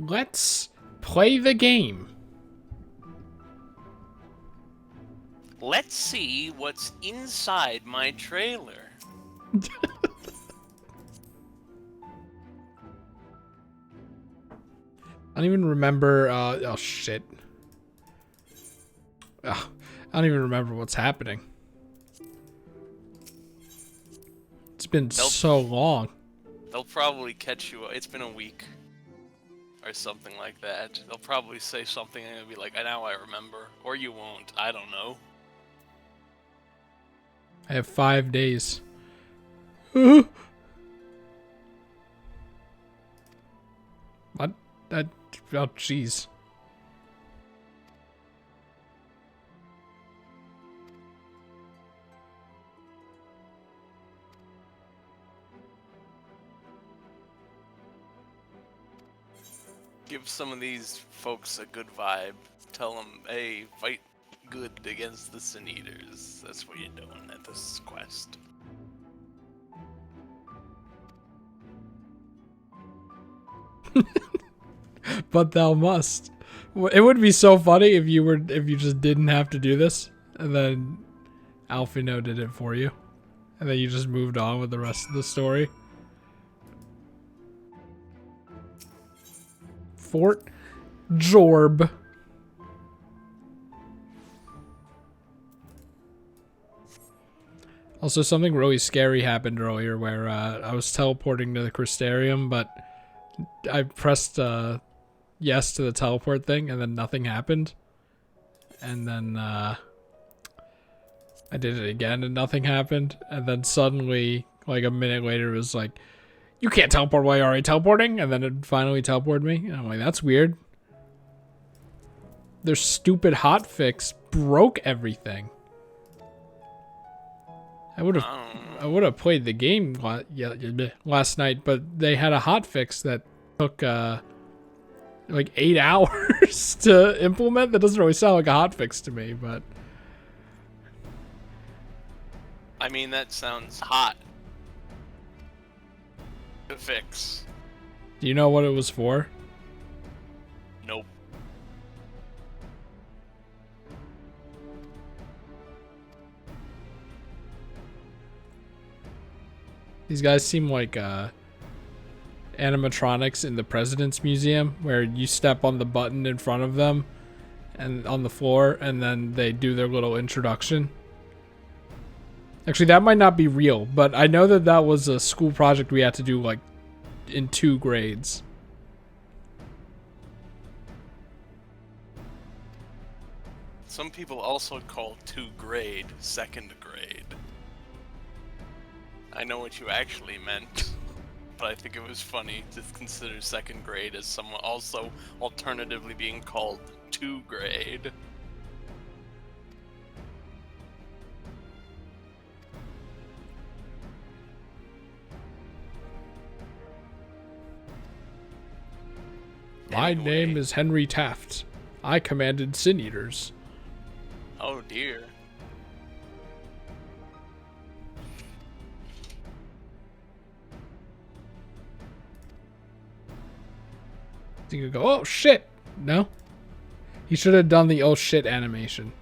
Let's play the game. Let's see what's inside my trailer. I don't even remember, oh shit. Ugh, I don't even remember what's happening. It's been so long. They'll probably catch you. It's been a week. Or something like that. They'll probably say something and it'll be like, now I remember. Or you won't. I don't know. I have 5 days. What? That, oh jeez. Give some of these folks a good vibe. Tell them, hey, fight good against the Sin Eaters. That's what you're doing at this quest. But thou must. It would be so funny if you just didn't have to do this, and then Alphino did it for you, and then you just moved on with the rest of the story. Fort Jorb. Also, something really scary happened earlier where I was teleporting to the Crystarium, but I pressed yes to the teleport thing, and then nothing happened. And then I did it again, and nothing happened. And then suddenly, like a minute later, it was like, you can't teleport while you're already teleporting. And then it finally teleported me. And I'm like, that's weird. Their stupid hotfix broke everything. I would have played the game last night, but they had a hotfix that took like 8 hours to implement. That doesn't really sound like a hotfix to me, but I mean, that sounds hot to fix. do you know what it was for? Nope. These guys seem like animatronics in the President's Museum, where you step on the button in front of them and on the floor, and then they do their little introduction. Actually, that might not be real, but I know that that was a school project we had to do like in 2 grades. Some people also call 2 grade 2nd grade. I know what you actually meant, but I think it was funny to consider 2nd grade as someone also alternatively being called 2 grade. My Anyway. name is Henry Taft. I commanded Sin Eaters. Oh dear. You could go, oh shit. No? He should have done the oh shit animation.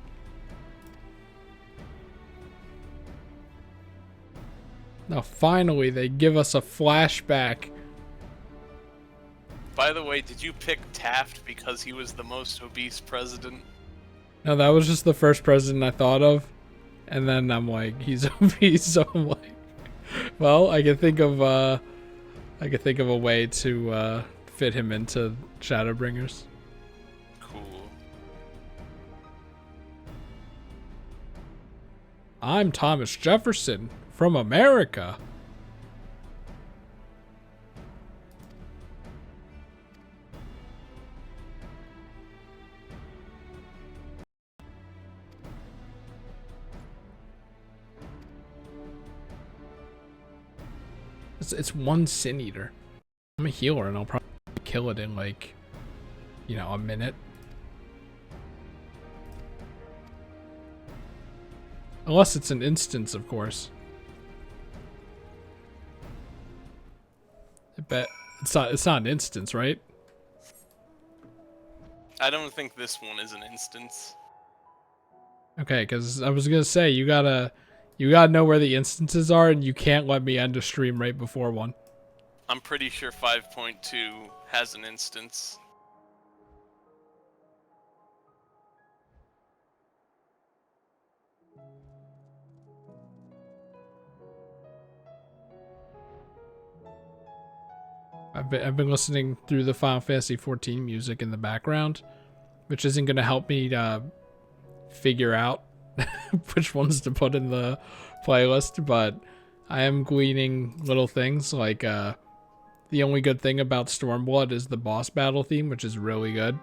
Now finally they give us a flashback. By the way, did you pick Taft because he was the most obese president? No, that was just the first president I thought of. And then I'm like, he's obese, so I'm like, well, I can think of a way to fit him into Shadowbringers. Cool. I'm Thomas Jefferson from America. It's one Sin Eater. I'm a healer and I'll probably kill it in like, you know, a minute. Unless it's an instance, of course. I bet it's not an instance, right? I don't think this one is an instance. Okay, because I was gonna say you gotta know where the instances are, and you can't let me end a stream right before one. I'm pretty sure 5.2 has an instance. I've been listening through the Final Fantasy 14 music in the background, which isn't gonna help me figure out which ones to put in the playlist, but I am gleaning little things like the only good thing about Stormblood is the boss battle theme, which is really good.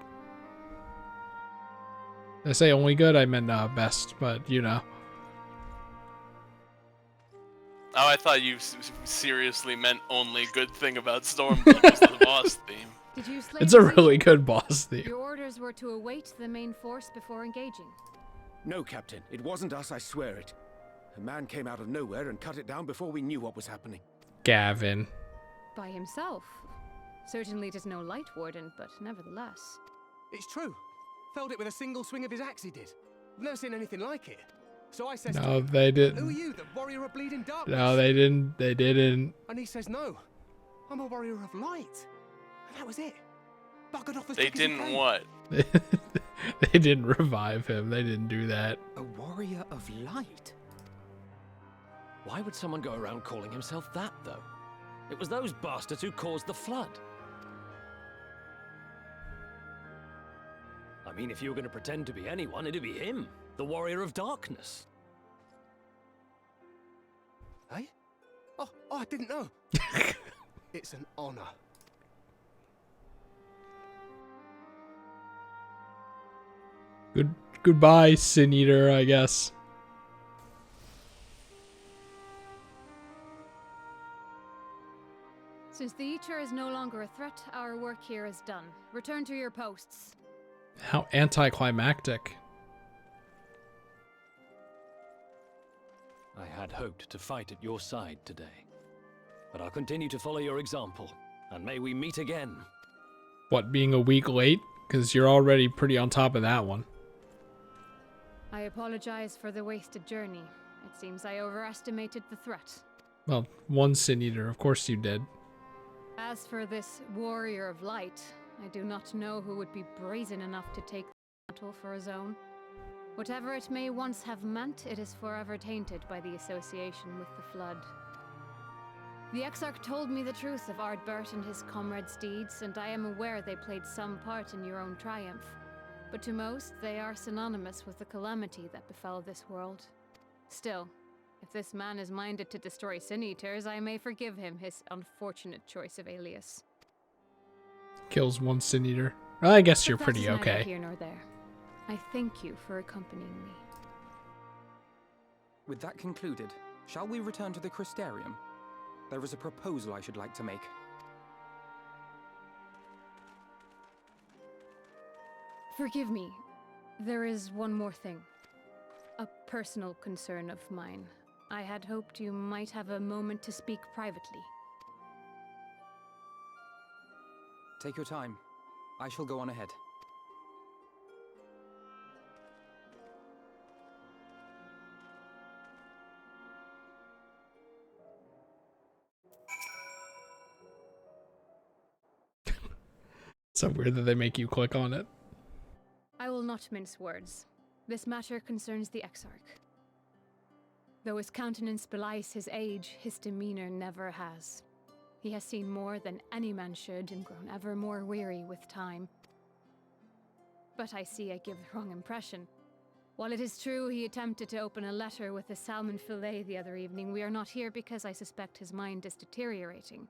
I say only good, I meant best, but you know. Oh, I thought you seriously meant only good thing about Stormblood was the boss theme. Did you slay It's a the really Seashore? good boss theme. Your orders were to await the main force before engaging. No, Captain. It wasn't us, I swear it. A man came out of nowhere and cut it down before we knew what was happening. Gavin. By himself. Certainly it is no light warden, but nevertheless. It's true. Felled it with a single swing of his axe he did. I've never seen anything like it. So I says to No, him, they who are didn't. you, the warrior of bleeding darkness? No, they didn't. They didn't. And he says, no, I'm a warrior of light. And that was it. Buggered off as They quick as he didn't came. what? They didn't revive him. They didn't do that. A warrior of light? Why would someone go around calling himself that, though? It was those bastards who caused the flood. I mean, if you were going to pretend to be anyone, it'd be him, the warrior of darkness. Hey? Oh, I didn't know. It's an honor. Goodbye, Sin Eater, I guess. Since the Eater is no longer a threat, our work here is done. Return to your posts. How anticlimactic. I had hoped to fight at your side today. But I'll continue to follow your example, and may we meet again. What, being a week late? Because you're already pretty on top of that one. I apologize for the wasted journey. It seems I overestimated the threat. Well, one Sin Eater, of course you did. As for this warrior of light, I do not know who would be brazen enough to take the mantle for his own. Whatever it may once have meant, it is forever tainted by the association with the Flood. The Exarch told me the truth of Ardbert and his comrades' deeds, and I am aware they played some part in your own triumph. But to most, they are synonymous with the calamity that befell this world. Still, if this man is minded to destroy Sin Eaters, I may forgive him his unfortunate choice of alias. Kills one Sin Eater. Well, I guess you're But that pretty is neither okay. here nor there. I thank you for accompanying me. With that concluded, shall we return to the Crystarium? There is a proposal I should like to make. Forgive me. There is one more thing. A personal concern of mine. I had hoped you might have a moment to speak privately. Take your time. I shall go on ahead. It's so weird that they make you click on it. I will not mince words. This matter concerns the Exarch. Though his countenance belies his age, his demeanor never has. He has seen more than any man should and grown ever more weary with time. But I see I give the wrong impression. While it is true he attempted to open a letter with a salmon fillet the other evening, we are not here because I suspect his mind is deteriorating.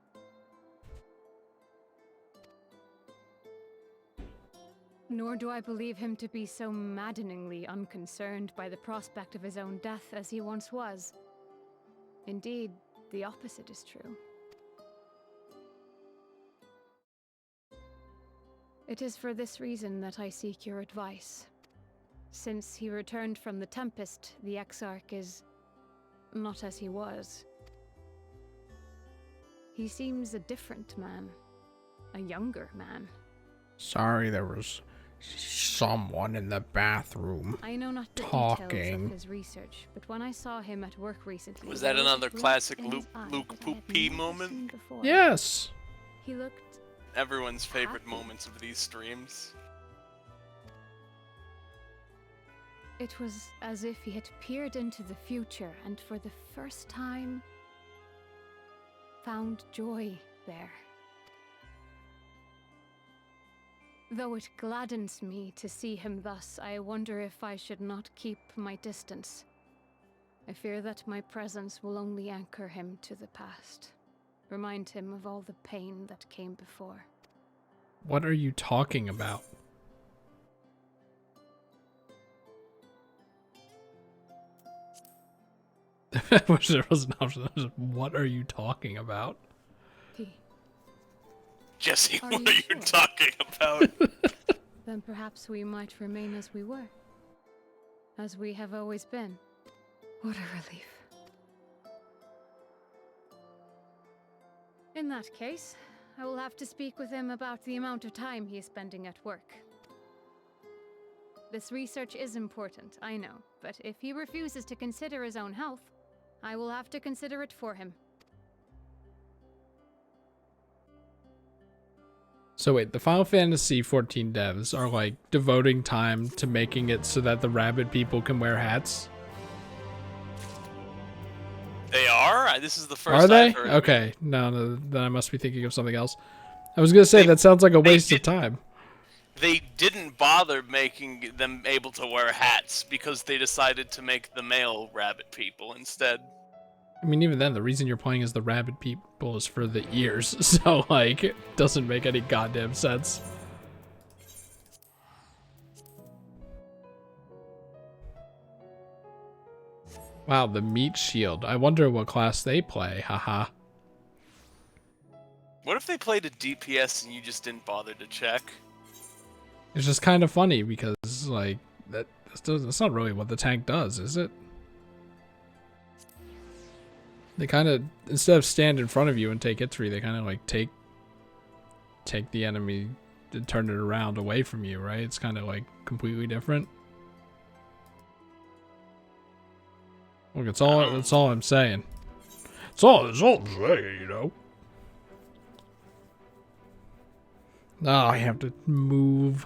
Nor do I believe him to be so maddeningly unconcerned by the prospect of his own death as he once was. Indeed, the opposite is true. It is for this reason that I seek your advice. Since he returned from the Tempest, the Exarch is not as he was. He seems a different man. A younger man. Sorry, there was Someone in the bathroom. I know not the Talking. details of his research, but when I saw him at work recently, Was there that a another glint classic in his eye Luke that I had Poopy never moment? seen before. Yes. He looked Everyone's favorite Happy. moments of these streams. It was as if he had peered into the future and for the first time found joy there. Though it gladdens me to see him thus, I wonder if I should not keep my distance. I fear that my presence will only anchor him to the past, remind him of all the pain that came before. What are you talking about? Which there was an option. What are you talking about? He. Jesse, Are what you are you sure? talking about? Then perhaps we might remain as we were. As we have always been. What a relief. In that case, I will have to speak with him about the amount of time he is spending at work. This research is important, I know, but if he refuses to consider his own health, I will have to consider it for him. So wait, the Final Fantasy 14 devs are like devoting time to making it so that the rabbit people can wear hats? They are? This is the first Are they? I've heard. Okay, no, then I must be thinking of something else. I was gonna say They- that sounds like a they waste of did- time. They didn't bother making them able to wear hats because they decided to make the male rabbit people instead. I mean, even then, the reason you're playing as the rabbit people is for the ears, so like, it doesn't make any goddamn sense. Wow, the meat shield. I wonder what class they play. Haha. What if they played a DPS and you just didn't bother to check? It's just kind of funny because like that's not really what the tank does, is it? They kind of, instead of stand in front of you and take hits for you, they kind of like take the enemy and turn it around away from you, right? It's kind of like completely different. Look, that's all I'm saying. That's all I'm saying, you know. Oh, I have to move.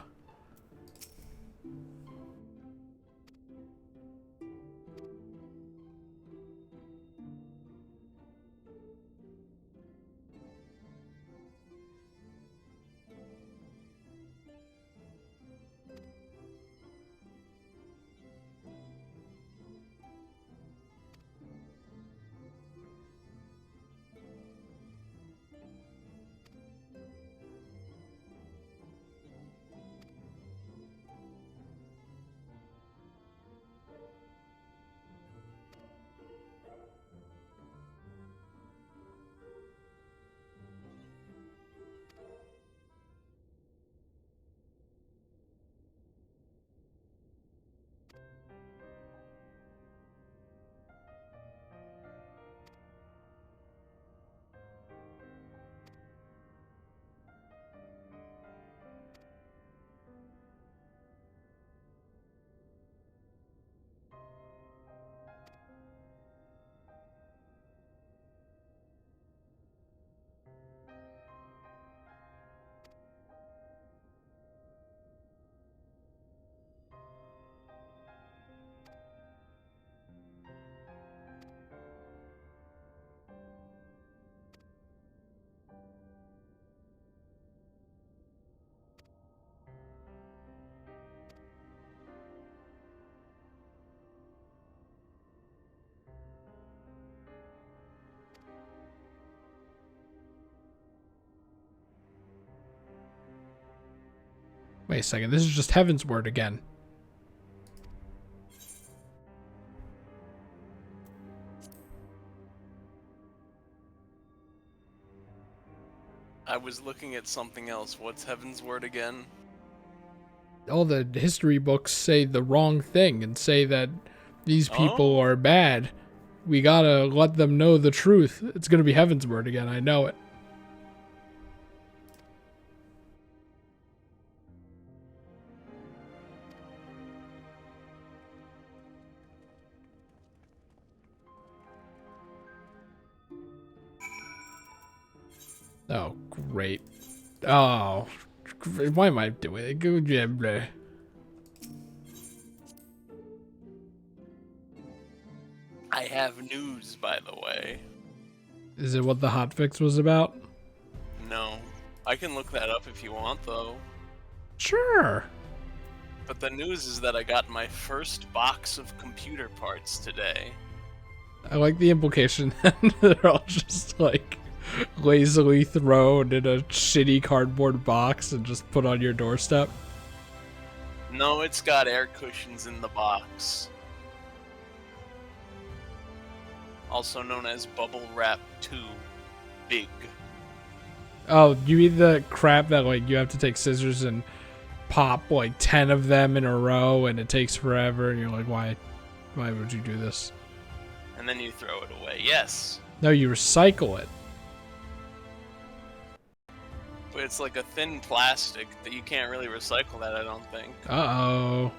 Wait a second, this is just Heaven's Word again. I was looking at something else. What's Heaven's Word again? All the history books say the wrong thing and say that these people are bad. We gotta let them know the truth. It's gonna be Heaven's Word again, I know it. Oh, great. Oh, why am I doing it? Good. I have news, by the way. Is it what the hotfix was about? No. I can look that up if you want, though. Sure. But the news is that I got my first box of computer parts today. I like the implication that they're all just like lazily thrown in a shitty cardboard box and just put on your doorstep. No, it's got air cushions in the box. Also known as Bubble Wrap 2 Big. Oh, you mean the crap that like you have to take scissors and pop like 10 of them in a row and it takes forever and you're like, why would you do this? And then you throw it away. Yes. No, you recycle it. But it's like a thin plastic that you can't really recycle that, I don't think. Uh-oh.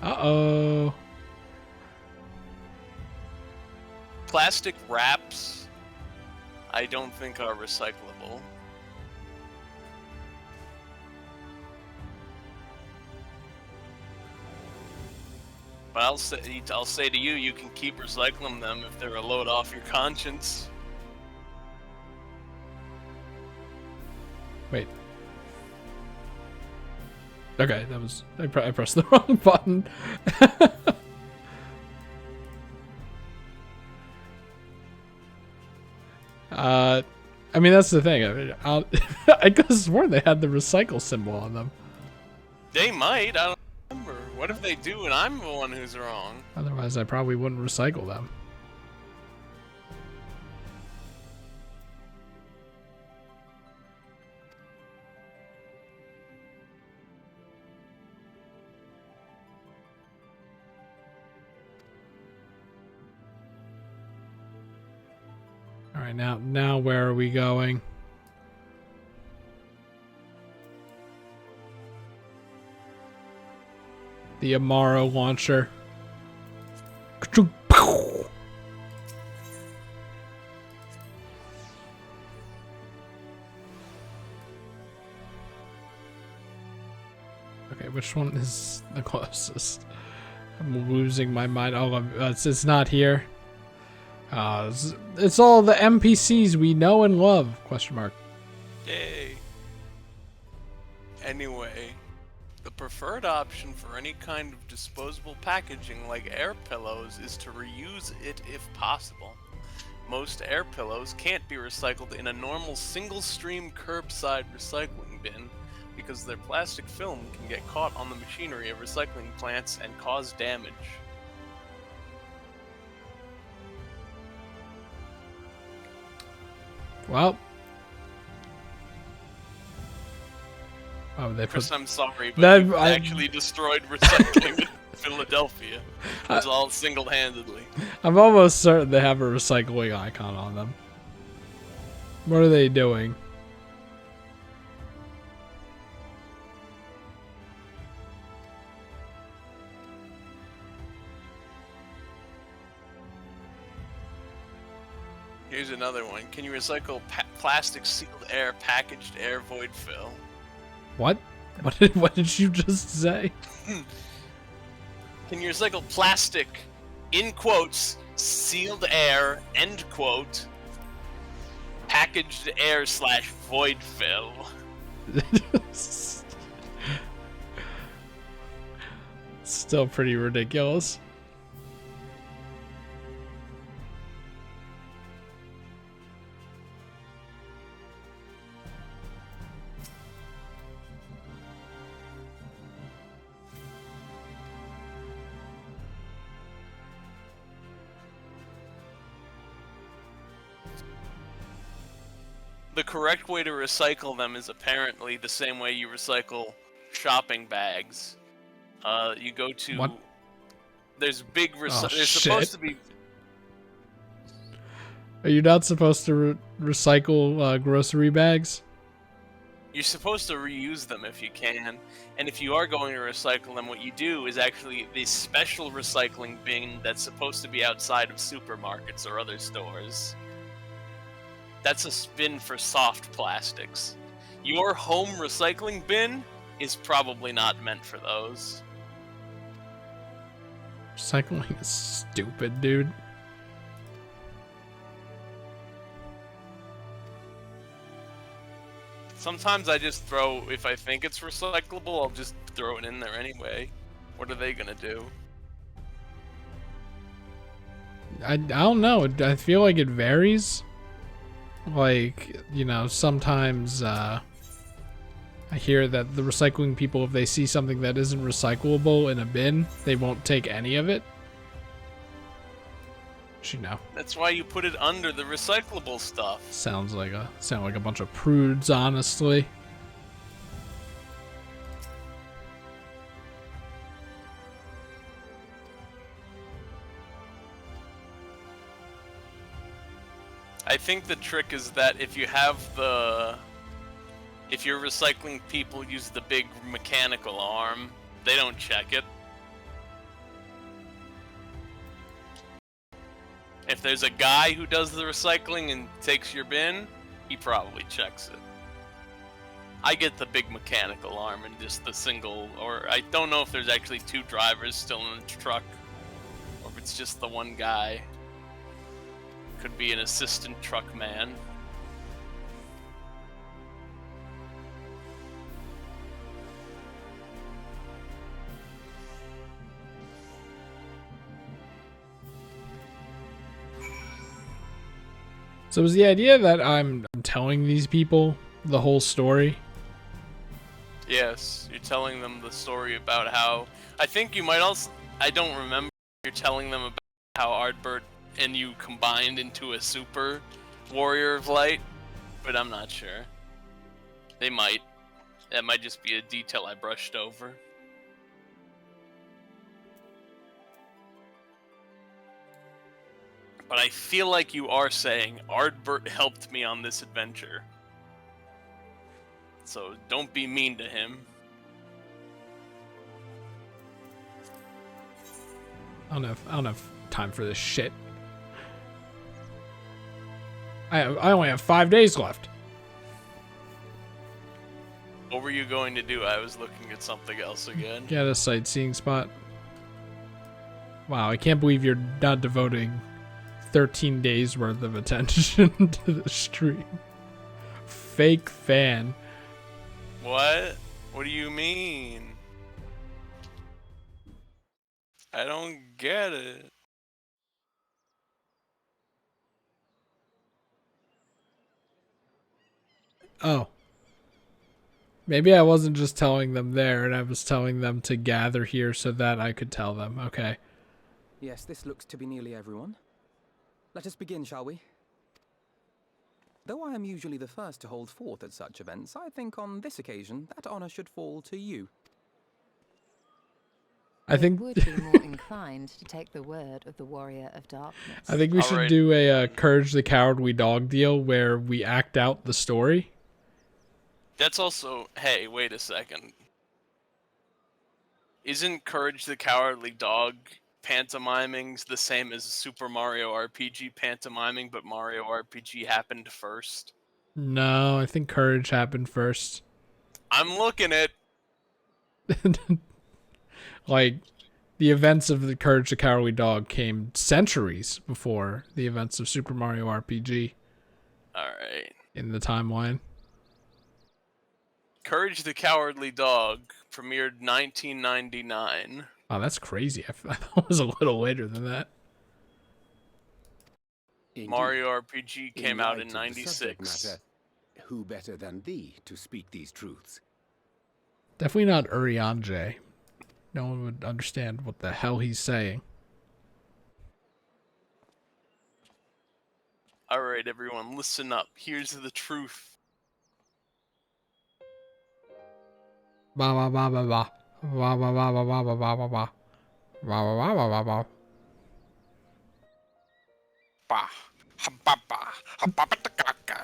Uh-oh. Plastic wraps, I don't think are recyclable. But I'll say to you, you can keep recycling them if they're a load off your conscience. Wait. Okay, that was... I pressed the wrong button. I mean, that's the thing. I mean, I could have sworn they had the recycle symbol on them. They might, I don't remember. What if they do and I'm the one who's wrong? Otherwise, I probably wouldn't recycle them. All right, now where are we going? The Amaro launcher. Okay, which one is the closest? I'm losing my mind. Oh, it's not here. It's all the NPCs we know and love. Question mark. Yay. Anyway, the preferred option for any kind of disposable packaging like air pillows is to reuse it if possible. Most air pillows can't be recycled in a normal single-stream curbside recycling bin because their plastic film can get caught on the machinery of recycling plants and cause damage. Well. Oh, they Chris, put... I'm sorry, but That- you actually destroyed recycling in Philadelphia. It was all single-handedly. I'm almost certain they have a recycling icon on them. What are they doing? Here's another one. Can you recycle plastic sealed air packaged air void fill? What? What did you just say? Can you recycle plastic, in quotes, sealed air, end quote, packaged air / void fill? Still pretty ridiculous. The correct way to recycle them is apparently the same way you recycle shopping bags. You go to... What? There's big... Oh, there's shit. supposed to be... Are you not supposed to recycle grocery bags? You're supposed to reuse them if you can, and if you are going to recycle them, what you do is actually this special recycling bin that's supposed to be outside of supermarkets or other stores. That's a bin for soft plastics. Your home recycling bin is probably not meant for those. Recycling is stupid, dude. Sometimes I just throw, if I think it's recyclable, I'll just throw it in there anyway. What are they gonna do? I don't know. I feel like it varies. Like, you know, sometimes I hear that the recycling people, if they see something that isn't recyclable in a bin, they won't take any of it. You know, That's why you put it under the recyclable stuff. sound like a bunch of prudes, honestly. I think the trick is that if your recycling people use the big mechanical arm, they don't check it. If there's a guy who does the recycling and takes your bin, he probably checks it. I get the big mechanical arm and just the single, or I don't know if there's actually two drivers still in the truck, or if it's just the one guy. Could be an assistant truck man. So is the idea that I'm telling these people the whole story? Yes, you're telling them the story about how... I think you might also... I don't remember. You're telling them about how Ardbert and you combined into a super warrior of light, but I'm not sure. They might. That might just be a detail I brushed over. But I feel like you are saying Ardbert helped me on this adventure. So don't be mean to him. I don't have time for this shit. I only have 5 days left. What were you going to do? I was looking at something else again. Get a sightseeing spot. Wow, I can't believe you're not devoting 13 days worth of attention to the stream. Fake fan. What? What do you mean? I don't get it. Oh. Maybe I wasn't just telling them there, and I was telling them to gather here so that I could tell them. Okay. Yes, this looks to be nearly everyone. Let us begin, shall we? Though I am usually the first to hold forth at such events, I think on this occasion that honor should fall to you. I think would be more inclined to take the word of the Warrior of Darkness. I think we should Alright. do a Courage the Cowardly Dog deal where we act out the story. That's also... Hey, wait a second. Isn't Courage the Cowardly Dog pantomiming the same as Super Mario RPG pantomiming, but Mario RPG happened first? No, I think Courage happened first. I'm looking at... Like, the events of the Courage the Cowardly Dog came centuries before the events of Super Mario RPG Alright. in the timeline. Courage the Cowardly Dog premiered 1999. Wow, that's crazy. I thought it was a little later than that. Indeed. Mario RPG came out in light of the subject 96. matter, who better than thee to speak these truths? Definitely not Urianger. No one would understand what the hell he's saying. Alright, everyone, listen up. Here's the truth. Ba ba ba ba ba. Ba ba ba ba ba ba ba ba ba. Ba ba ba ba ba ba. Bah. Ha-ba-ba. Ha-ba-ba-da-ga-ga.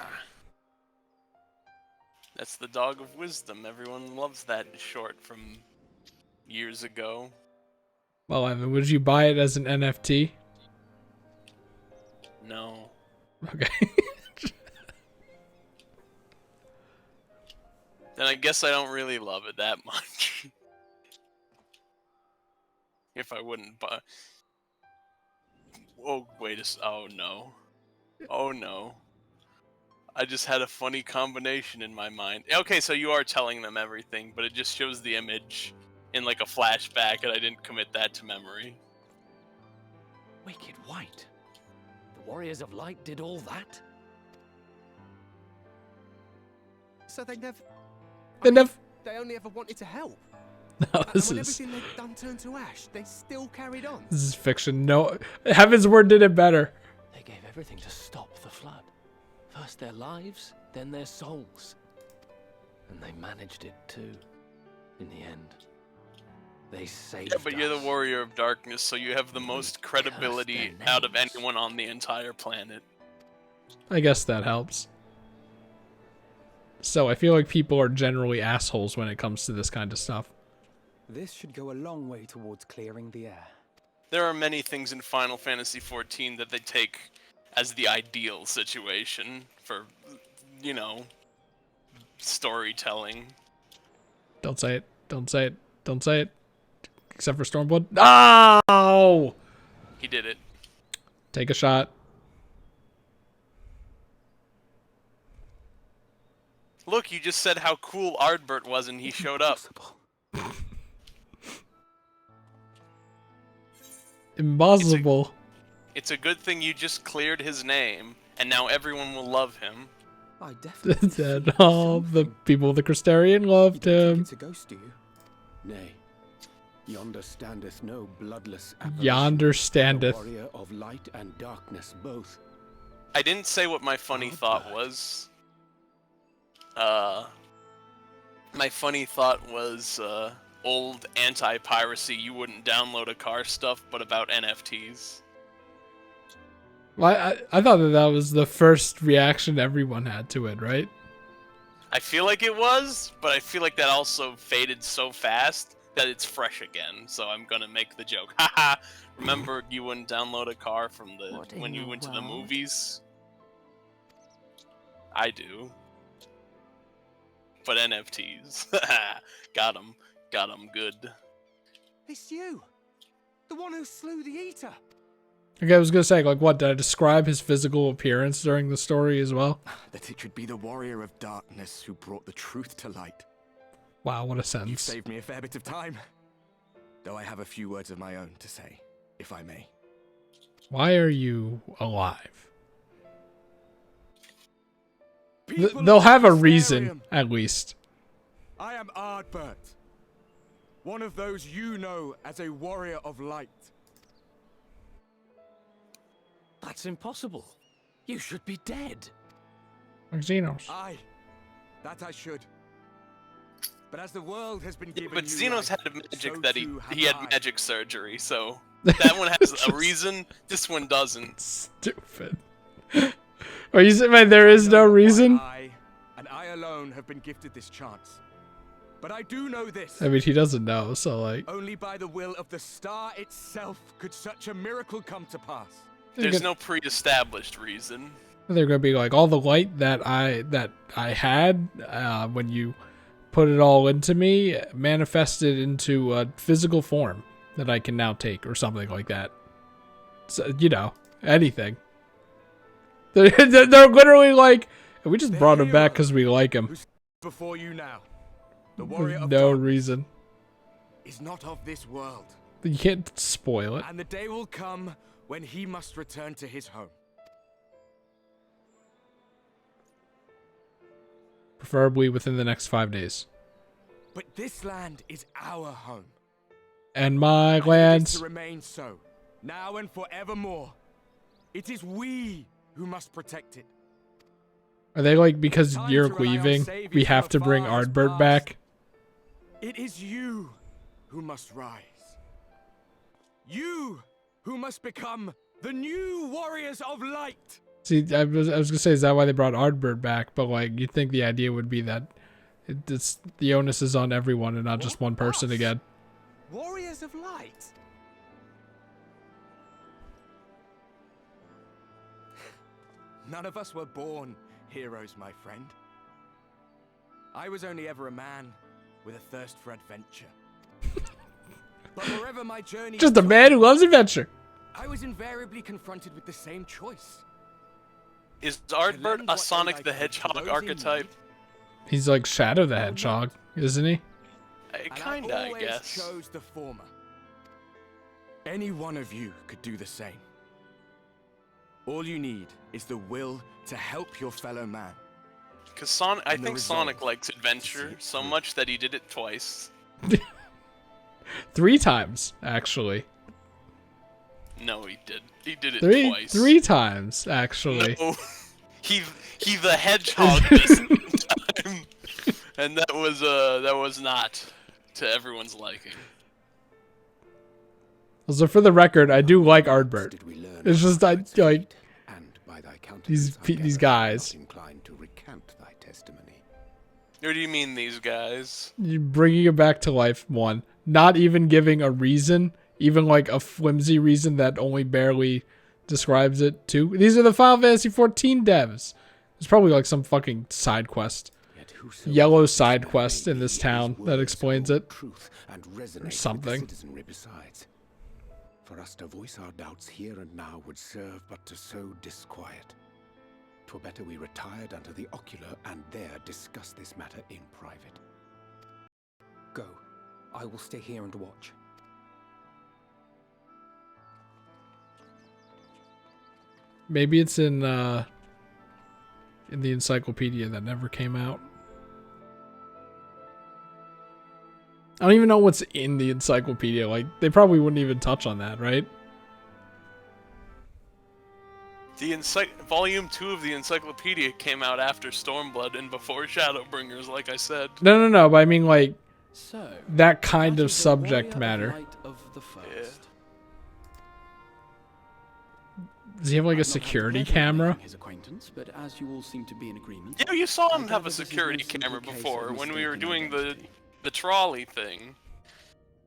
That's the Dog of Wisdom. Everyone loves that short from years ago. Well, Evan, would you buy it as an NFT? No. Okay. I guess I don't really love it that much. If I wouldn't buy... Oh, wait oh no. Oh no. I just had a funny combination in my mind. Okay, so you are telling them everything, but it just shows the image in like a flashback, and I didn't commit that to memory. Wicked White. The Warriors of Light did all that? So they never... They only ever wanted to help. No, And this when is everything they'd done turned to ash, they still carried on. this is fiction. No, Heaven's Word did it better. They gave everything to stop the flood. First their lives, then their souls. And they managed it too. In the end. They saved Yeah, but you're the us. Warrior of Darkness, so you have the most credibility their out of names. anyone on the entire planet. I guess that helps. So I feel like people are generally assholes when it comes to this kind of stuff. This should go a long way towards clearing the air. There are many things in Final Fantasy XIV that they take as the ideal situation for, you know, storytelling. Don't say it. Don't say it. Don't say it. Except for Stormblood. Oh! He did it. Take a shot. Look, you just said how cool Ardbert was and he showed up. Impossible. It's a good thing you just cleared his name, and now everyone will love him. I definitely And all the people of the Crystarian You loved don't think him. it's a ghost, do you? Nay, yonder standeth no bloodless apparition, Yonder but a standeth. warrior of light and darkness both. I didn't say what my funny thought was. My funny thought was, old anti-piracy, you wouldn't download a car stuff, but about NFTs. Well, I thought that was the first reaction everyone had to it, right? I feel like it was, but I feel like that also faded so fast that it's fresh again, so I'm gonna make the joke. Haha! Remember you wouldn't download a car from the What in when you the went to the world? movies? I do. But NFTs. Got him. Got him good. It's you! The one who slew the Eater! Okay, I was gonna say, like, what, did I describe his physical appearance during the story as well? That it should be the Warrior of Darkness who brought the truth to light. Wow, what a You've sentence. saved me a fair bit of time. Though I have a few words of my own to say, if I may. Why are you alive? People They'll of have a Crystarium, reason, at least. I am Ardbert. One of those you know as a Warrior of Light. That's impossible. You should be dead. Like Xenos. Aye, that I should. But as the world has been Yeah, given but new Xenos life, had a magic so that too have he had I. magic surgery, so that one has a reason. This one doesn't. Stupid. Are you saying, man, there is I no know that reason? I, and I alone, have been gifted this chance. But I do know this. I mean, he doesn't know, so, like... Only by the will of the star itself could such a miracle come to pass. There's no pre-established reason. They're gonna be like, all the light that I had when you put it all into me manifested into a physical form that I can now take, or something like that. So, you know, anything. They're literally like, we just brought him back because we like him. Before you now, the Warrior There's of no Darkness reason. is not of this world. You can't spoil it. And the day will come when he must return to his home. Preferably within the next 5 days. But this land is our home. And my And it is lands. to remain so, now and forevermore. It is we who must protect it. Are they like, because Time you're to rely on leaving, saviors we have from to bring afar has Ardbert passed. back? It is you who must rise. You who must become the new Warriors of Light. See, I was gonna say, is that why they brought Ardbert back? But like, you'd think the idea would be that it's the onus is on everyone and not just one person Us? again. Warriors of Light? None of us were born heroes, my friend. I was only ever a man with a thirst for adventure. But wherever my journey Just a took man me, who loves adventure. I was invariably confronted with the same choice. Is To Ardbert lend a what Sonic aid the I could to Hedgehog those in archetype? need, He's like Shadow the Hedgehog, isn't he? and Kinda, I always guess. chose the former. Any one of you could do the same. All you need is the will to help your fellow man. Cause Sonic, I And the think Sonic resolve likes to see adventure it so through. much that he did it twice. 3 times, actually. No, he did. He did it twice. 3 times, actually. No, he the hedgehog this time, and that was not to everyone's liking. So for the record, I do like Ardbert. Did we learn It's just I Ardbert's like fate? And by thy these countenance, I these gather thou art guys. not inclined to recant thy testimony. What do you mean, these guys? You bringing it back to life. 1, not even giving a reason, even like a flimsy reason that only barely describes it. 2, these are the Final Fantasy 14 devs. It's probably like some fucking side quest, Yet whosoever yellow thinks side there quest may in this be town his that words explains hold it. truth and resonate with something. the citizenry besides. For us to voice our doubts here and now would serve but to sow disquiet. 'Twere better we retired unto the ocular and there discuss this matter in private. Go. I will stay here and watch. Maybe it's in the encyclopedia that never came out. I don't even know what's in the encyclopedia. Like, they probably wouldn't even touch on that, right? The Volume 2 of the encyclopedia came out after Stormblood and before Shadowbringers, like I said. No, but I mean, like, So, that kind that of is the subject warrior of matter. light of the first. Does he have, like, a I've not had the security pleasure of camera? making his acquaintance, but as you all seem to be in agreement, Yeah, you saw I him have gather a this is security no simple camera case of before when we were mistaken doing identity. the trolley thing.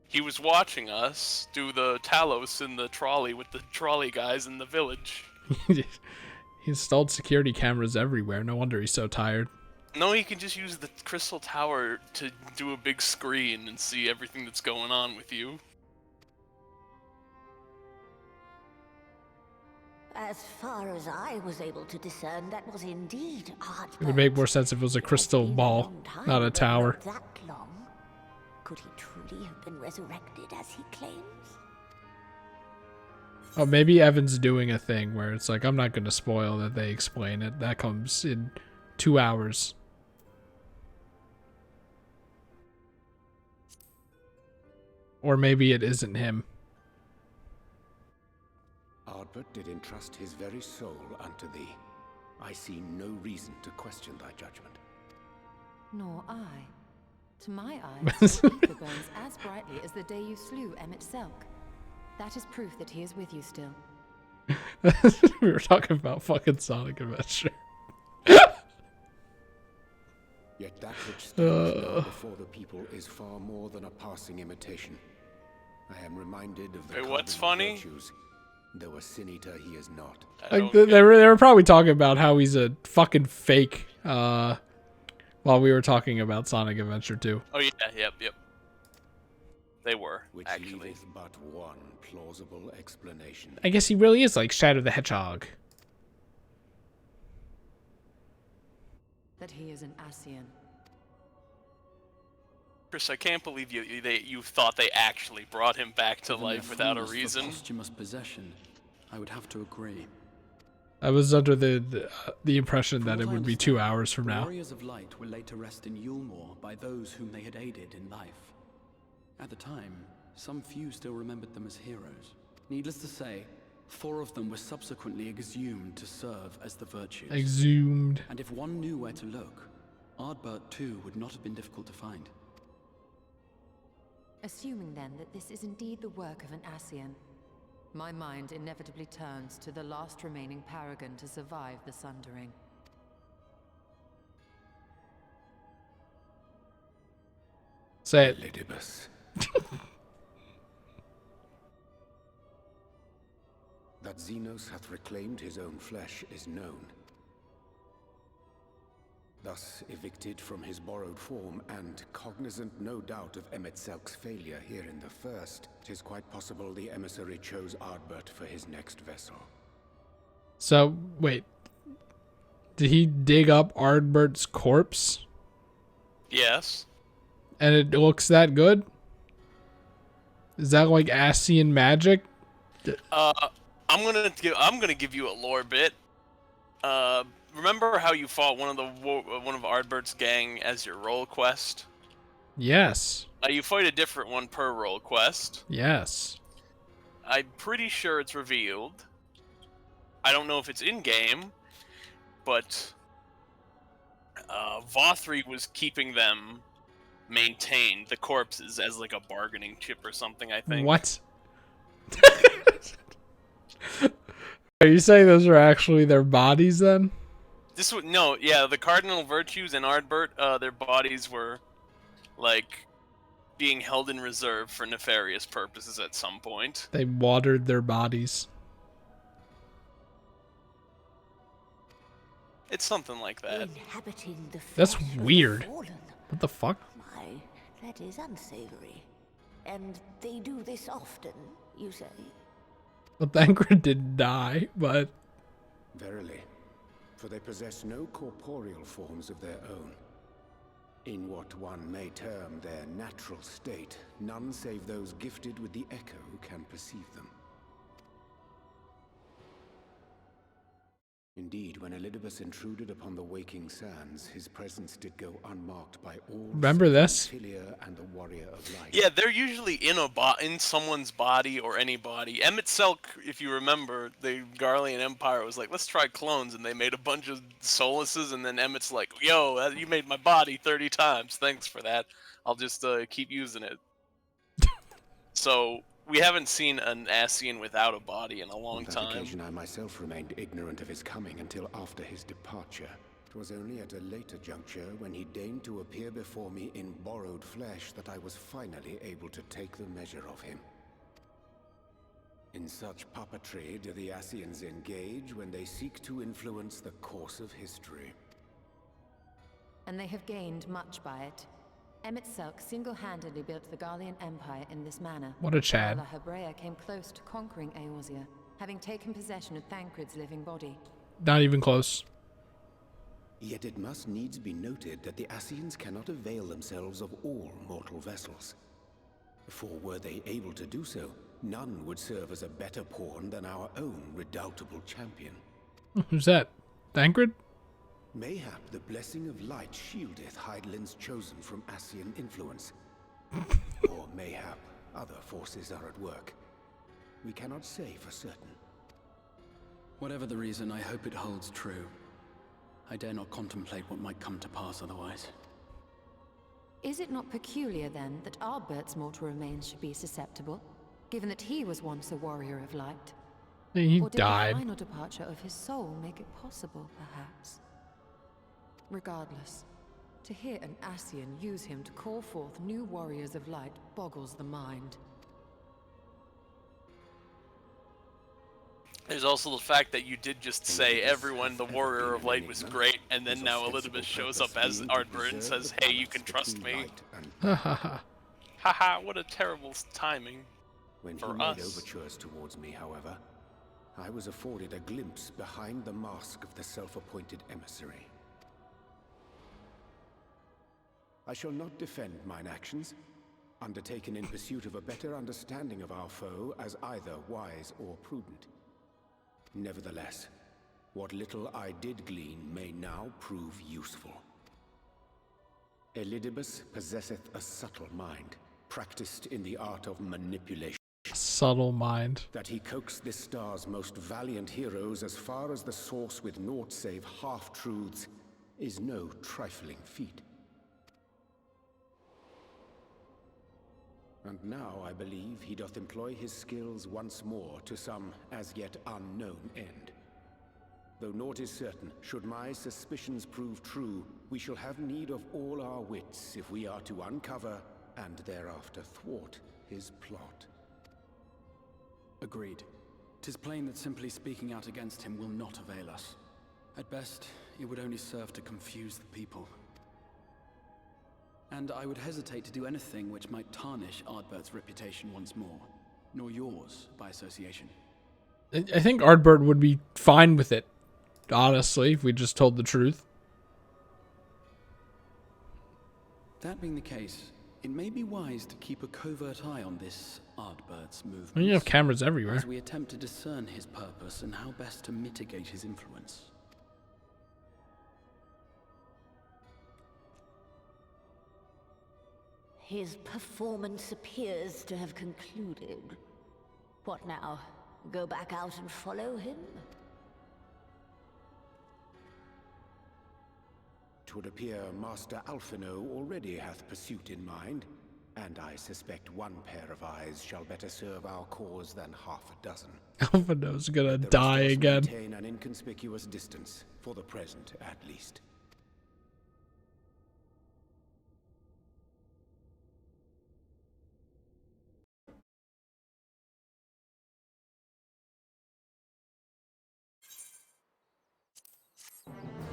He was watching us do the Talos in the trolley with the trolley guys in the village. He installed security cameras everywhere. No wonder he's so tired. No, he can just use the Crystal Tower to do a big screen and see everything that's going on with you. As far as I was able to discern, that was indeed Ardbert. It would make more sense if it was a crystal Been a ball, long time, not a but tower. Not that long. Could he truly have been resurrected as he claims? Oh, maybe Evan's doing a thing where it's like, I'm not going to spoil that they explain it. That comes in 2 hours. Or maybe it isn't him. Ardbert did entrust his very soul unto thee. I see no reason to question thy judgment. Nor I. To my eyes, you the burns as brightly as the day you slew Emmett Selk. That is proof that he is with you still. We were talking about fucking Sonic Adventure. Yet that which stands now before the people is far more than a passing imitation. I am reminded of the Wait, what's cardinal funny? virtues, though a sin eater he is not. I Like, don't they were probably talking about how he's a fucking fake, while we were talking about Sonic Adventure 2. Oh yeah, yep. They were, Which actually. leaveth but one plausible explanation. I guess he really is like Shadow the Hedgehog. That he is an Ascian. Chris, I can't believe you thought they actually brought him back to Given their life without a fondness for reason. posthumous possession, I would have to agree. I was under the impression that From it what I would be 2 understand, hours from the now. Warriors of Light were laid to rest in Yulmore by those whom they had aided in life. At the time, some few still remembered them as heroes. Needless to say, 4 of them were subsequently exhumed to serve as the virtues. Exhumed. And if one knew where to look, Ardbert too would not have been difficult to find. Assuming then that this is indeed the work of an Ascian, my mind inevitably turns to the last remaining paragon to survive the Sundering. Say it. Elidibus. That Xenos hath reclaimed his own flesh is known. Thus evicted from his borrowed form, and cognizant no doubt of Emet-Selk's failure here in the first, it is quite possible the emissary chose Ardbert for his next vessel. So, wait. Did he dig up Ardbert's corpse? Yes. And it looks that good? Is that like Ascian magic? I'm gonna give you a lore bit. Remember how you fought one of Ardbert's gang as your role quest? Yes. You fight a different one per role quest. Yes. I'm pretty sure it's revealed. I don't know if it's in game, but Vothri was keeping them maintained, the corpses, as like a bargaining chip or something, I think. What? Are you saying those are actually their bodies then? The cardinal virtues in Ardbert, their bodies were like being held in reserve for nefarious purposes at some point. They watered their bodies. It's something like that. Inhabiting the That's flesh of the weird. fallen. What the fuck? My, that is unsavory. And they do this often, you say? Well, Thancred didn't die, but... Verily, for they possess no corporeal forms of their own. In what one may term their natural state, none save those gifted with the echo can perceive them. Indeed, when Elidibus intruded upon the waking sands, his presence did go unmarked by all. Remember this? Filia and the Warrior of Light. Yeah, they're usually in someone's body or any body. Emet-Selk, if you remember, the Garlean Empire was like, let's try clones, and they made a bunch of Solaces, and then Emmett's like, yo, you made my body 30 times, thanks for that. I'll just keep using it. So, we haven't seen an Ascian without a body in a long On that time. occasion, I myself remained ignorant of his coming until after his departure. It was only at a later juncture, when he deigned to appear before me in borrowed flesh, that I was finally able to take the measure of him. In such puppetry do the Ascians engage when they seek to influence the course of history. And they have gained much by it. Emet-Selk single-handedly built the Garlean Empire in this manner. What a Chad. While the Hebrea came close to conquering Eorzea, having taken possession of Thancred's living body. Not even close. Yet it must needs be noted that the Ascians cannot avail themselves of all mortal vessels. For were they able to do so, none would serve as a better pawn than our own redoubtable champion. Who's that? Thancred? Mayhap the blessing of light shieldeth Hydaelyn's chosen from Ascian influence. Or mayhap other forces are at work. We cannot say for certain. Whatever the reason, I hope it holds true. I dare not contemplate what might come to pass otherwise. Is it not peculiar, then, that Ardbert's mortal remains should be susceptible, given that he was once a warrior of light? He Or did died. the final departure of his soul make it possible, perhaps? Regardless, to hear an Ascian use him to call forth new warriors of light boggles the mind. There's also the fact that you did just say everyone, the Warrior of Light, was great, and then now Elidibus shows up as Ardbert and says, hey, you can trust me. Haha, what a terrible timing When he for made us. overtures towards me, however, I was afforded a glimpse behind the mask of the self-appointed emissary. I shall not defend mine actions, undertaken in pursuit of a better understanding of our foe as either wise or prudent. Nevertheless, what little I did glean may now prove useful. Elidibus possesseth a subtle mind, practiced in the art of manipulation. Subtle mind. That he coaxed this star's most valiant heroes as far as the source with naught save half-truths is no trifling feat. And now I believe he doth employ his skills once more to some as yet unknown end. Though naught is certain, should my suspicions prove true, we shall have need of all our wits if we are to uncover and thereafter thwart his plot. Agreed. 'Tis plain that simply speaking out against him will not avail us. At best, it would only serve to confuse the people. And I would hesitate to do anything which might tarnish Ardbert's reputation once more, nor yours by association. I think Ardbert would be fine with it, honestly, if we just told the truth. That being the case, it may be wise to keep a covert eye on this Ardbert's movements. I mean, you have cameras everywhere. As we attempt to discern his purpose and how best to mitigate his influence. His performance appears to have concluded. What now? Go back out and follow him? 'Twould appear Master Alphino already hath pursuit in mind, and I suspect one pair of eyes shall better serve our cause than half a dozen. Alphino's gonna The rest die of us again. maintain an inconspicuous distance, for the present at least.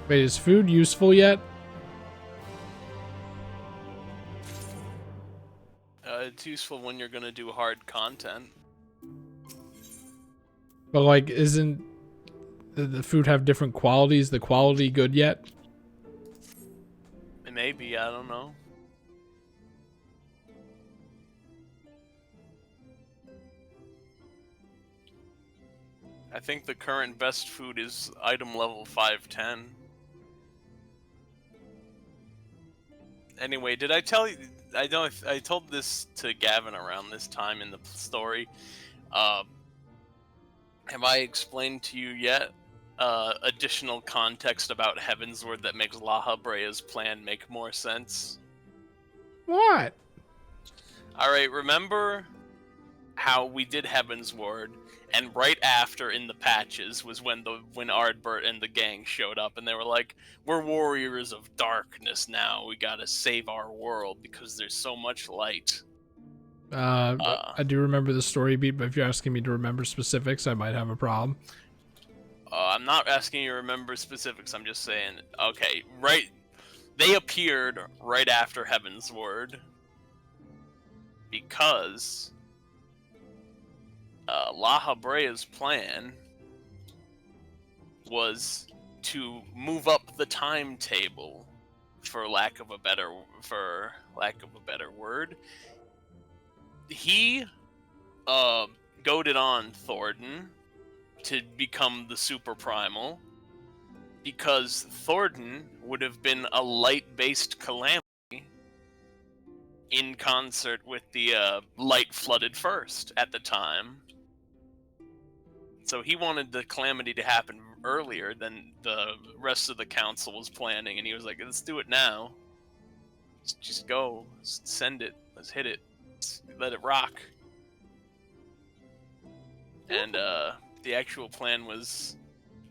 Wait, is food useful yet? It's useful when you're gonna do hard content. But like, isn't the food have different qualities? The quality good yet? Maybe, I don't know. I think the current best food is item level 510. Anyway, did I tell you? I told this to Gavin around this time in the story. Have I explained to you yet additional context about Heavensward that makes Laha Brea's plan make more sense? What? Alright, remember how we did Heavensward, and right after in the patches was when Ardbert and the gang showed up, and they were like, "We're warriors of darkness now. We gotta save our world because there's so much light." I do remember the story beat, but if you're asking me to remember specifics, I might have a problem. I'm not asking you to remember specifics. I'm just saying, okay, right? They appeared right after Heavensward because Laha Brea's plan was to move up the timetable, for lack of a better word. He goaded on Thornton to become the Super Primal because Thornton would have been a light-based calamity in concert with the light-flooded first at the time. So he wanted the calamity to happen earlier than the rest of the council was planning, and he was like, let's do it now. Just go. Send it. Let's hit it. Let it rock. And the actual plan was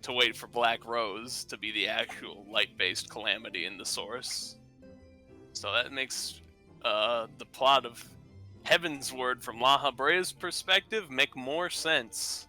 to wait for Black Rose to be the actual light-based calamity in the source. So that makes the plot of Heavensward from Laha Brea's perspective make more sense.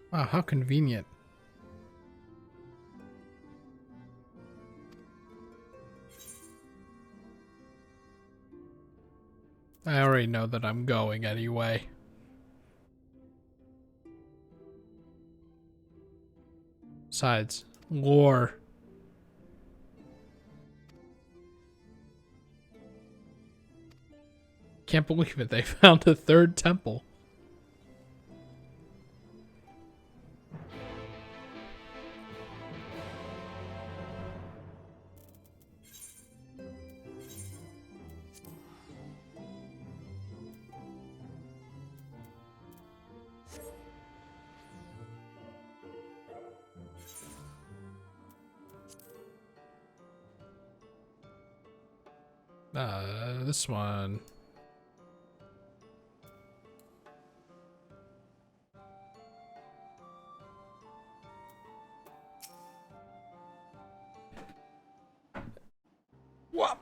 Wow, how convenient. I already know that I'm going anyway. Besides, lore. Can't believe it. They found a third temple. This one. What?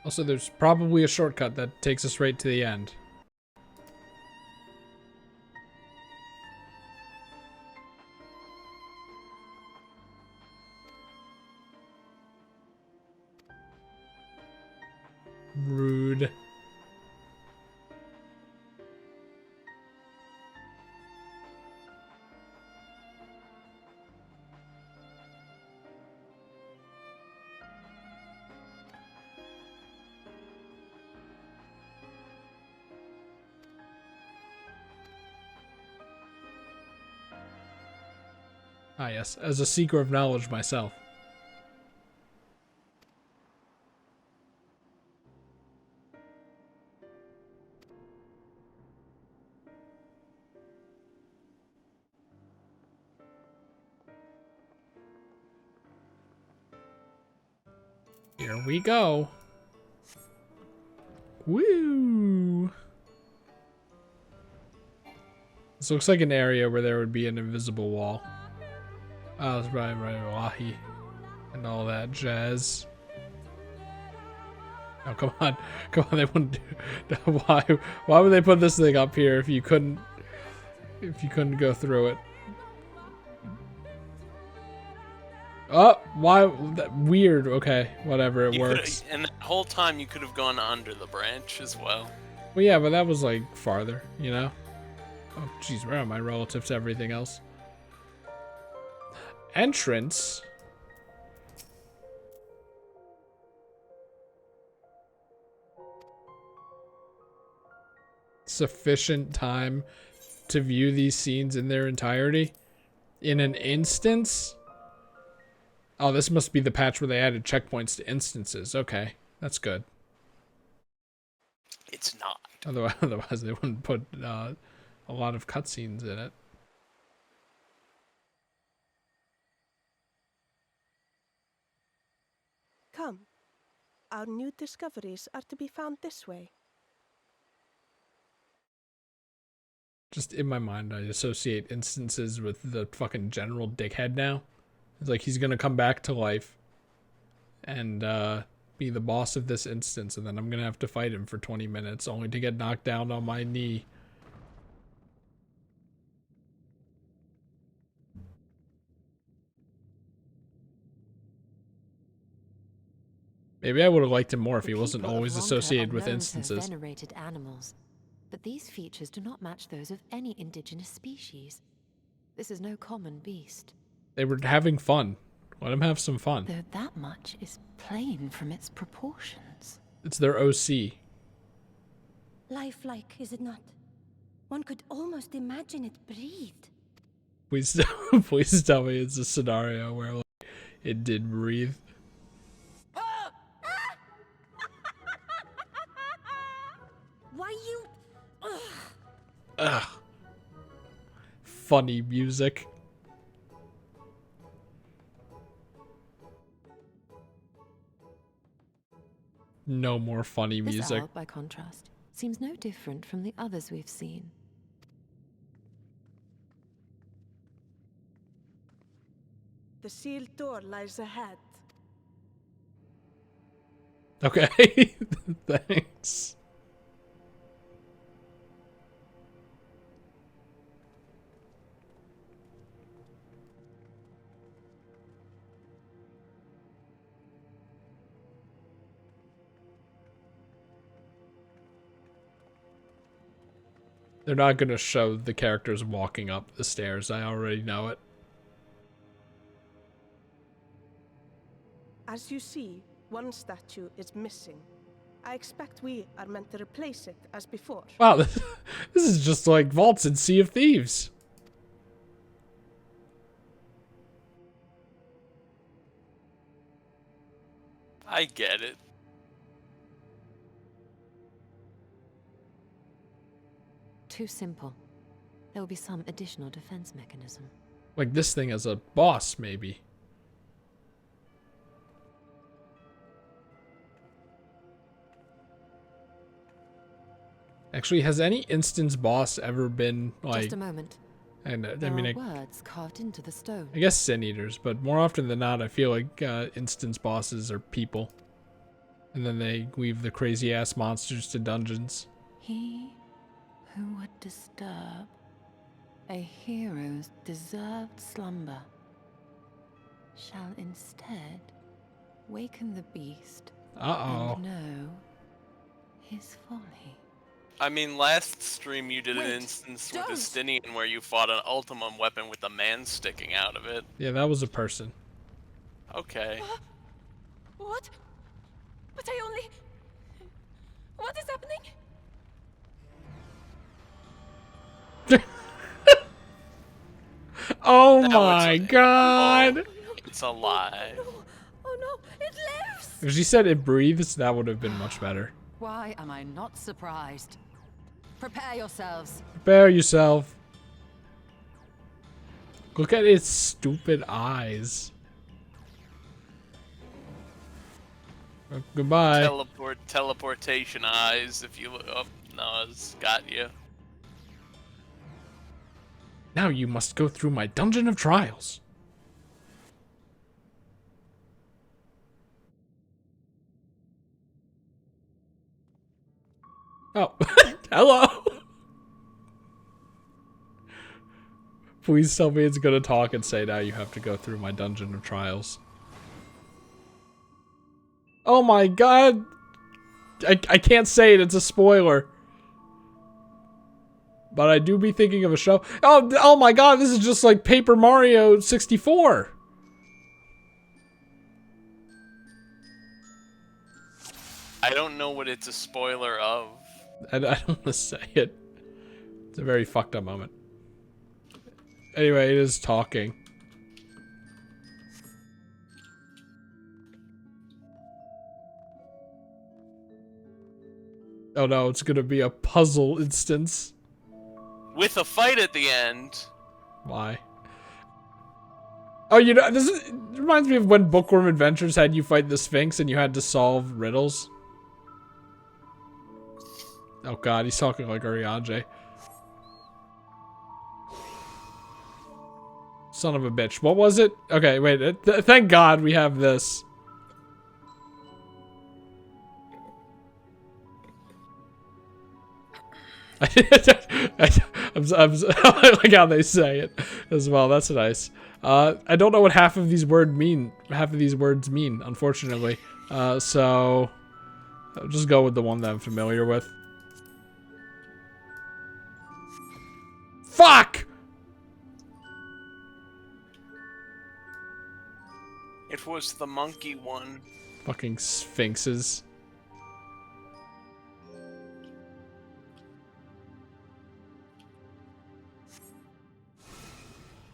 Also, there's probably a shortcut that takes us right to the end. Rude. Ah, yes, as a seeker of knowledge myself. Here we go. Woo! This looks like an area where there would be an invisible wall. Oh, that's right, Wahi. And all that jazz. Oh, come on. Come on, they wouldn't do... Why would they put this thing up here if you couldn't go through it? Oh, why? Weird. Okay, whatever, it works. And the whole time you could have gone under the branch as well. Well, yeah, but that was like farther, you know? Oh, jeez, where am I relative to everything else? Entrance? Sufficient time to view these scenes in their entirety? In an instance? Oh, this must be the patch where they added checkpoints to instances. Okay, that's good. It's not. Otherwise they wouldn't put a lot of cutscenes in it. Come. Our new discoveries are to be found this way. Just in my mind, I associate instances with the fucking general dickhead now. It's like he's gonna come back to life and be the boss of this instance, and then I'm gonna have to fight him for 20 minutes only to get knocked down on my knee. Maybe I would have liked him more if he wasn't always associated with instances. Venerated animals, but these features do not match those of any indigenous species. This is no common beast. They were having fun. Let them have some fun. Though that much is plain from its proportions. It's their OC. Lifelike, is it not? One could almost imagine it breathed. Please, please tell me it's a scenario where like, it did breathe. Why you... Ugh. Funny music. No more funny music. This owl, by contrast, seems no different from the others we've seen. The sealed door lies ahead. Okay. Thanks. They're not going to show the characters walking up the stairs. I already know it. As you see, one statue is missing. I expect we are meant to replace it as before. Wow, this is just like vaults in Sea of Thieves. I get it. Too simple. There will be some additional defense mechanism. Like this thing as a boss, maybe. Actually, has any instance boss ever been like? Just a moment. And I There mean, are words carved into the stone. I guess Sin Eaters, but more often than not, I feel like instance bosses are people, and then they weave the crazy ass monsters to dungeons. He who would disturb a hero's deserved slumber shall instead waken the beast and know his folly. I mean, last stream you did an instance with Estinian where you fought an ultimum weapon with a man sticking out of it. Yeah, that was a person. Okay. What? But I only... What is happening? Oh my god! It's alive. Oh no, it lives! If she said it breathes, that would have been much better. Why am I not surprised? Prepare yourselves. Prepare yourself. Look at its stupid eyes. Oh, goodbye. Teleportation eyes. If you look up, no, it's got you. Now you must go through my dungeon of trials. Oh, hello. Please tell me it's gonna talk and say now you have to go through my dungeon of trials. Oh my god. I can't say it, it's a spoiler. But I do be thinking of a show. Oh my god, this is just like Paper Mario 64. I don't know what it's a spoiler of. I don't want to say it. It's a very fucked up moment. Anyway, it is talking. Oh no, it's gonna be a puzzle instance. With a fight at the end. Why? Oh, you know, it reminds me of when Bookworm Adventures had you fight the Sphinx and you had to solve riddles. Oh god, he's talking like Ariadne. Son of a bitch. What was it? Okay, wait. Thank god we have this. I like how they say it as well. That's nice. I don't know what half of these words mean, unfortunately. So I'll just go with the one that I'm familiar with. Fuck! It was the monkey one. Fucking sphinxes.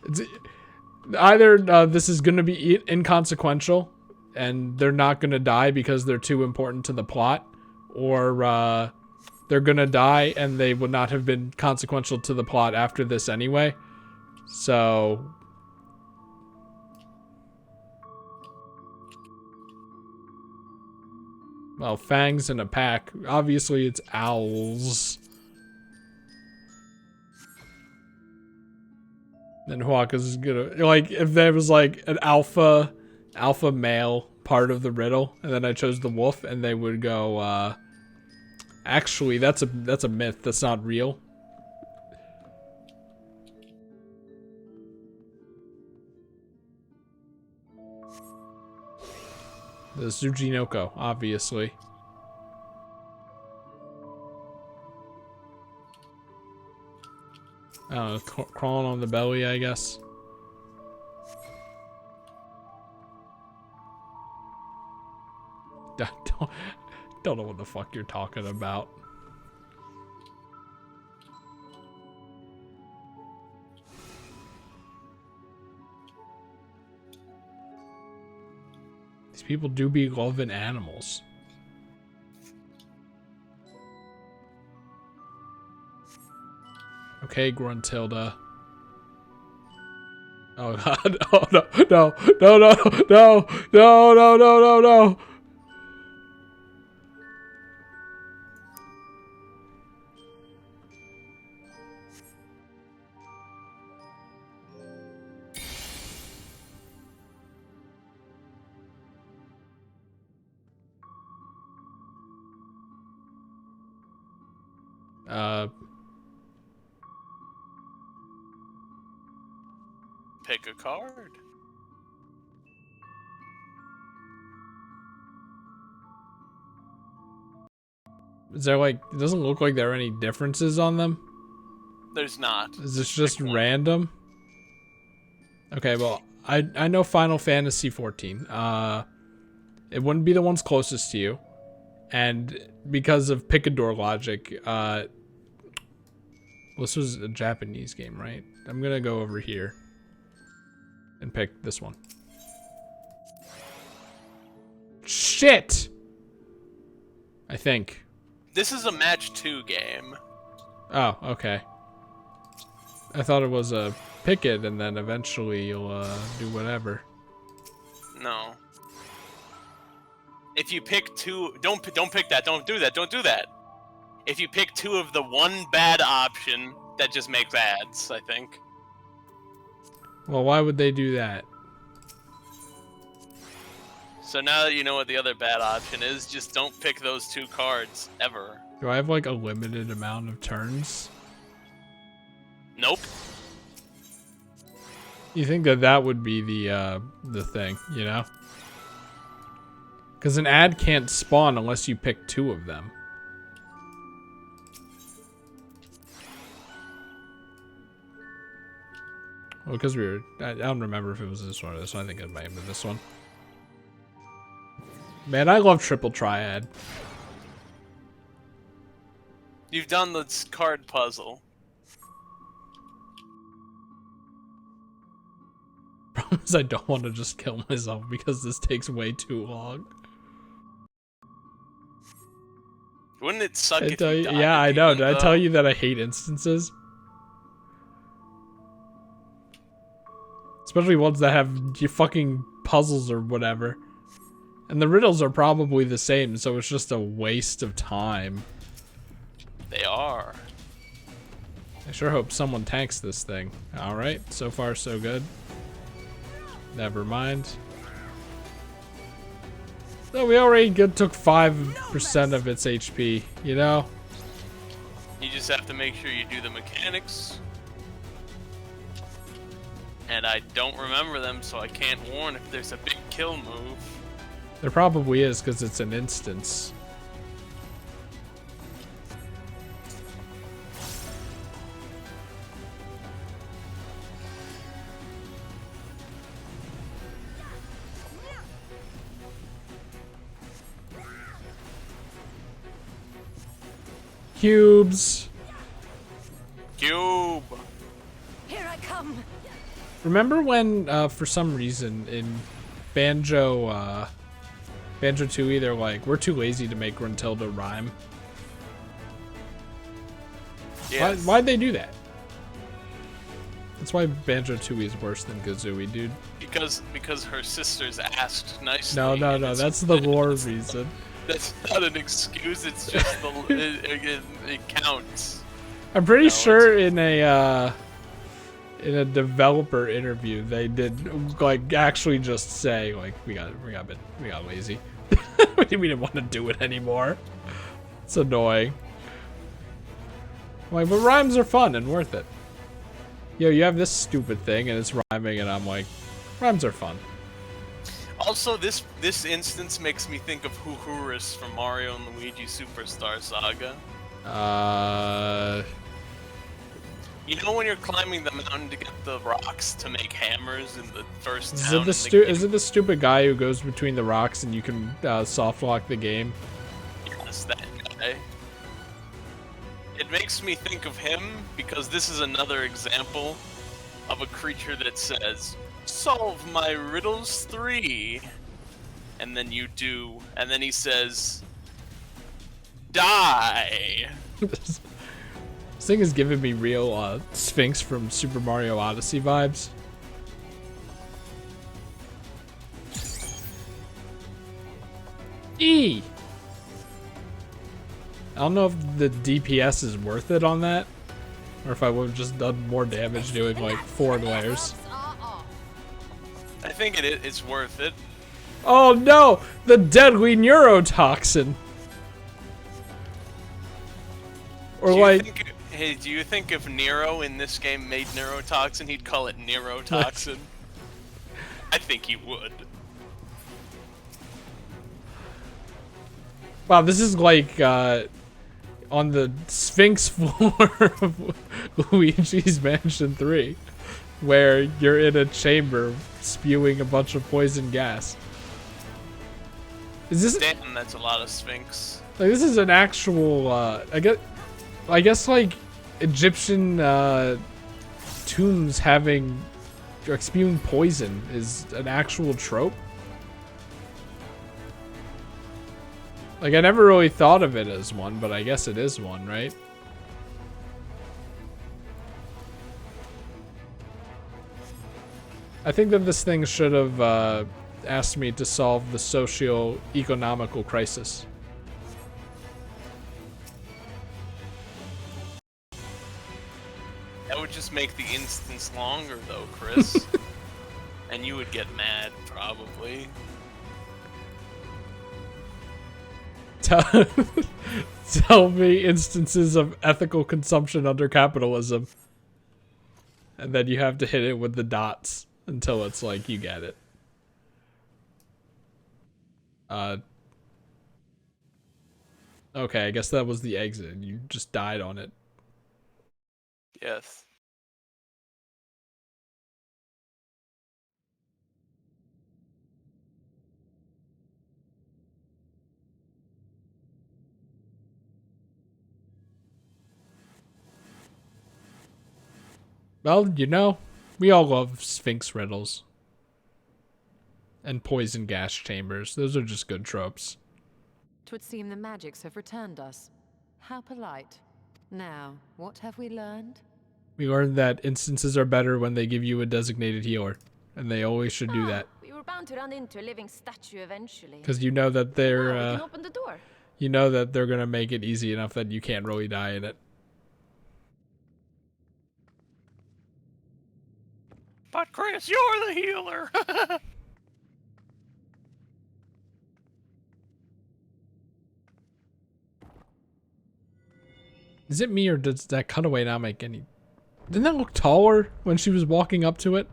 It's either this is gonna be inconsequential and they're not gonna die because they're too important to the plot, or they're gonna die and they would not have been consequential to the plot after this anyway. So well, fangs in a pack. Obviously it's owls. Then Huaka's gonna, like, if there was like an alpha male part of the riddle, and then I chose the wolf, and they would go, actually, that's a myth. That's not real. The Tsuchinoko, obviously. Crawling on the belly, I guess. Don't know what the fuck you're talking about. These people do be loving animals. Okay, Gruntilda. Oh god. Oh no. No. No, no, no. No, no, no, no, no. Pick a card. Is there like, it doesn't look like there are any differences on them? There's not. Is this just random? Okay, well, I know Final Fantasy 14. It wouldn't be the ones closest to you. And because of Picador logic, this was a Japanese game, right? I'm gonna go over here and pick this one. Shit! I think. This is a match 2 game. Oh, okay. I thought it was a pick it and then eventually you'll do whatever. No. If you pick 2, don't pick that. Don't do that. Don't do that. If you pick 2 of the one bad option, that just makes ads, I think. Well, why would they do that? So now that you know what the other bad option is, just don't pick those 2 cards ever. Do I have like a limited amount of turns? Nope. You think that would be the thing, you know? Because an ad can't spawn unless you pick 2 of them. Well, because I don't remember if it was this one or this one. I think it might have been this one. Man, I love Triple Triad. You've done this card puzzle. Problem is I don't want to just kill myself because this takes way too long. Wouldn't it suck if you died? Yeah, I know. Did I tell you that I hate instances? Especially ones that have your fucking puzzles or whatever. And the riddles are probably the same, so it's just a waste of time. They are. I sure hope someone tanks this thing. Alright, so far so good. Never mind. So we already took 5% of its HP, you know? You just have to make sure you do the mechanics. And I don't remember them, so I can't warn if there's a big kill move. There probably is, because it's an instance. Cubes. Cube. Here I come. Remember when, for some reason, in Banjo 2E, they're like, we're too lazy to make Gruntilda rhyme. Yes. Why'd they do that? That's why Banjo 2E is worse than Kazooie, dude. Because her sisters asked nicely. No, that's the lore reason. That's not an excuse, it's just it counts. I'm pretty sure in a in a developer interview, they did like actually just say like we got lazy. We didn't want to do it anymore. It's annoying. Like, but rhymes are fun and worth it. Yo, you have this stupid thing and it's rhyming, and I'm like, rhymes are fun. Also, this instance makes me think of Huhurus from Mario and Luigi Superstar Saga. You know when you're climbing the mountain to get the rocks to make hammers in the first town? Is it the stupid guy who goes between the rocks and you can soft lock the game? Yes, that guy. It makes me think of him because this is another example of a creature that says, "Solve my riddles 3." And then you do, and then he says, "Die." This thing is giving me real Sphinx from Super Mario Odyssey vibes. E! I don't know if the DPS is worth it on that, or if I would have just done more damage doing like 4 glares. I think it's worth it. Oh no! The deadly neurotoxin! Or Do you think if Nero in this game made neurotoxin, he'd call it neurotoxin? I think he would. Wow, this is like on the Sphinx floor of Luigi's Mansion 3, where you're in a chamber spewing a bunch of poison gas. Is this? Damn, that's a lot of Sphinx. Like, this is an actual. I guess like Egyptian tombs having like spewing poison is an actual trope. Like, I never really thought of it as one, but I guess it is one, right? I think that this thing should have asked me to solve the socio-economical crisis. That would just make the instance longer, though, Chris. And you would get mad, probably. Tell me instances of ethical consumption under capitalism. And then you have to hit it with the dots until it's like you get it. Okay, I guess that was the exit. You just died on it. Yes. Well, you know, we all love Sphinx riddles. And poison gas chambers. Those are just good tropes. 'Twould seem the magics have returned us. How polite. Now, what have we learned? We learned that instances are better when they give you a designated healer. And they always should do that. We were bound to run into a living statue eventually. Because you know that they're, we can open the door. You know that they're gonna make it easy enough that you can't really die in it. But Chris, you're the healer! Is it me, or does that cutaway not make any... Didn't that look taller when she was walking up to it?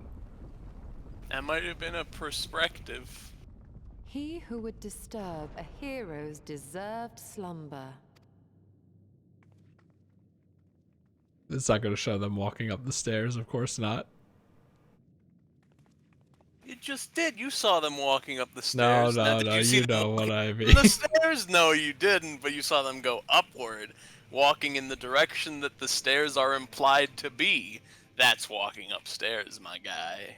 That might have been a perspective. He who would disturb a hero's deserved slumber. It's not gonna show them walking up the stairs, of course not. You just did. You saw them walking up the stairs. No, you know what I mean. The stairs? No, you didn't, but you saw them go upward, walking in the direction that the stairs are implied to be. That's walking upstairs, my guy.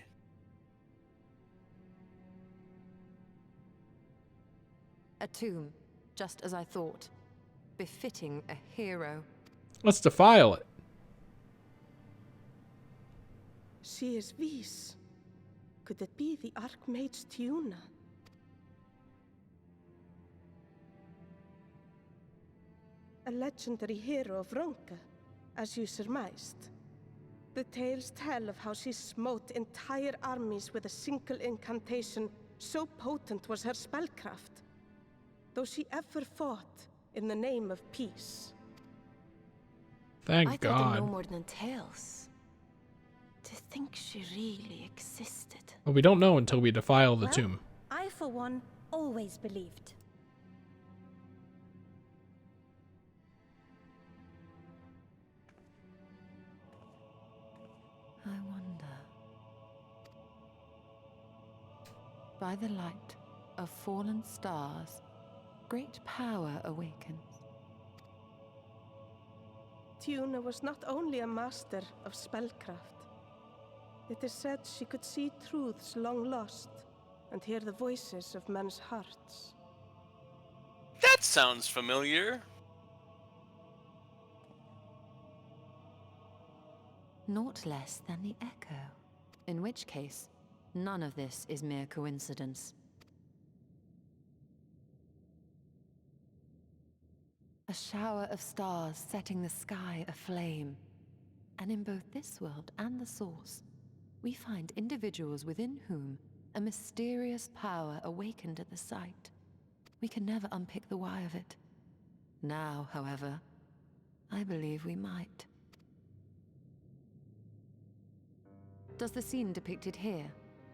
A tomb, just as I thought. Befitting a hero. Let's defile it. She is Whis. Could it be the Archmage Tiuna? A legendary hero of Ronka, as you surmised. The tales tell of how she smote entire armies with a single incantation, so potent was her spellcraft. Though she ever fought in the name of peace. Thank I God. told them no more than tales. To think she really existed. Well, we don't know until we defile the Well, tomb. I, for one, always believed. I wonder. By the light of fallen stars, great power awakens. Tuna was not only a master of spellcraft. It is said she could see truths long lost and hear the voices of men's hearts. That sounds familiar. Naught less than the Echo. In which case, none of this is mere coincidence. A shower of stars setting the sky aflame. And in both this world and the Source, we find individuals within whom a mysterious power awakened at the sight. We can never unpick the why of it. Now, however, I believe we might. Does the scene depicted here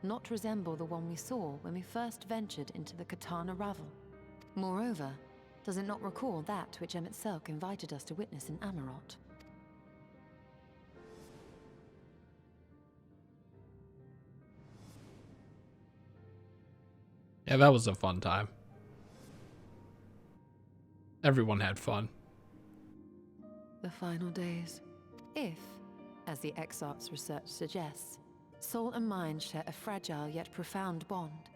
not resemble the one we saw when we first ventured into the Katana Ravel? Moreover, does it not recall that which Emmett Selk invited us to witness in Amarot? Yeah, that was a fun time. Everyone had fun. The final days. If, as the Exarch's research suggests, soul and mind share a fragile yet profound bond,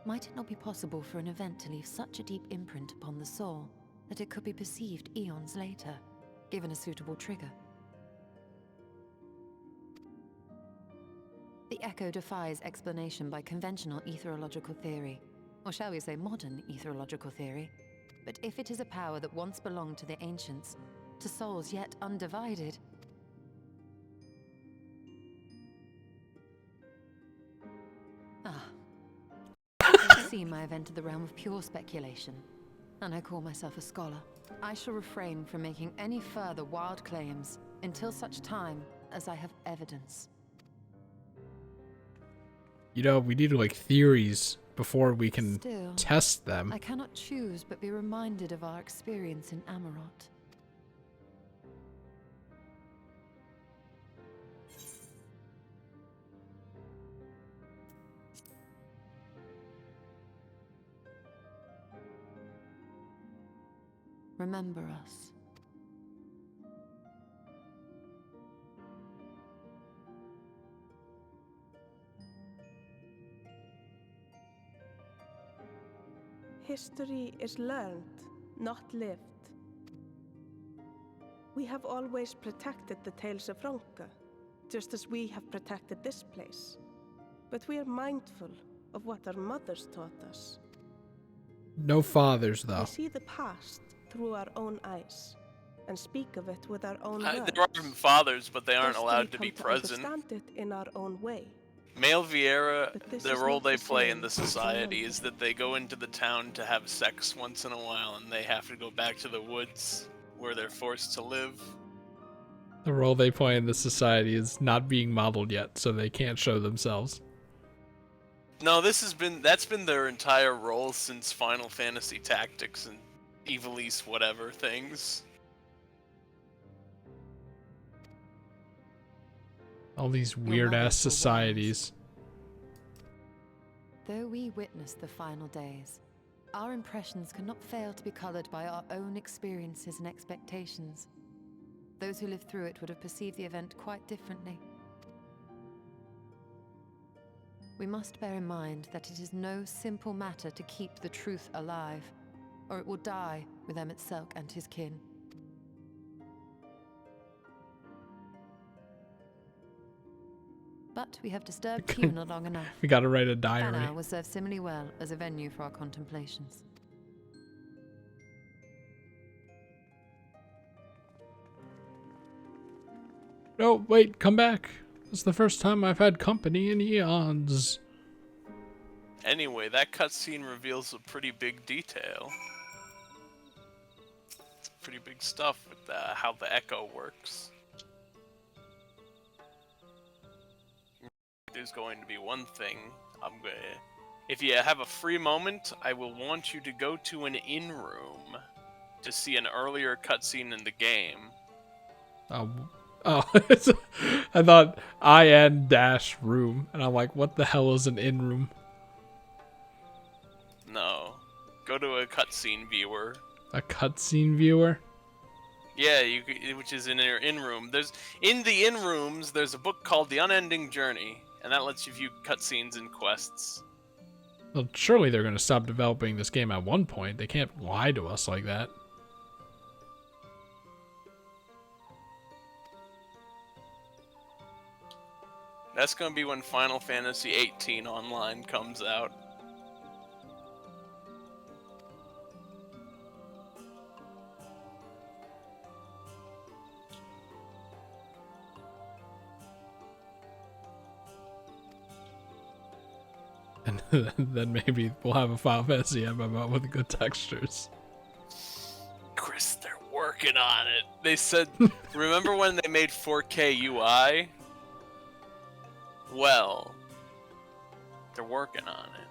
might it not be possible for an event to leave such a deep imprint upon the soul that it could be perceived eons later, given a suitable trigger? The Echo defies explanation by conventional etherological theory, or shall we say modern etherological theory. But if it is a power that once belonged to the ancients, to souls yet undivided, it seems I have entered the realm of pure speculation, and I call myself a scholar. I shall refrain from making any further wild claims until such time as I have evidence. You know, we need like theories before we can Still, test them. I cannot choose but be reminded of our experience in Amarot. Remember us. History is learned, not lived. We have always protected the tales of Ronka, just as we have protected this place. But we are mindful of what our mothers taught us. No fathers, though. We see the past through our own eyes, and speak of it with our own There words. are fathers, but they aren't Thus do allowed we to be come present. understand it in our own way. Male Vieira, But this the is role not they the play same in the as society is that they go into the town to have sex once in a while, and they have to go back to the woods where they're forced to live. The role they play in the society is not being modeled yet, so they can't show themselves. No, that's been their entire role since Final Fantasy Tactics and Ivalice whatever things. All these weird-ass societies. Though we witness the final days, our impressions cannot fail to be colored by our own experiences and expectations. Those who lived through it would have perceived the event quite differently. We must bear in mind that it is no simple matter to keep the truth alive, or it will die with Emmett Selk and his kin. But we have disturbed Cuna long enough. We gotta write a diary. Banner will serve similarly well as a venue for our contemplations. No, wait, come back. It's the first time I've had company in eons. Anyway, that cutscene reveals a pretty big detail. It's pretty big stuff with how the echo works. There's going to be one thing if you have a free moment, I will want you to go to an inn room to see an earlier cutscene in the game. Oh, I thought IN-room, and I'm like, what the hell is an inn room? No, go to a cutscene viewer. A cutscene viewer? Yeah, which is in your inn room. In the inn rooms, there's a book called The Unending Journey, and that lets you view cutscenes and quests. Well, surely they're going to stop developing this game at one point. They can't lie to us like that. That's going to be when Final Fantasy 18 Online comes out. And then maybe we'll have a Final Fantasy MMO with good textures. Chris, they're working on it. They said, remember when they made 4K UI? Well, they're working on it.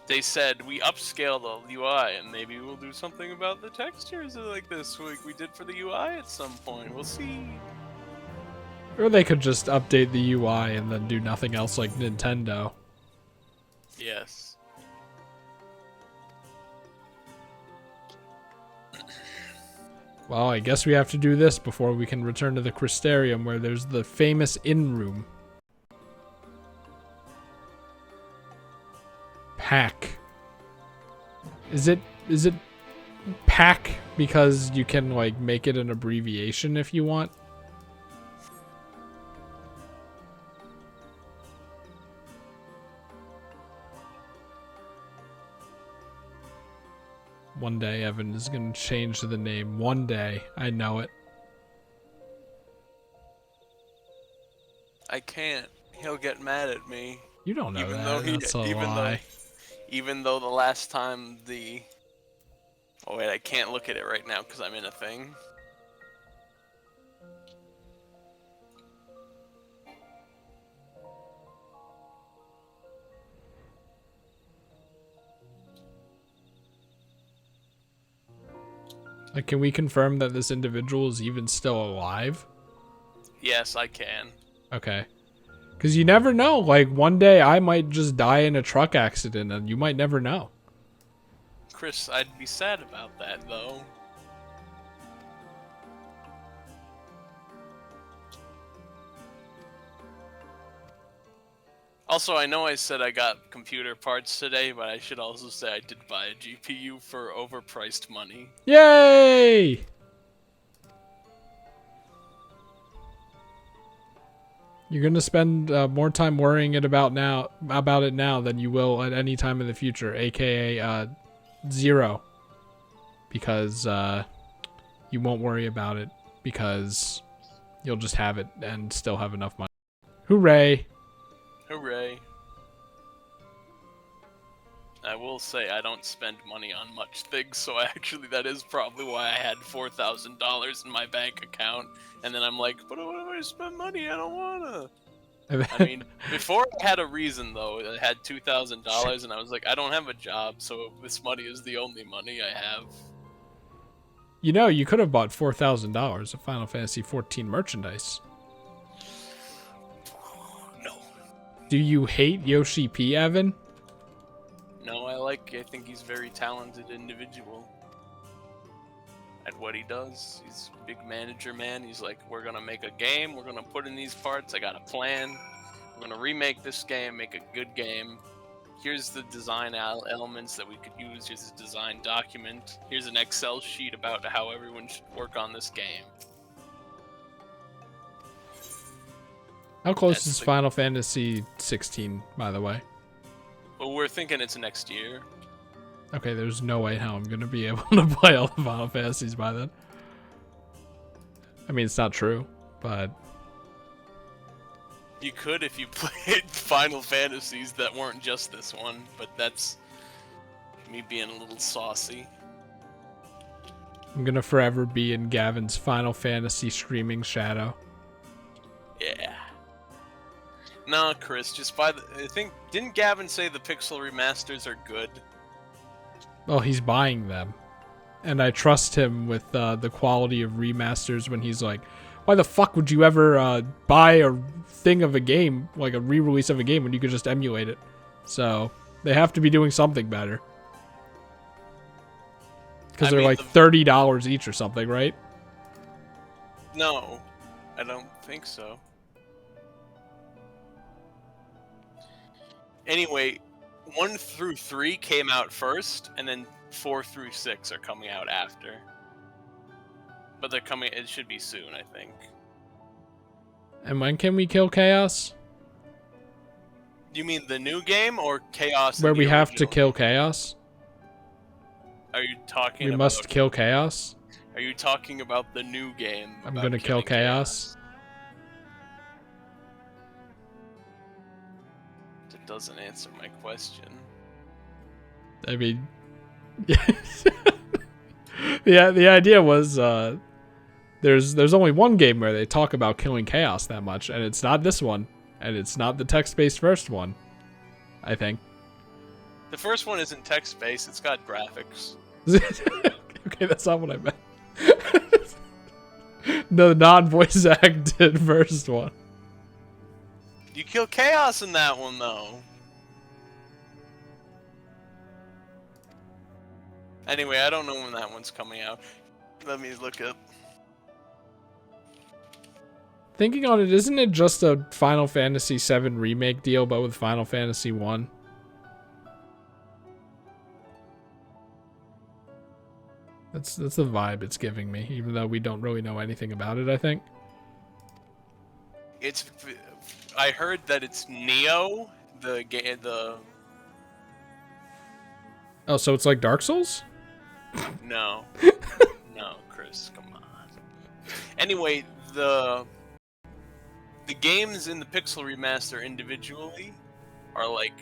They said, we upscale the UI and maybe we'll do something about the textures like this like we did for the UI at some point. We'll see. Or they could just update the UI and then do nothing else like Nintendo. Yes. Well, I guess we have to do this before we can return to the Crystarium, where there's the famous inn room. Pack. Is it pack because you can like make it an abbreviation if you want? One day Evan is going to change the name. One day. I know it. I can't. He'll get mad at me. You don't know even that. Though That's a lie. Even though the last time the... Oh wait, I can't look at it right now because I'm in a thing. Like, can we confirm that this individual is even still alive? Yes, I can. Okay. Because you never know. Like, one day I might just die in a truck accident and you might never know. Chris, I'd be sad about that, though. Also, I know I said I got computer parts today, but I should also say I did buy a GPU for overpriced money. Yay! You're gonna spend more time worrying about it now than you will at any time in the future, aka 0, because you won't worry about it because you'll just have it and still have enough money. Hooray! Hooray. I will say I don't spend money on much things, so actually that is probably why I had $4,000 in my bank account, and then I'm like, but what do I spend money? I don't wanna. I mean, before I had a reason though. I had $2,000, and I was like, I don't have a job, so this money is the only money I have. You know, you could have bought $4,000 of Final Fantasy XIV merchandise. No. Do you hate Yoshi P, Evan? No, I think he's a very talented individual at what he does. He's a big manager, man. He's like, we're gonna make a game, we're gonna put in these parts, I got a plan, we're gonna remake this game, make a good game. Here's the design elements that we could use, here's a design document, here's an Excel sheet about how everyone should work on this game. How close is Final Fantasy 16, by the way? Well, we're thinking it's next year. Okay, there's no way how I'm gonna be able to play all the Final Fantasies by then. I mean, it's not true, but You could if you played Final Fantasies that weren't just this one, but that's me being a little saucy. I'm gonna forever be in Gavin's Final Fantasy streaming shadow. Yeah. Nah, Chris, just buy the. I think didn't Gavin say the pixel remasters are good? Well, he's buying them, and I trust him with the quality of remasters when he's like, why the fuck would you ever buy a thing of a game, like a re-release of a game, when you could just emulate it? So they have to be doing something better. Because they're like $30 each or something, right? No, I don't think so. Anyway, 1 through 3 came out first, and then 4 through 6 are coming out after. But they're coming. It should be soon, I think. And when can we kill Chaos? You mean the new game or Chaos? Where we have to kill Chaos? Are you talking? We about, must kill Chaos. Are you talking about the new game? I'm gonna kill Chaos. That doesn't answer my question. I mean, yeah. The idea was there's only one game where they talk about killing Chaos that much, and it's not this one, and it's not the text-based first one. I think. The first one isn't text-based; it's got graphics. Okay, that's not what I meant. The non-voice acted first one. You kill Chaos in that one, though. Anyway, I don't know when that one's coming out. Let me look up. Thinking on it, isn't it just a Final Fantasy VII remake deal, but with Final Fantasy 1? That's the vibe it's giving me, even though we don't really know anything about it, I think. I heard that it's Neo, the Oh, so it's like Dark Souls? No. No, Chris, come on. Anyway, the games in the Pixel Remaster individually are like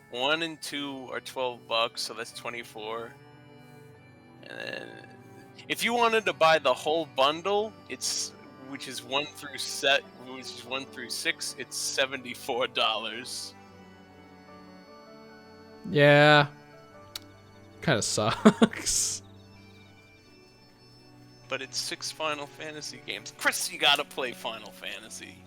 1 and 2 are $12, so that's 24. And then if you wanted to buy the whole bundle, which is 1 through 6, it's $74. Yeah. Kind of sucks. But it's 6 Final Fantasy games. Chris, you gotta play Final Fantasy.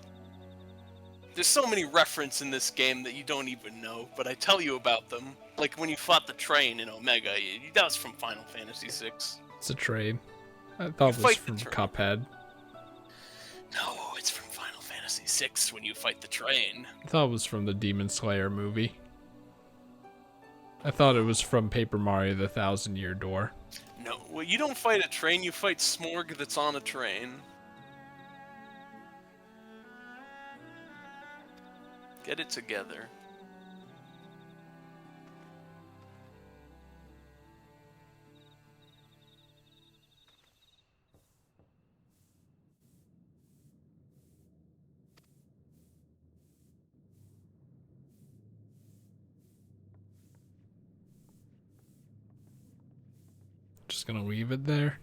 There's so many references in this game that you don't even know, but I tell you about them. Like when you fought the train in Omega, that was from Final Fantasy VI. It's a trade. I thought it was from Cuphead. No, it's from Final Fantasy VI when you fight the train. I thought it was from the Demon Slayer movie. I thought it was from Paper Mario: The Thousand Year Door. No, well, you don't fight a train, you fight Smorg that's on a train. Get it together. Just gonna leave it there.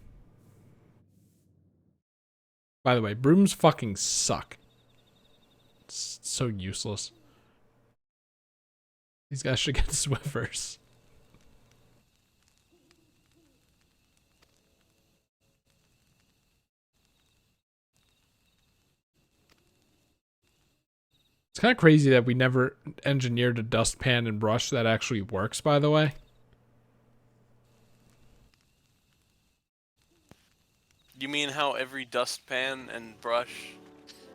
By the way, brooms fucking suck. It's so useless. These guys should get Swiffers. It's kind of crazy that we never engineered a dustpan and brush that actually works, by the way. You mean how every dustpan and brush,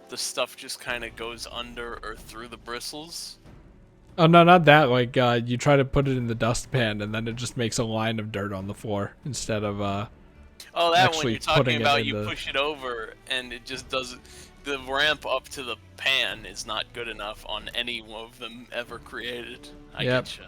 the stuff just kind of goes under or through the bristles? Oh, no, not that. Like, you try to put it in the dustpan and then it just makes a line of dirt on the floor instead of, oh, that actually one you're talking about, you the... push it over and it just doesn't... The ramp up to the pan is not good enough on any of them ever created. I getcha.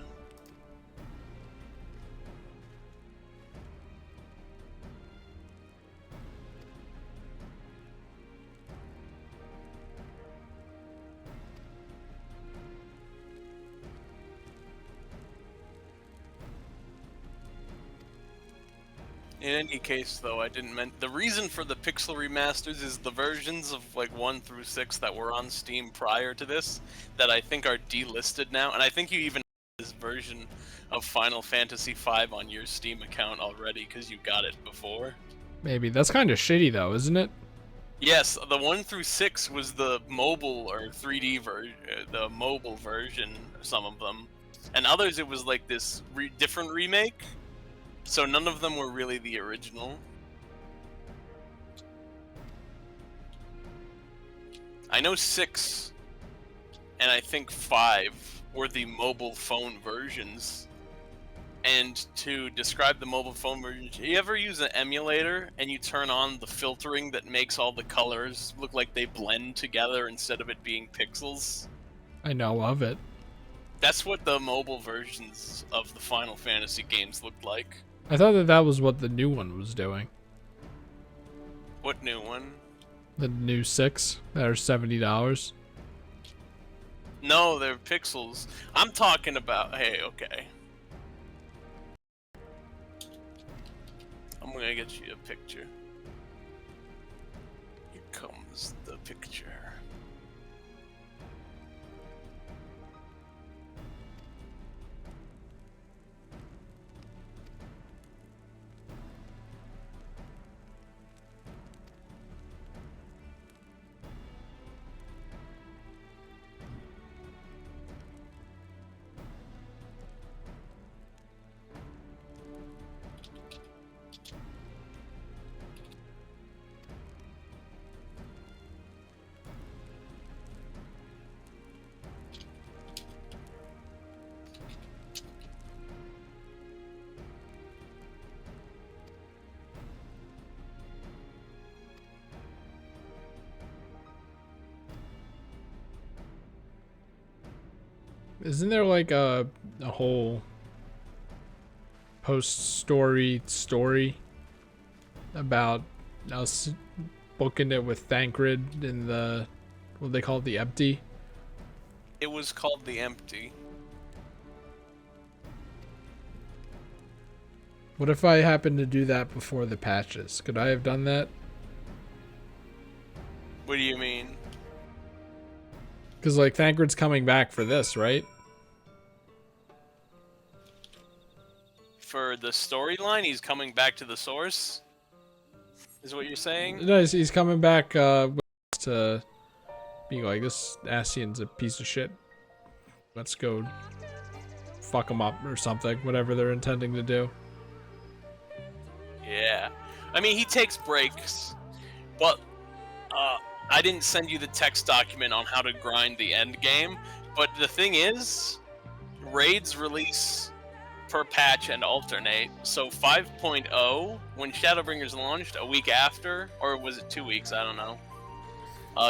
In any case, though, I didn't mean the reason for the pixel remasters is the versions of like 1 through 6 that were on Steam prior to this that I think are delisted now, and I think you even have this version of Final Fantasy V on your Steam account already because you got it before. Maybe. That's kind of shitty though, isn't it? Yes, the 1 through 6 was the mobile or 3D version, the mobile version, some of them, and others it was like this different remake. So none of them were really the original. I know 6 and I think 5 were the mobile phone versions. And to describe the mobile phone version, you ever use an emulator and you turn on the filtering that makes all the colors look like they blend together instead of it being pixels? I know of it. That's what the mobile versions of the Final Fantasy games looked like. I thought that that was what the new one was doing. What new one? The new 6 that are $70. No, they're pixels. I'm talking about... Hey, okay. I'm gonna get you a picture. Here comes the picture. Isn't there like a whole post-story story about us booking it with Thancred in the, what they call it, the Empty? It was called The Empty. What if I happened to do that before the patches? Could I have done that? What do you mean? Because, like, Thancred's coming back for this, right? For the storyline, he's coming back to the source? Is what you're saying? No, he's coming back to be like, this Ascian's a piece of shit. Let's go fuck him up or something, whatever they're intending to do. Yeah. I mean, he takes breaks, but I didn't send you the text document on how to grind the end game, but the thing is, raids release per patch and alternate. So 5.0, when Shadowbringers launched a week after, or was it 2 weeks, I don't know.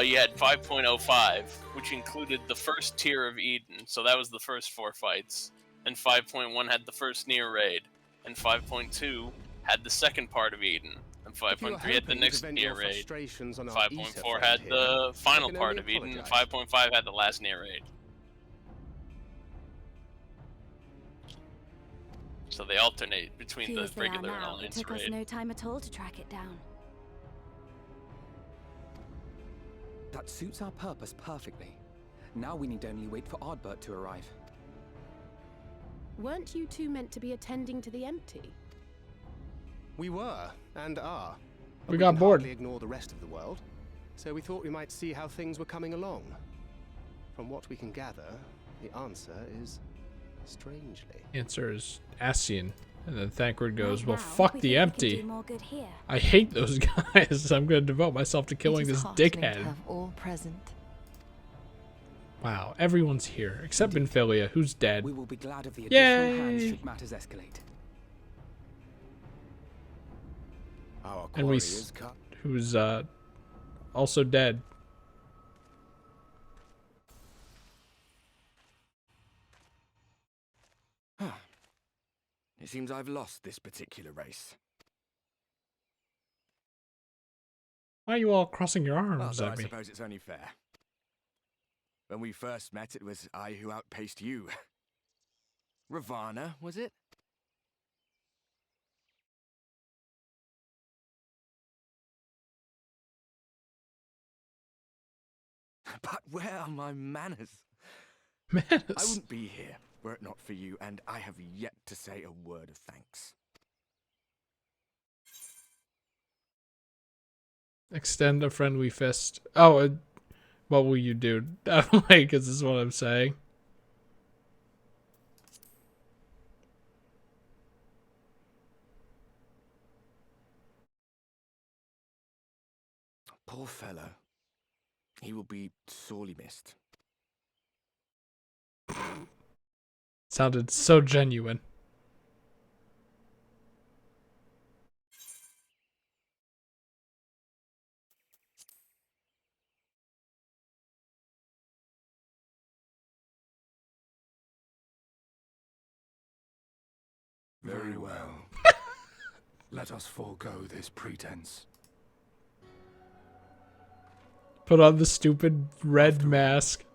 You had 5.05, which included the first tier of Eden, so that was the first 4 fights. And 5.1 had the first near raid, and 5.2 had the second part of Eden. And 5.3 had the next near raid. 5.4 had the final part of Eden. And 5.5 had the last near raid. So they alternate between the regular and Alliance raid. It took us raid. no time at all to track it down. That suits our purpose perfectly. Now we need only wait for Ardbert to arrive. Weren't you two meant to be attending to the Empty? We were, and are. We got bored. Hardly ignore the rest of the world, so we thought we might see how things were coming along. From what we can gather, the answer is strangely. Answer is Ascian. And then Thancred goes, well, Now, fuck we the think we can Empty. do more good here. I hate those guys. I'm going to devote myself to killing It is this heartening dickhead. to have all present. Wow, everyone's here, except Benfilia, who's dead. We will be glad of the additional hands Yay! should matters escalate. Our And quarry is cut. who's also dead. It seems I've lost this particular race. Why are you all crossing your Well, arms though at I me? suppose it's only fair. When we first met, it was I who outpaced you. Ravana, was it? But where are my manners? Manners? I wouldn't be here were it not for you, and I have yet to say a word of thanks. Extend a friendly fist. Oh, what will you do? Like, is this what I'm saying? Poor fellow. He will be sorely missed. Sounded so genuine. Very well. Let us forego this pretense. Put on the stupid red mask.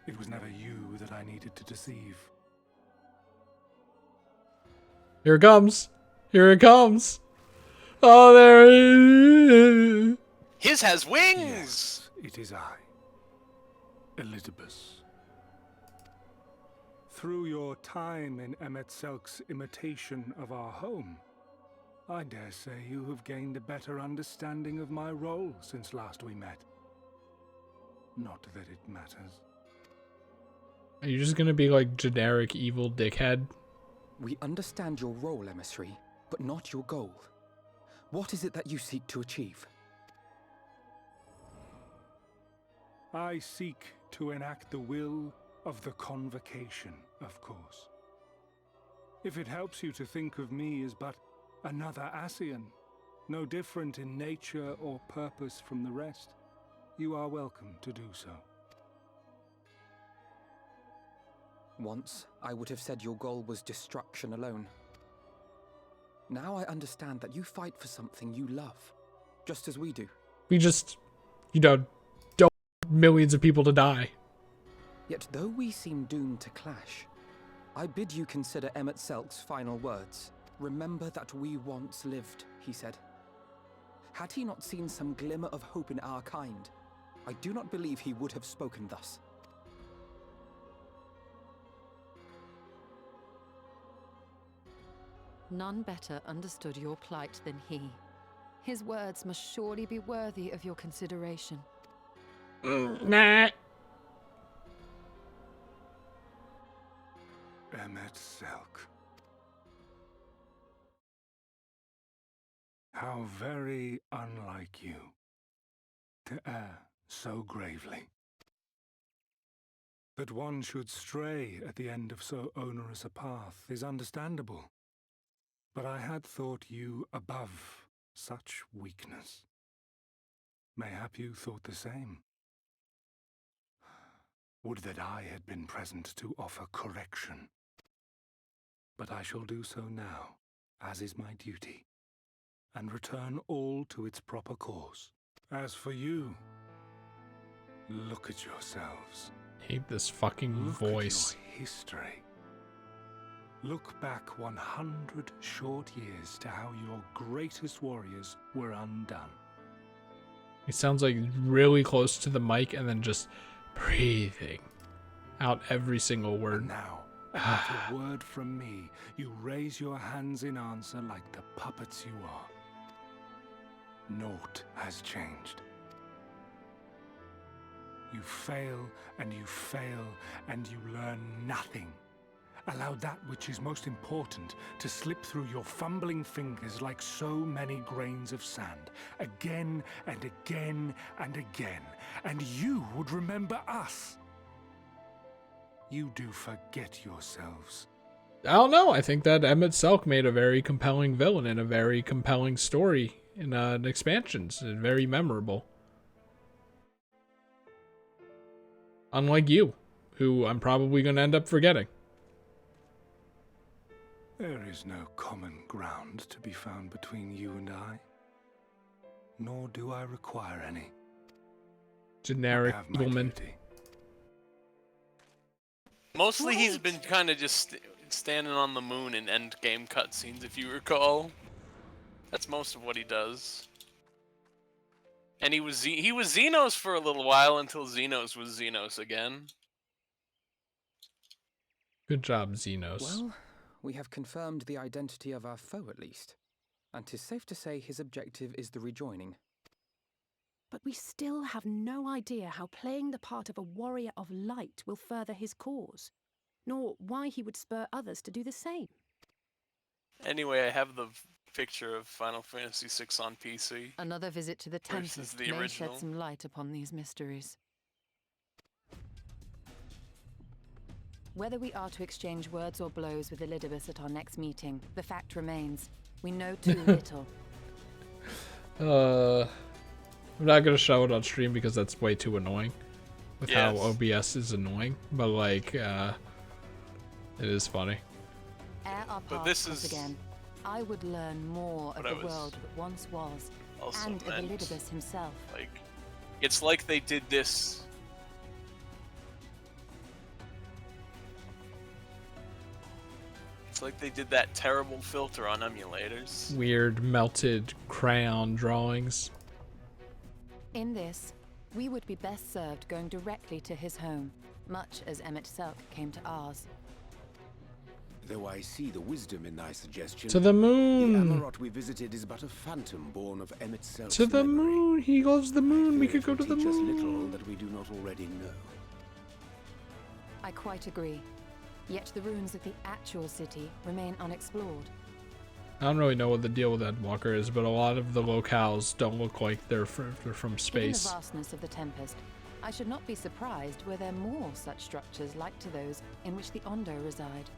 It was never you that I needed to deceive. Here it comes. Here it comes. Oh, there it is. His has wings! Yes, it is I, Elizabeth. Through your time in Emet-Selk's imitation of our home, I dare say you have gained a better understanding of my role since last we met. Not that it matters. Are you just gonna be like generic evil dickhead? We understand your role, emissary, but not your goal. What is it that you seek to achieve? I seek to enact the will of the Convocation, of course. If it helps you to think of me as but another Ascian, no different in nature or purpose from the rest, you are welcome to do so. Once, I would have said your goal was destruction alone. Now I understand that you fight for something you love, just as we do. We just, you know, don't want millions of people to die. Yet though we seem doomed to clash, I bid you consider Emet-Selk's final words. Remember that we once lived, he said. Had he not seen some glimmer of hope in our kind, I do not believe he would have spoken thus. None better understood your plight than he. His words must surely be worthy of your consideration. Nah. Emet-Selk. How very unlike you to err so gravely. That one should stray at the end of so onerous a path is understandable. But I had thought you above such weakness. Mayhap you thought the same. Would that I had been present to offer correction. But I shall do so now, as is my duty, and return all to its proper course. As for you, look at yourselves. Hate this fucking voice. Look at your history. Look back 100 short years to how your greatest warriors were undone. He sounds like really close to the mic and then just breathing out every single word. And now, at a word from me, you raise your hands in answer like the puppets you are. Naught has changed. You fail, and you fail, and you learn nothing. Allow that which is most important to slip through your fumbling fingers like so many grains of sand, again and again and again, and you would remember us. You do forget yourselves. I don't know. I think that Emet-Selk made a very compelling villain and a very compelling story in an expansion. It's very memorable. Unlike you, who I'm probably going to end up forgetting. There is no common ground to be found between you and I. Nor do I require any. Generic woman. Mostly he's been kind of just standing on the moon in endgame cutscenes, if you recall. That's most of what he does. And he was Xenos for a little while until Xenos was Xenos again. Good job, Xenos. Well, we have confirmed the identity of our foe at least. And 'tis safe to say his objective is the rejoining. But we still have no idea how playing the part of a warrior of light will further his cause, nor why he would spur others to do the same. Anyway, I have the picture of Final Fantasy VI on PC. Another visit to the Versus Tempest the may original. shed some light upon these mysteries. Whether we are to exchange words or blows with Elidibus at our next meeting, the fact remains, we know too little. I'm not gonna show it on stream because that's way too annoying. With how Yes. OBS is annoying, but like, it is funny. Ere our But paths this cross is again, I would learn more of what I the was world that once was, also and of meant. Elidibus himself. Like, it's like they did this. It's like they did that terrible filter on emulators. Weird melted crayon drawings. In this, we would be best served going directly to his home, much as Emmett Selk came to ours. Though I see the wisdom in thy suggestion. To the moon! The Amarot we visited is but a phantom born of Emmett Self's To the memory. moon! He loves the moon! We Fear could go it to will the teach us little moon! that we do not already know. I quite agree. Yet the ruins of the actual city remain unexplored. I don't really know what the deal with Endwalker is, but a lot of the locales don't look like they're from Given space. the vastness of the Tempest, I should not be surprised were there more such structures like to those in which the Ondo reside.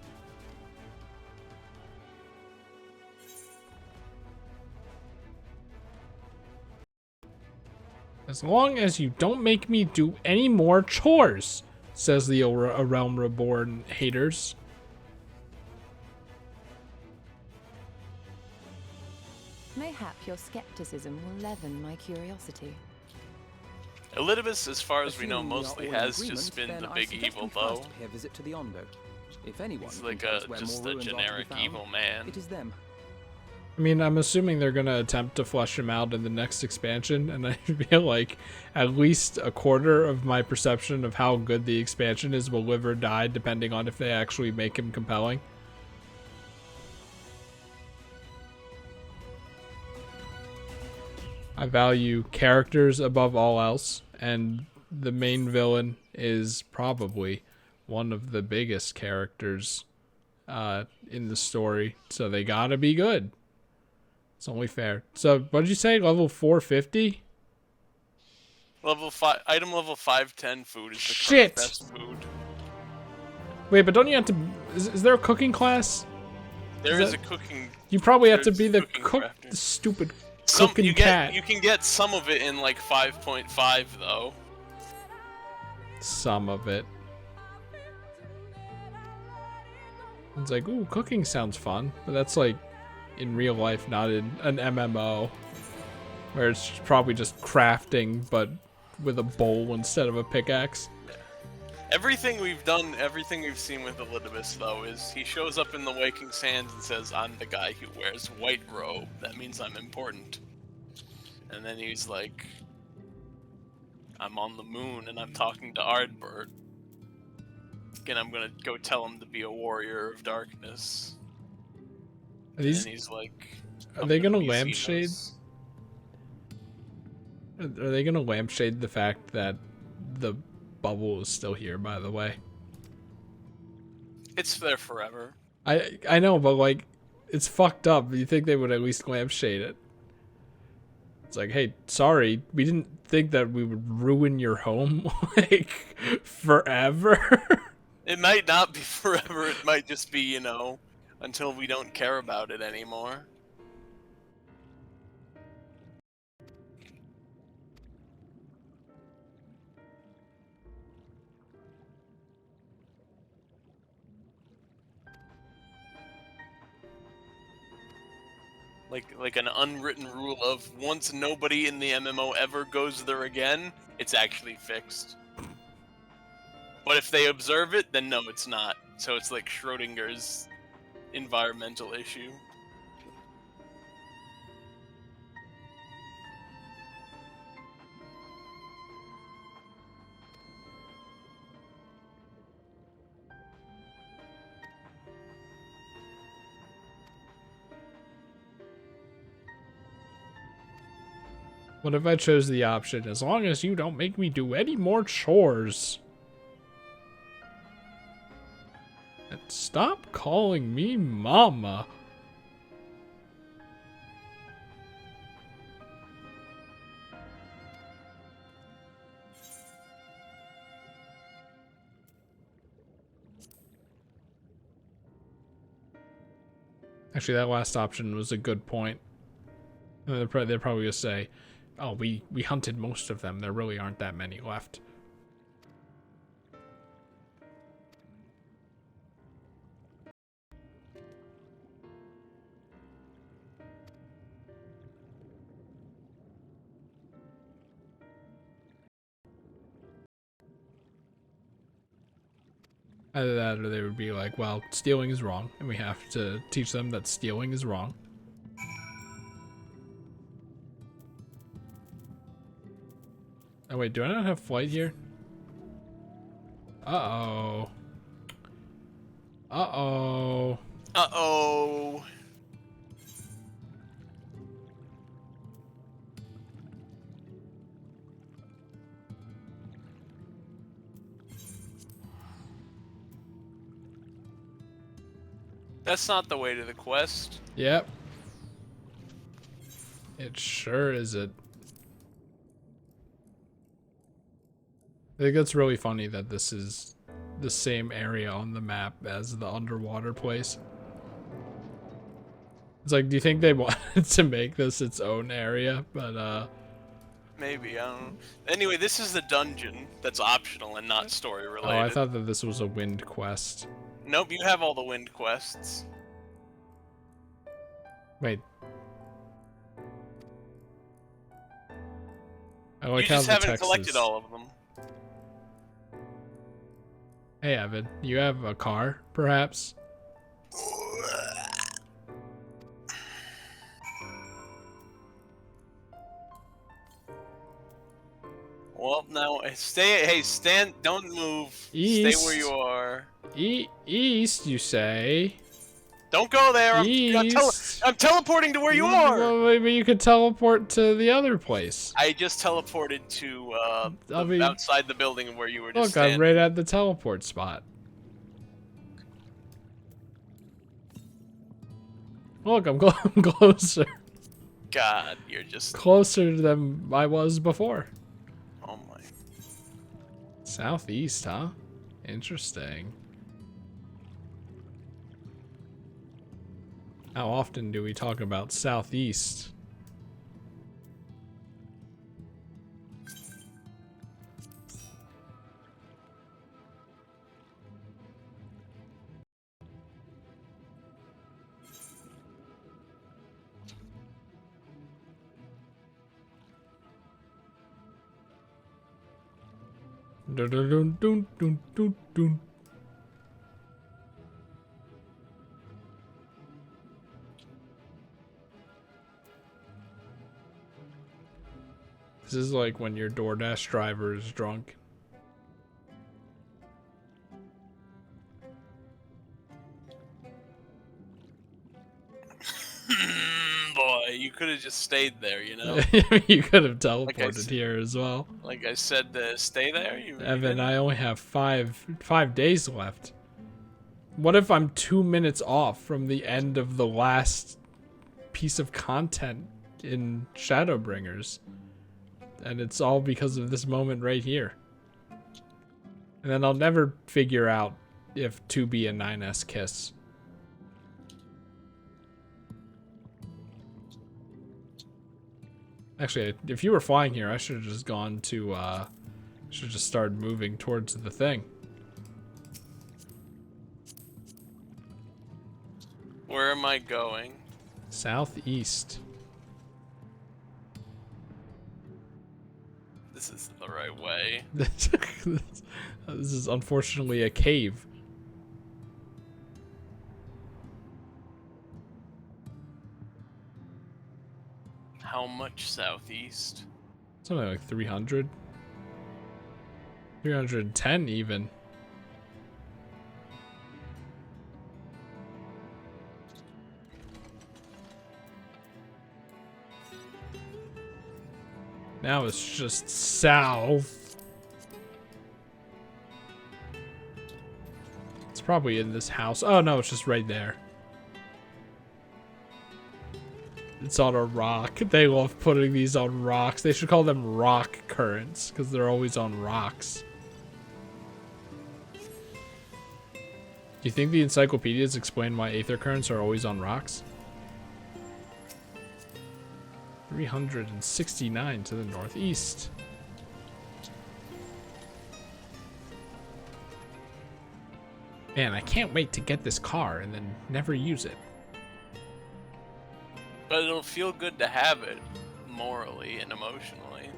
As long as you don't make me do any more chores, says the A Realm Reborn haters. Mayhap your skepticism will leaven my curiosity. Elidibus, as far as we know, Assuming we are mostly all in has agreement, just been then the I big suggest evil we first though. pay a visit to the Ondo. If anyone He's can like tell us where just more a ruins are to be generic found, evil man. it is them. I mean, I'm assuming they're gonna attempt to flesh him out in the next expansion, and I feel like at least a quarter of my perception of how good the expansion is will live or die, depending on if they actually make him compelling. I value characters above all else, and the main villain is probably one of the biggest characters in the story, so they gotta be good. It's only fair. So, what did you say? Level 450? Level 5, item level 510 food is the Shit! best food. Wait, but don't you have to... Is there a cooking class? There Is is a that- cooking. You probably have to there's be the cooking cook... crafter. The stupid Some cooking you cat. get, you can get some of it in like 5.5 though. Some of it. It's like, ooh, cooking sounds fun. But that's like in real life, not in an MMO. Where it's probably just crafting, but with a bowl instead of a pickaxe. Everything we've done, everything we've seen with Elidibus though, is he shows up in the Waking Sands and says, "I'm the guy who wears white robe. That means I'm important." And then he's like, "I'm on the moon and I'm talking to Ardbert. And I'm gonna go tell him to be a warrior of darkness." Are these... And he's like, Are they gonna be lampshade? Xenos. Are they gonna lampshade the fact that the bubble is still here, by the way? It's there forever. I know, but like, it's fucked up. You think they would at least lampshade it? It's like, hey, sorry, we didn't think that we would ruin your home, like, forever. It might not be forever, it might just be, you know, until we don't care about it anymore. Like an unwritten rule of once nobody in the MMO ever goes there again, it's actually fixed. But if they observe it, then no, it's not. So it's like Schrodinger's environmental issue. What if I chose the option, as long as you don't make me do any more chores? And stop calling me mama. Actually, that last option was a good point. They're probably gonna say, oh, we hunted most of them. There really aren't that many left. Either that or they would be like, well, stealing is wrong, and we have to teach them that stealing is wrong. Oh wait, do I not have flight here? Uh-oh. Uh-oh. Uh-oh. That's not the way to the quest. Yep. It sure isn't. I think it's really funny that this is the same area on the map as the underwater place. It's like, do you think they wanted to make this its own area? But, Maybe, I don't know. Anyway, this is the dungeon that's optional and not story related. oh, I thought that this was a wind quest. Nope, you have all the wind quests. Wait. I like You how just the haven't text collected is... all of them. Hey, Evan, you have a car, perhaps? Well, now stay. Hey, stand. Don't move. East. Stay where you are. East, you say? Don't go there. I'm teleporting to where you are. Well, maybe you could teleport to the other place. I just teleported to outside the building where you were just Look, standing. I'm right at the teleport spot. Look, I'm closer. God, you're just closer than I was before. Oh my. Southeast, huh? Interesting. How often do we talk about Southeast? Dun, dun, dun, dun, dun, dun, dun. This is like when your DoorDash driver is drunk. Boy, you could have just stayed there, you know? You could have teleported here as well. Like I said, stay there. Evan, I only have five days left. What if I'm 2 minutes off from the end of the last piece of content in Shadowbringers? And it's all because of this moment right here. And then I'll never figure out if 2B and 9S kiss. Actually, if you were flying here, I should have just gone to, should have just started moving towards the thing. Where am I going? Southeast. This isn't the right way. This is unfortunately a cave. How much southeast? Something like 300. 310 even. Now it's just south. It's probably in this house. Oh no, it's just right there. It's on a rock. They love putting these on rocks. They should call them rock currents because they're always on rocks. Do you think the encyclopedias explain why aether currents are always on rocks? 369 to the northeast. Man, I can't wait to get this car and then never use it. But it'll feel good to have it, morally and emotionally.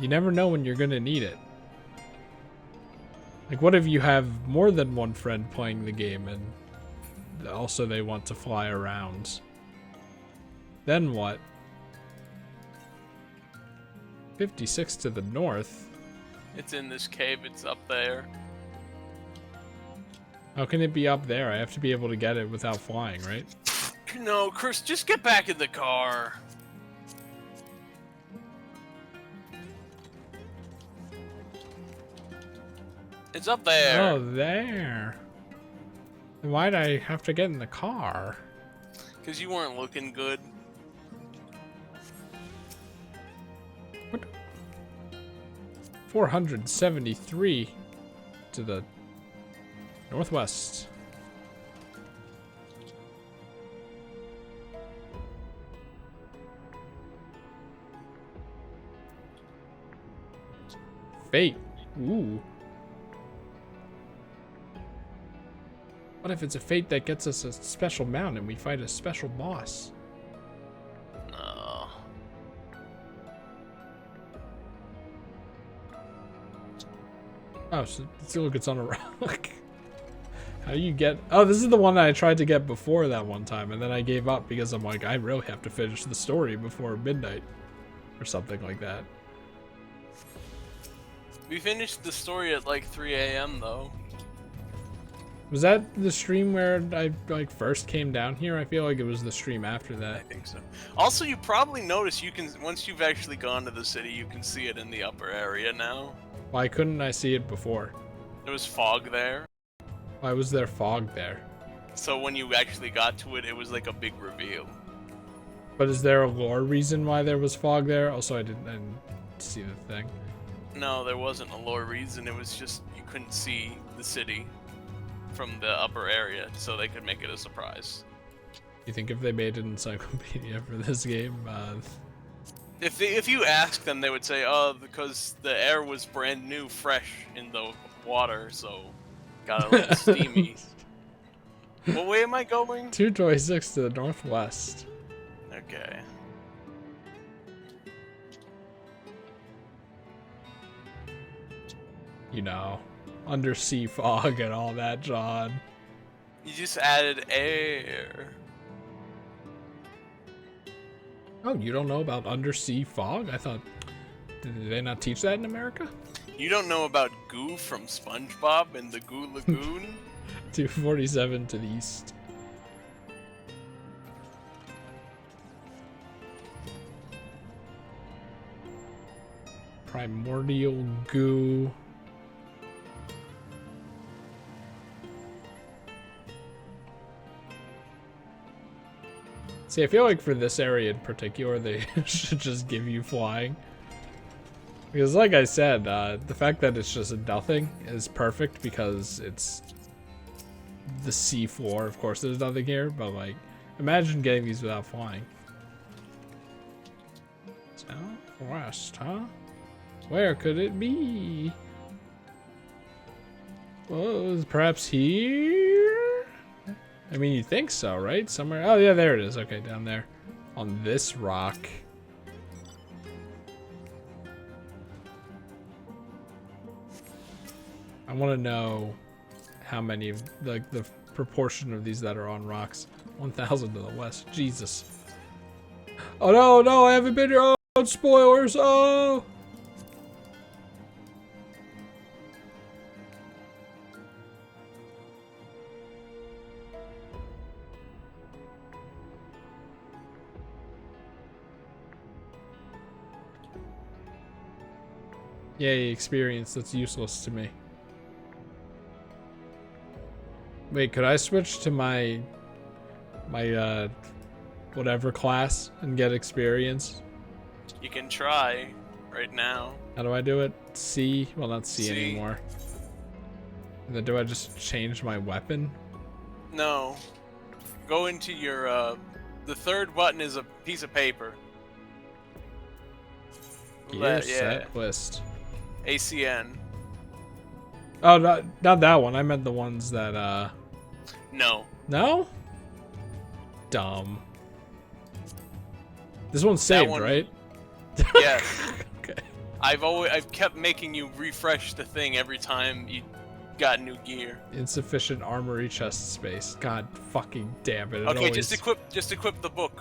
You never know when you're gonna need it. Like, what if you have more than one friend playing the game and also they want to fly around? Then what? 56 to the north. It's in this cave, it's up there. How can it be up there? I have to be able to get it without flying, right? No, Chris, just get back in the car. It's up there. Oh, there. Then why'd I have to get in the car? Because you weren't looking good. What? 473 to the northwest. Fate. Ooh. What if it's a fate that gets us a special mount and we fight a special boss? No. Oh, so look, it's on a rock. How do you get... Oh, this is the one that I tried to get before that one time, and then I gave up because I'm like, I really have to finish the story before midnight. Or something like that. We finished the story at like 3 a.m. though. Was that the stream where I like first came down here? I feel like it was the stream after that. I think so. Also, you probably notice you can, once you've actually gone to the city, you can see it in the upper area now. Why couldn't I see it before? There was fog there. Why was there fog there? So when you actually got to it, it was like a big reveal. But is there a lore reason why there was fog there? Also, I didn't see the thing. No, there wasn't a lore reason. It was just you couldn't see the city from the upper area, so they could make it a surprise. You think if they made an encyclopedia for this game, If you ask them, they would say, "Oh, because the air was brand new, fresh in the water, so got a little steamy." What way am I going? 226 to the northwest. Okay. You know, undersea fog and all that, John. You just added air. Oh, you don't know about undersea fog? I thought, did they not teach that in America? You don't know about goo from SpongeBob and the Goo Lagoon? 247 to the east. Primordial goo. See, I feel like for this area in particular, they should just give you flying. Because like I said, the fact that it's just nothing is perfect because it's the sea floor. Of course, there's nothing here, but like, imagine getting these without flying. Southwest, huh? Where could it be? Well, perhaps here? I mean, you think so, right? Somewhere. Oh, yeah, there it is. Okay, down there. On this rock. I want to know how many of the proportion of these that are on rocks. 1,000 to the west. Jesus. Oh, no, no, I haven't been here. Oh, spoilers. Oh. Yay, experience. That's useless to me. Wait, could I switch to my whatever class and get experience? You can try right now. How do I do it? C? Well, not C C. anymore. And then do I just change my weapon? No. Go into your, the third button is a piece of paper. Gear set list. ACN. Oh, not that one. I meant the ones that, No. No? Dumb. This one's saved, one- right? Yes. Okay. I've kept making you refresh the thing every time you got new gear. Insufficient armory chest space. God fucking damn it. Okay, just equip the book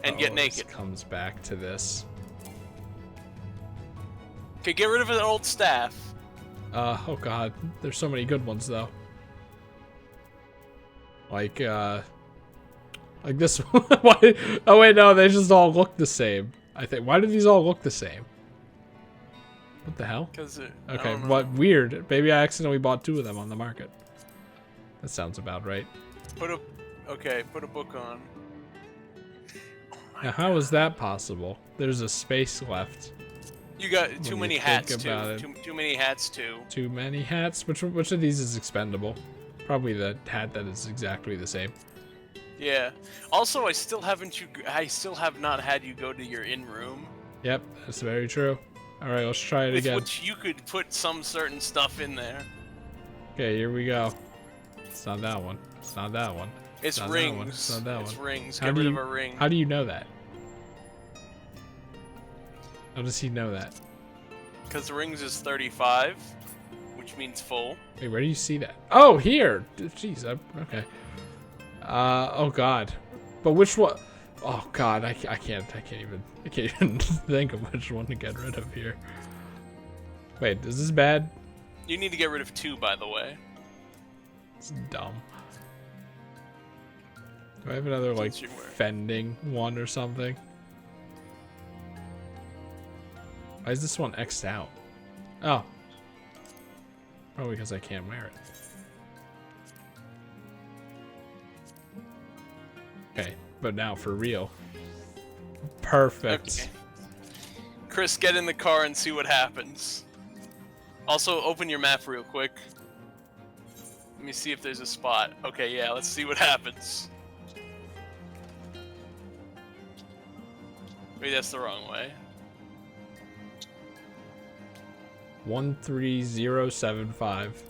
and get naked. It comes back to this. Okay, get rid of an old staff. Oh god. There's so many good ones though. Like this one. Why? Oh wait, no, they just all look the same. I think. Why do these all look the same? What the hell? Okay, what weird. Maybe I accidentally bought 2 of them on the market. That sounds about right. Put a book on. Now, how is that possible? There's a space left. You got When too you many think hats about it. too many hats too. Too many hats? Which of these is expendable? Probably the hat that is exactly the same. Yeah. Also, I still have not had you go to your in-room. Yep, that's very true. Alright, let's try it With again. which you could put some certain stuff in there. Okay, here we go. It's not that one. It's not that one. It's not rings. That one. It's not that It's one. rings. How Get do rid you- of a ring. How do you know that? How does he know that? Because the rings is 35, which means full. Wait, where do you see that? Oh, here! Jeez, okay. Oh god. But which one? Oh god, I can't even think of which one to get rid of here. Wait, is this bad? You need to get rid of 2, by the way. It's dumb. Do I have another, like, Since you were- fending one or something? Why is this one X'd out? Oh. Probably because I can't wear it. Okay, but now for real. Perfect. Okay. Chris, get in the car and see what happens. Also, open your map real quick. Let me see if there's a spot. Okay, yeah, let's see what happens. Wait, that's the wrong way. 13075.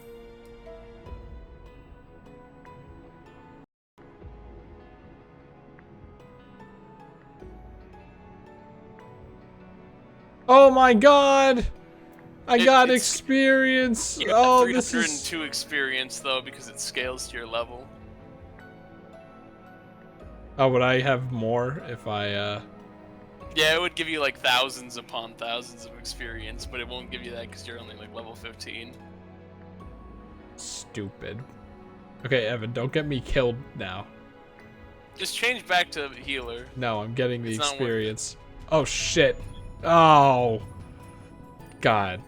Oh my god! I got experience! You got Oh, this is... 302 experience, though, because it scales to your level. Oh, would I have more if I, Yeah, it would give you, like, thousands upon thousands of experience, but it won't give you that because you're only, like, level 15. Stupid. Okay, Evan, don't get me killed now. Just change back to healer. No, I'm getting the It's not worth it. experience. Oh, shit. Oh. God.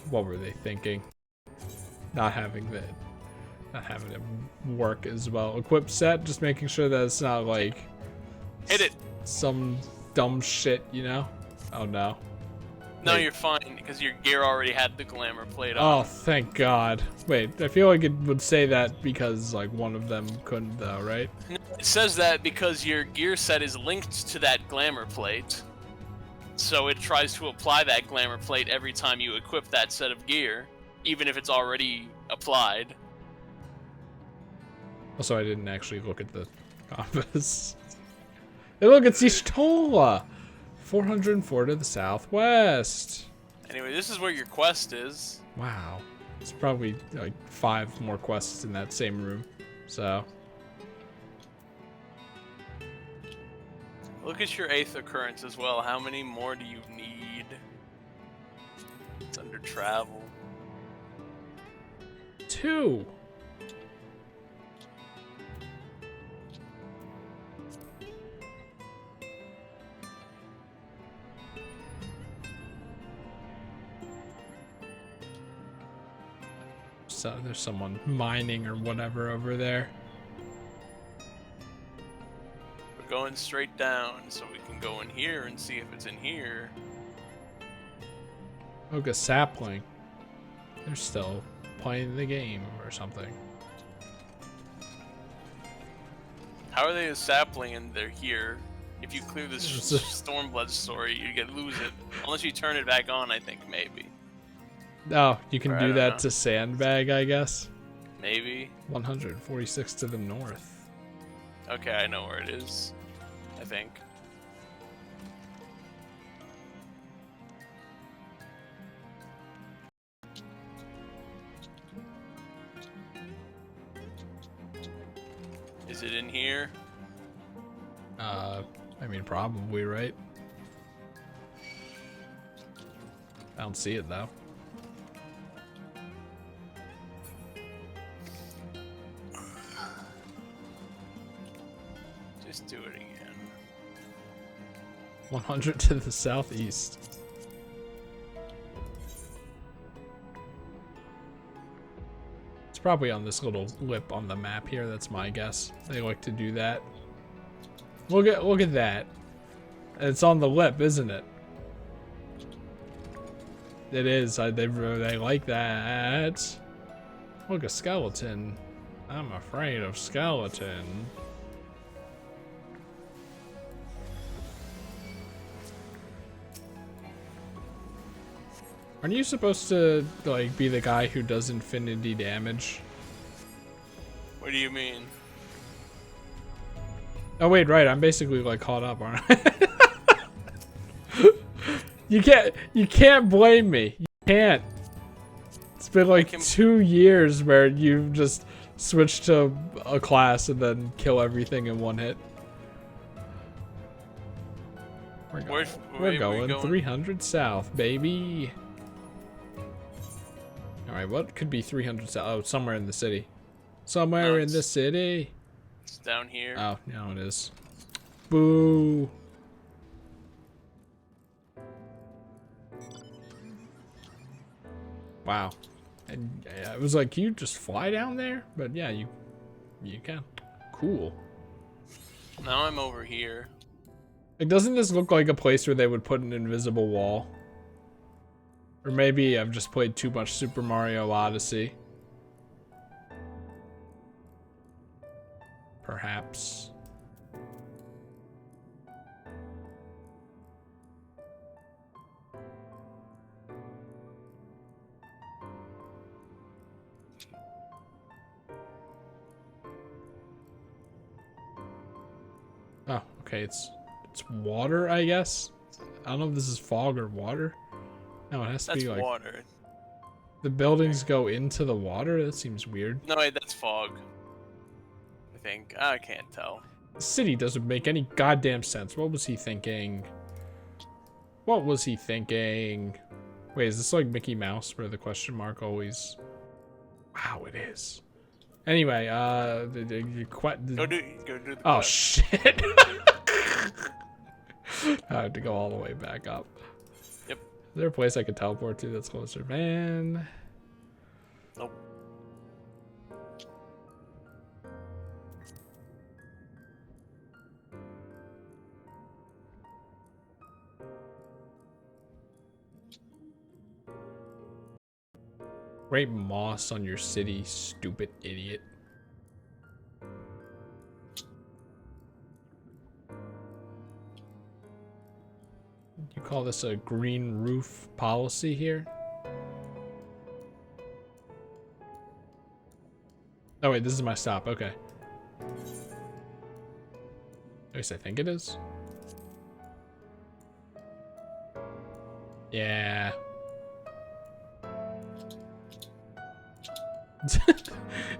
What were they thinking? Not having it work as well. Equip set, just making sure that it's not like Hit it! some dumb shit, you know? Oh no. No, Wait. you're fine, because your gear already had the glamour plate Oh, on. thank God. Wait, I feel like it would say that because like one of them couldn't though, right? It says that because your gear set is linked to that glamour plate. So it tries to apply that glamour plate every time you equip that set of gear, even if it's already applied. Also, I didn't actually look at the compass. Hey, look, it's Y'shtola! 404 to the southwest. Anyway, this is where your quest is. Wow. It's probably like 5 more quests in that same room. So, Look at your 8th occurrence as well. How many more do you need? It's under travel. 2. there's someone mining or whatever over there. We're going straight down, so we can go in here and see if it's in here. Look, a sapling. They're still playing the game or something. How are they a sapling and they're here? If you clear this Stormblood story, you lose it. Unless you turn it back on, I think, maybe. Oh, you can Or I do don't that know. to Sandbag, I guess. Maybe. 146 to the north. Okay, I know where it is. I think. Is it in here? I mean, probably, right? I don't see it, though. Just do it again. 100 to the southeast. It's probably on this little lip on the map here. That's my guess. They like to do that. Look at that. It's on the lip, isn't it? It is. They like that. Look, a skeleton. I'm afraid of skeleton. Aren't you supposed to like be the guy who does infinity damage? What do you mean? Oh wait, right. I'm basically like caught up, aren't I? You can't blame me. You can't. It's been like 2 years where you've just switched to a class and then kill everything in one hit. We're going 300 south, baby. Alright, what could be 300 south? Oh, somewhere in the city. Somewhere in the city. It's down here. Oh, no, it is. Boo. Wow. And I was like, can you just fly down there? But yeah, you can. Cool. Now I'm over here. Like, doesn't this look like a place where they would put an invisible wall? Or maybe I've just played too much Super Mario Odyssey. Perhaps. Oh, okay, it's water, I guess. I don't know if this is fog or water. No, it has to be like water. The buildings go into the water? That seems weird. No, wait, that's fog. I think. I can't tell. The city doesn't make any goddamn sense. What was he thinking? What was he thinking? Wait, is this like Mickey Mouse where the question mark always... Wow, it is. Anyway, Go do the Oh, quest. shit. I have to go all the way back up. Yep. Is there a place I could teleport to that's closer? Man. Nope. Great moss on your city, stupid idiot. You call this a green roof policy here? Oh wait, this is my stop, okay. At least I think it is. Yeah.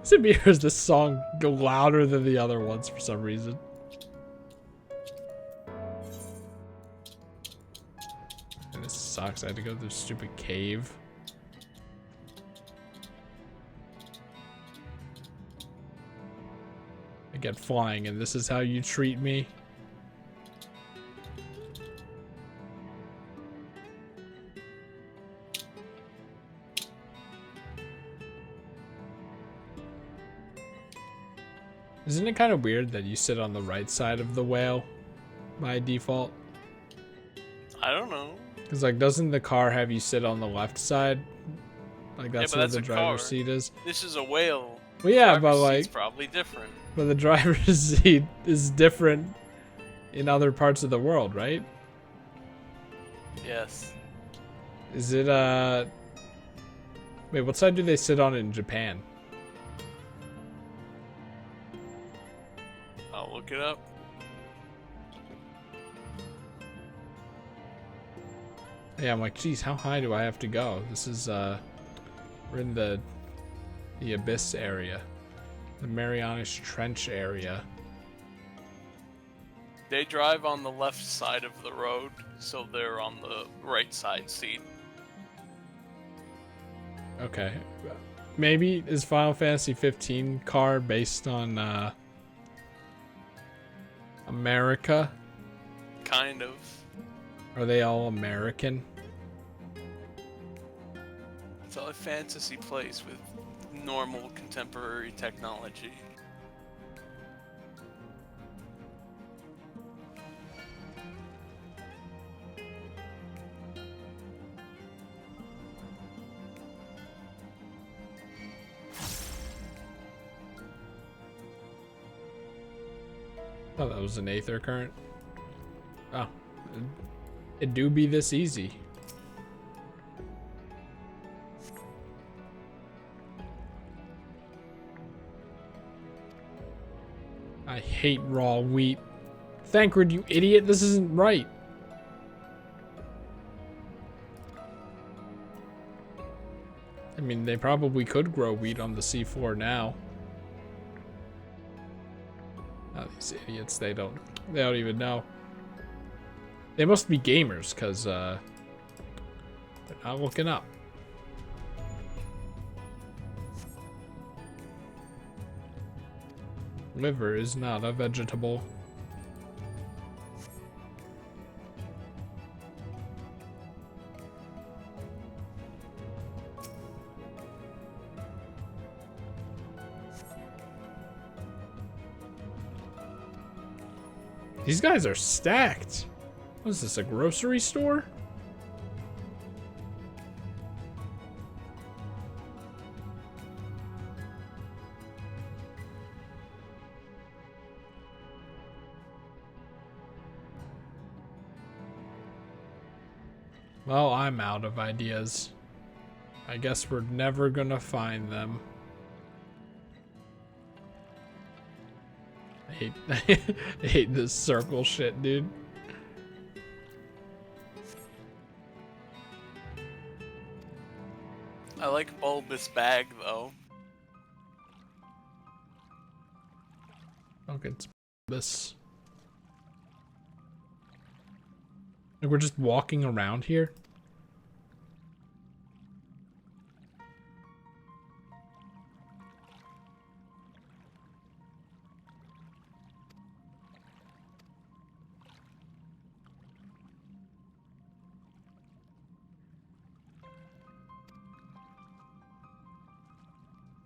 Is it me or does this song go louder than the other ones for some reason? And this sucks. I had to go through this stupid cave. I get flying and this is how you treat me? Isn't it kind of weird that you sit on the right side of the whale by default? I don't know. Because, like, doesn't the car have you sit on the left side? Like, that's yeah, but where that's the a driver's car. seat is? This is a whale. Well, yeah, but, Driver's like... seat's probably different. But the driver's seat is different in other parts of the world, right? Yes. Is it, Wait, what side do they sit on in Japan? I'll look it up. Yeah, I'm like, geez, how high do I have to go? This is, we're in the Abyss area. The Marianas Trench area. They drive on the left side of the road, so they're on the right side seat. Okay. Maybe is Final Fantasy 15 car based on, America? Kind of. Are they all American? It's a fantasy place with normal contemporary technology. Oh, that was an Aether current. Oh, it do be this easy. I hate raw wheat. Thancred, you idiot, this isn't right. I mean, they probably could grow wheat on the C4 now. Oh, these idiots, they don't even know. They must be gamers, because, they're not looking up. Liver is not a vegetable. These guys are stacked. What is this, a grocery store? Well, I'm out of ideas. I guess we're never gonna find them. I hate this circle shit, dude. I like bulbous bag though. Okay, it's this. Like we're just walking around here.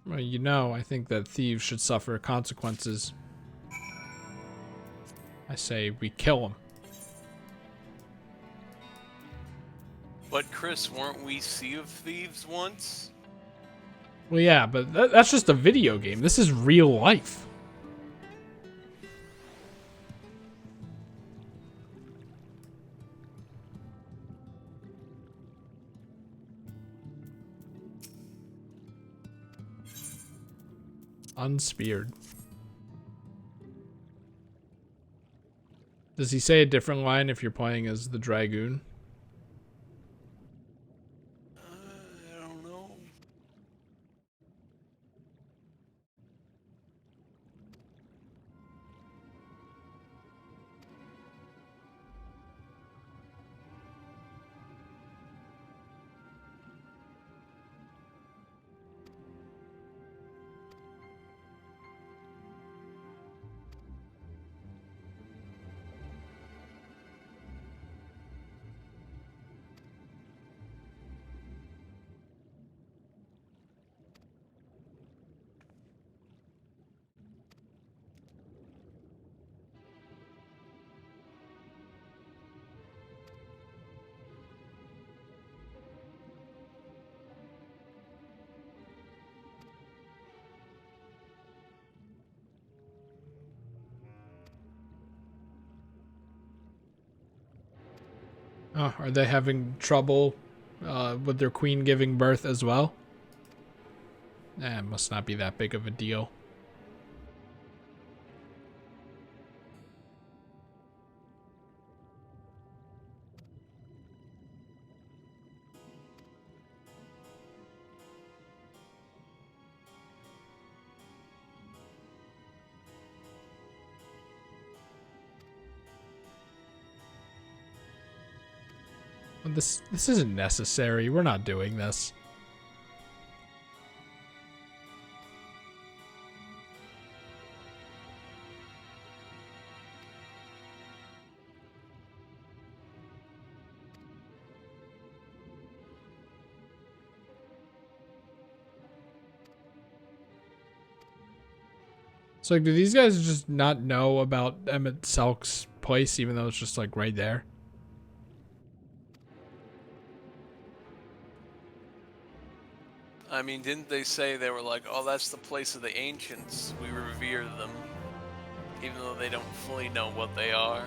Well, you know, I think that thieves should suffer consequences. I say we kill them. But Chris, weren't we Sea of Thieves once? Well, yeah, but that's just a video game. This is real life. Unspeared. Does he say a different line if you're playing as the Dragoon? I don't know. Oh, are they having trouble with their queen giving birth as well? It must not be that big of a deal. This isn't necessary. We're not doing this. So, like, do these guys just not know about Emmett Selk's place, even though it's just, like, right there? I mean, didn't they say they were like, oh, that's the place of the ancients. We revere them. Even though they don't fully know what they are.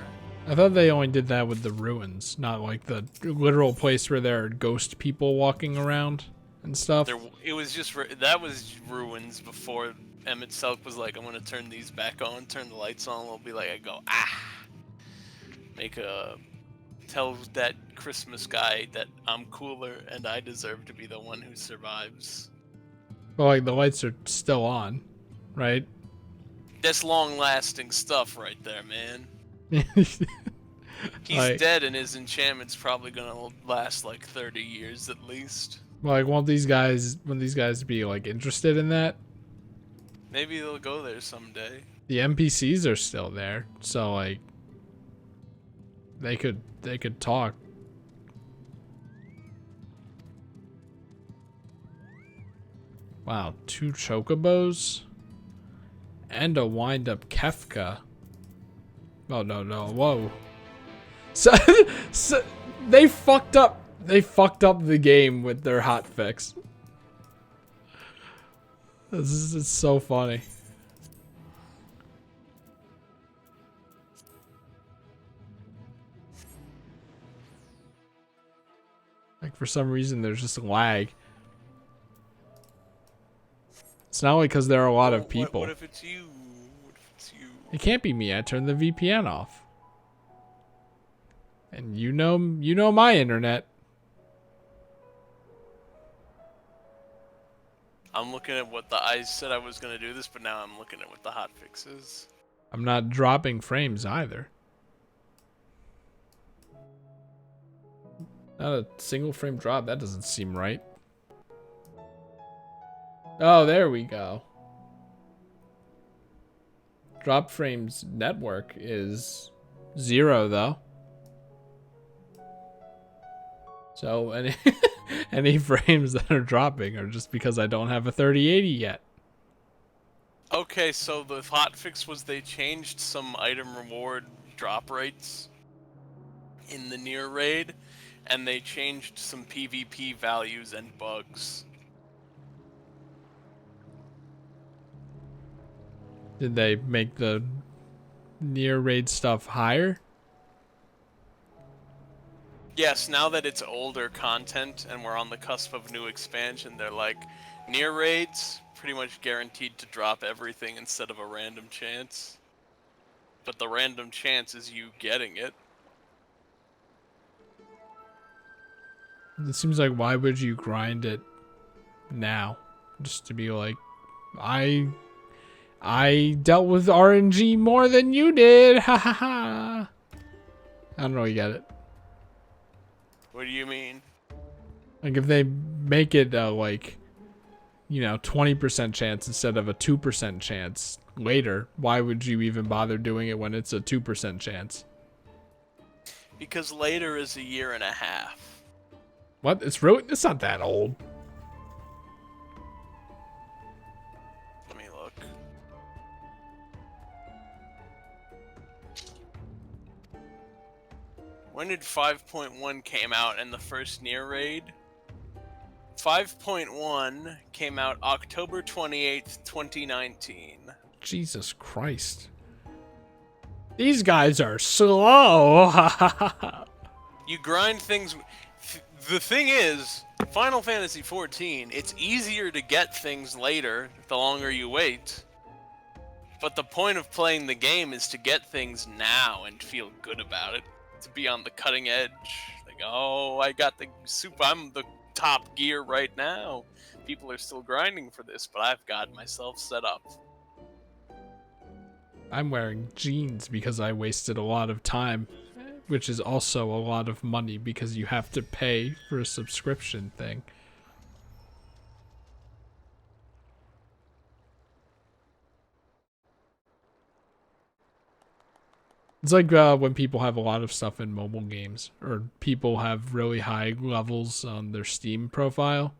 I thought they only did that with the ruins, not like the literal place where there are ghost people walking around and stuff. It was just, that was ruins before Emmett Selk was like, I'm going to turn these back on, turn the lights on. We'll be like, I go, tell that Christmas guy that I'm cooler and I deserve to be the one who survives. Well, like, the lights are still on, right? That's long-lasting stuff right there, man. He's like, dead and his enchantment's probably gonna last like 30 years at least. Like, won't these guys be, like, interested in that? Maybe they'll go there someday. The NPCs are still there, so, like, they could talk. Wow, 2 chocobos and a wind-up Kefka. Oh no, whoa. So they fucked up the game with their hotfix. This is so funny. Like, for some reason, there's just a lag. It's not only because there are a lot of people. What if it's you? What if it's you? It can't be me. I turned the VPN off. And you know my internet. I'm looking at what I said I was gonna do this, but now I'm looking at what the hotfix is. I'm not dropping frames either. Not a single frame drop. That doesn't seem right. Oh, there we go. Drop frames network is 0 though. So any frames that are dropping are just because I don't have a 3080 yet. Okay, so the hotfix was they changed some item reward drop rates in the near raid, and they changed some PvP values and bugs. Did they make the near raid stuff higher? Yes, now that it's older content and we're on the cusp of new expansion, they're like, near raids, pretty much guaranteed to drop everything instead of a random chance. But the random chance is you getting it. It seems like, why would you grind it now? Just to be like, I dealt with RNG more than you did. Ha ha ha. I don't really get it. What do you mean? Like, if they make it like, 20% chance instead of a 2% chance later, why would you even bother doing it when it's a 2% chance? Because later is a year and a half. What? It's not that old. Let me look. When did 5.1 came out and the first near raid? 5.1 came out October 28th, 2019. Jesus Christ. These guys are slow. You grind things. The thing is, Final Fantasy XIV, it's easier to get things later the longer you wait. But the point of playing the game is to get things now and feel good about it. To be on the cutting edge. Like, oh, I got the I'm the top gear right now. People are still grinding for this, but I've got myself set up. I'm wearing jeans because I wasted a lot of time, which is also a lot of money because you have to pay for a subscription thing. It's like when people have a lot of stuff in mobile games, or people have really high levels on their Steam profile.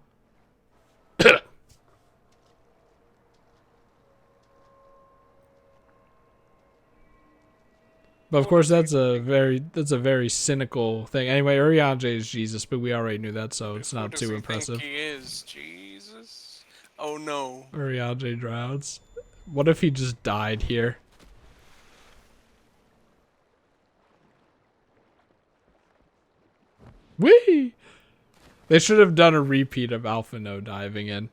But of course, that's a very cynical thing. Anyway, Urianger is Jesus, but we already knew that, so it's not too impressive. Think he is Jesus. Oh no. Urianger drowns. What if he just died here? Whee! They should have done a repeat of Alphino diving in.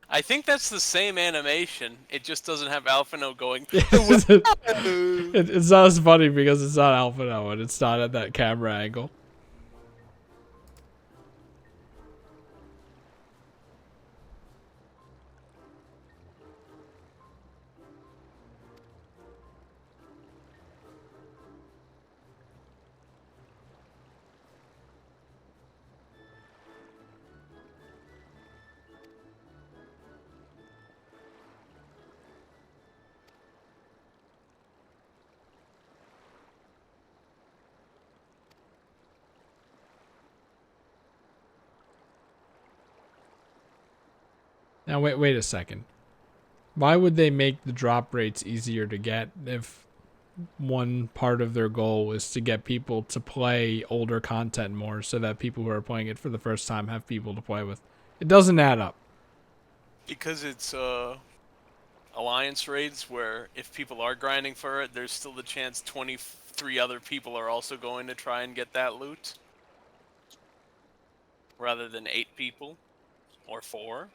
I think that's the same animation. It just doesn't have Alphino going. It's not as funny because it's not Alphino and it's not at that camera angle. Now wait a second. Why would they make the drop rates easier to get if one part of their goal is to get people to play older content more so that people who are playing it for the first time have people to play with? It doesn't add up. Because it's alliance raids where if people are grinding for it, there's still the chance 23 other people are also going to try and get that loot. Rather than 8 people. Or 4.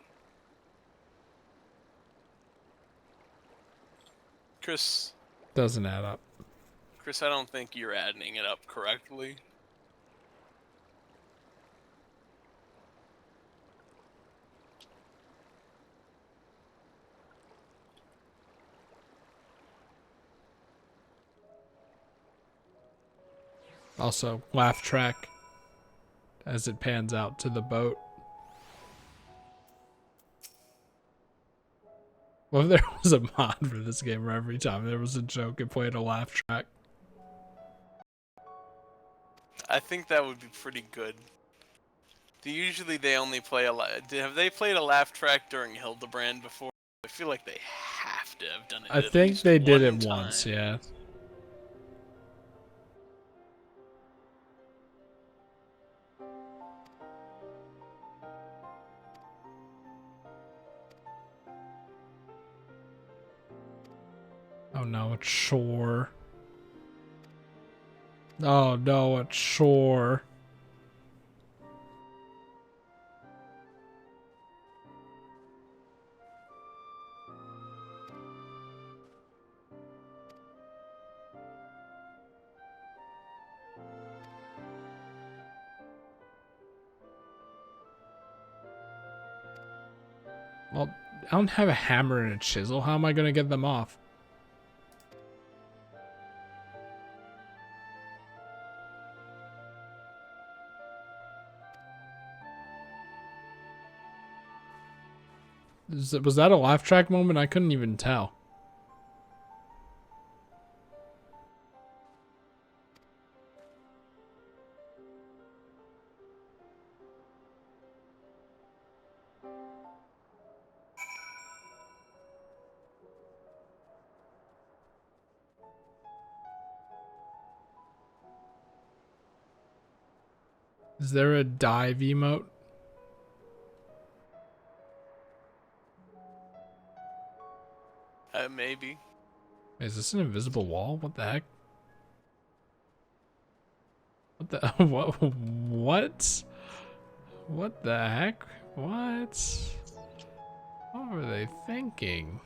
Chris. Doesn't add up. Chris, I don't think you're adding it up correctly. Also, laugh track as it pans out to the boat. Well, if there was a mod for this game where every time there was a joke, it played a laugh track. I think that would be pretty good. Usually they only play have they played a laugh track during Hildebrand before? I feel like they have to have done it. I think they did it once, yeah. Oh no, it's shore. Oh no, it's shore. Well, I don't have a hammer and a chisel. How am I going to get them off? Was that a laugh track moment? I couldn't even tell. Is there a dive emote? Maybe. Is this an invisible wall? What the heck? What the what? What the heck? What? What were they thinking?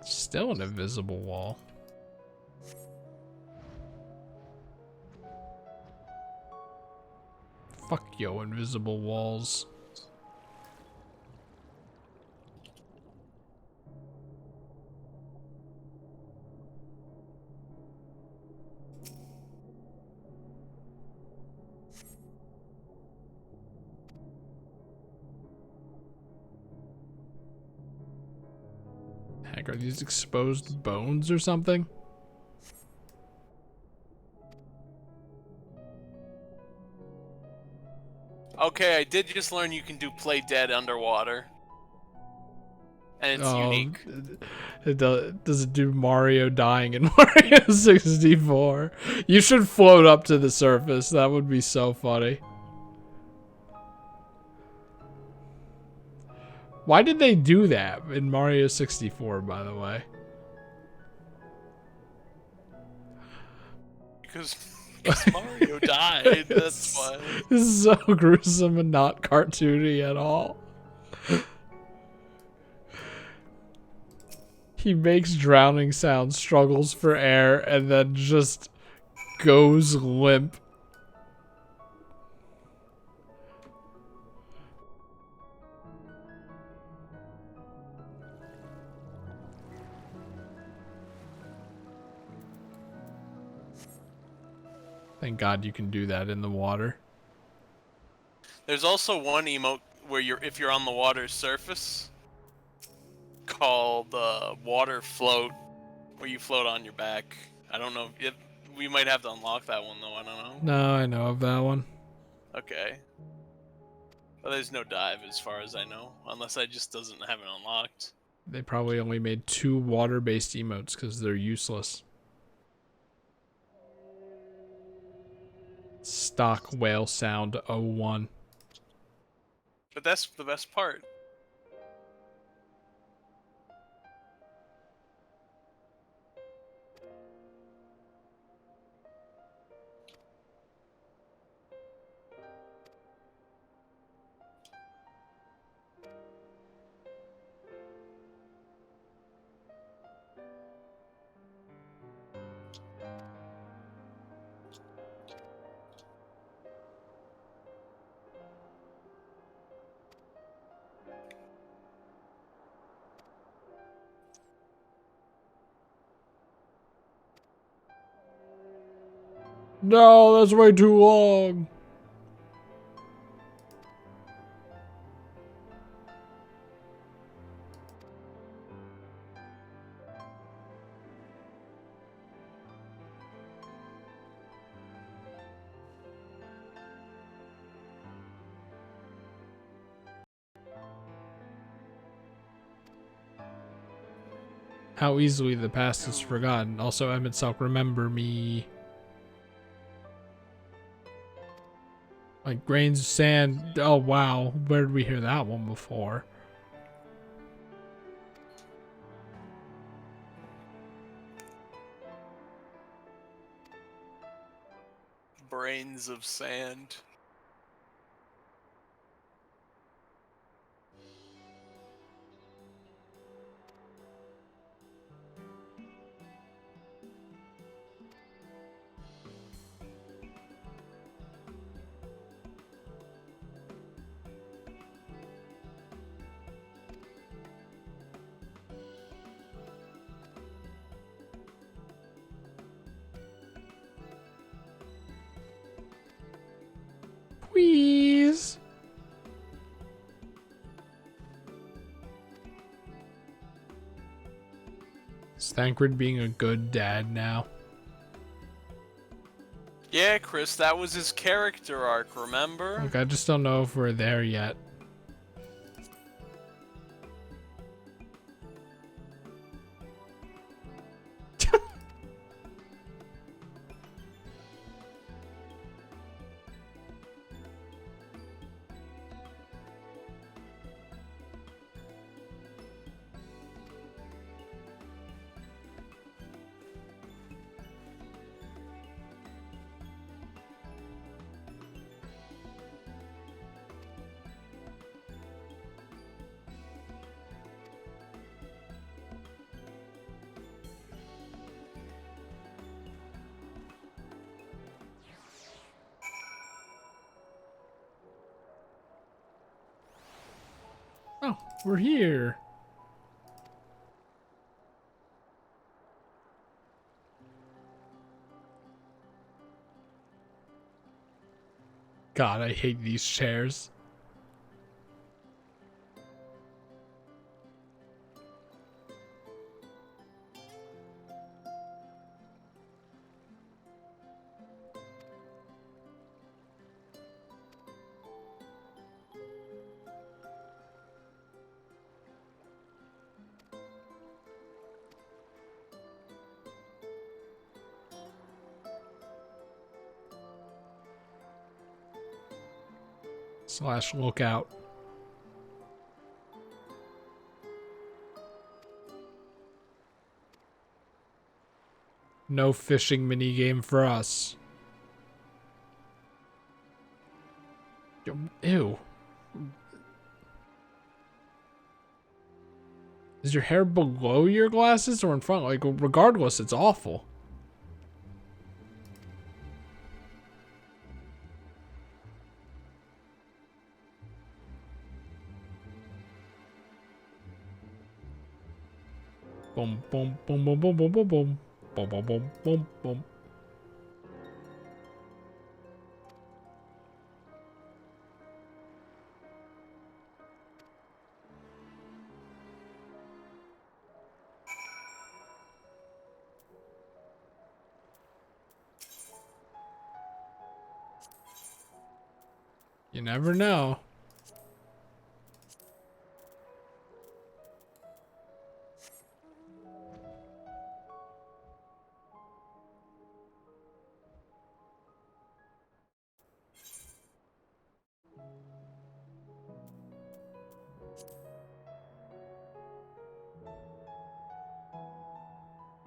Still an invisible wall. Fuck yo, invisible walls. Heck, are these exposed bones or something? Okay, I did just learn you can do play dead underwater. And it's unique. Does it do Mario dying in Mario 64? You should float up to the surface. That would be so funny. Why did they do that in Mario 64, by the way? Because Mario died, that's why. This is so gruesome and not cartoony at all. He makes drowning sounds, struggles for air, and then just goes limp. Thank God you can do that in the water. There's also one emote where if you're on the water's surface, called water float, where you float on your back. I don't know if we might have to unlock that one though. I don't know. No, I know of that one. Okay. But there's no dive as far as I know, unless I just doesn't have it unlocked. They probably only made 2 water-based emotes because they're useless. Stock whale sound 01. But that's the best part. No, that's way too long. How easily the past is forgotten. Also, Emmett Selk, remember me. Like grains of sand. Oh wow, where did we hear that one before? Brains of sand. Please. Is Thancred being a good dad now? Yeah, Chris, that was his character arc, remember? Look, I just don't know if we're there yet. We're here. God, I hate these chairs. / lookout. No fishing minigame for us. Ew. Is your hair below your glasses or in front? Like, regardless, it's awful. Boom, boom, boom, boom, boom, boom, boom, boom. Boom, boom, boom, boom, boom. You never know.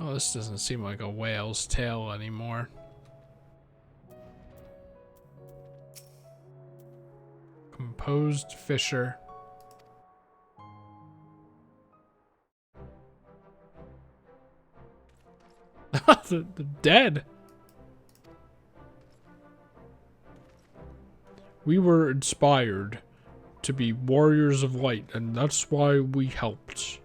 Oh, this doesn't seem like a whale's tail anymore. Composed Fisher. the dead. We were inspired to be warriors of light, and that's why we helped.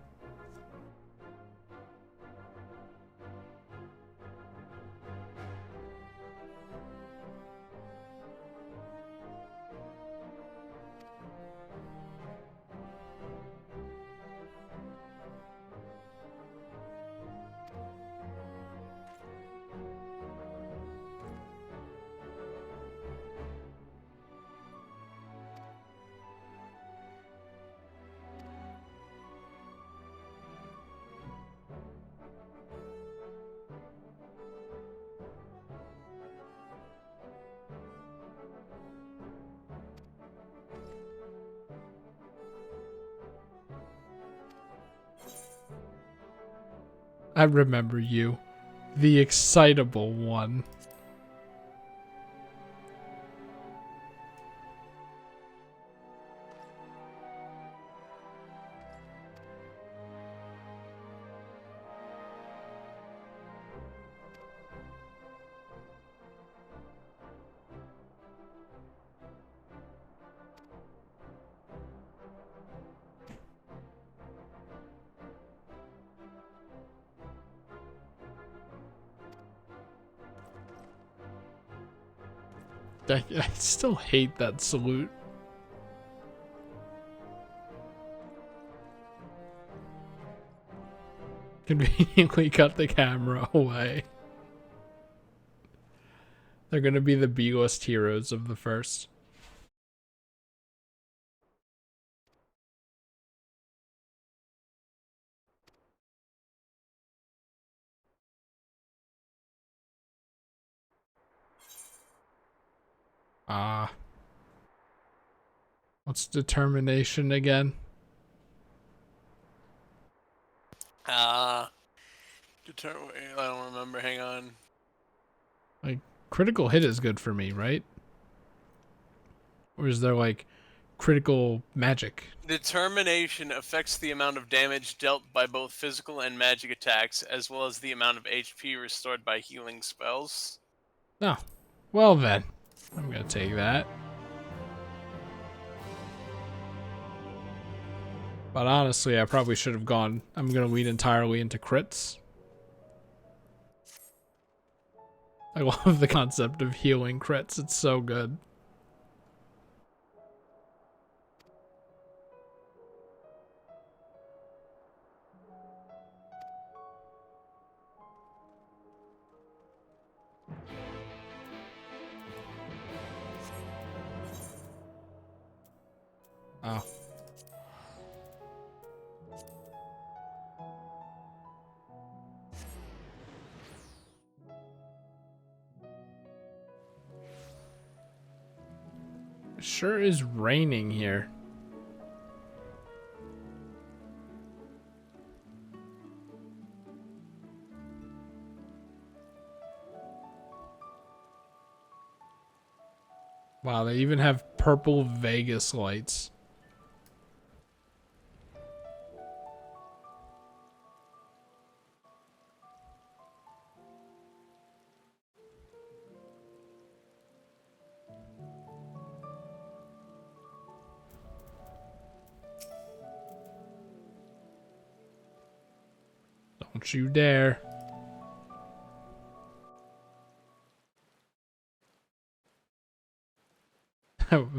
I remember you. The excitable one. I still hate that salute. Conveniently cut the camera away. They're gonna be the B-list heroes of the first. What's determination again? I don't remember. Hang on. Like, critical hit is good for me, right? Or is there, like, critical magic? Determination affects the amount of damage dealt by both physical and magic attacks, as well as the amount of HP restored by healing spells. Oh, well then. I'm gonna take that. But honestly, I probably should have gone. I'm going to lean entirely into crits. I love the concept of healing crits. It's so good. Oh. It sure is raining here. Wow, they even have purple Vegas lights. Don't you dare.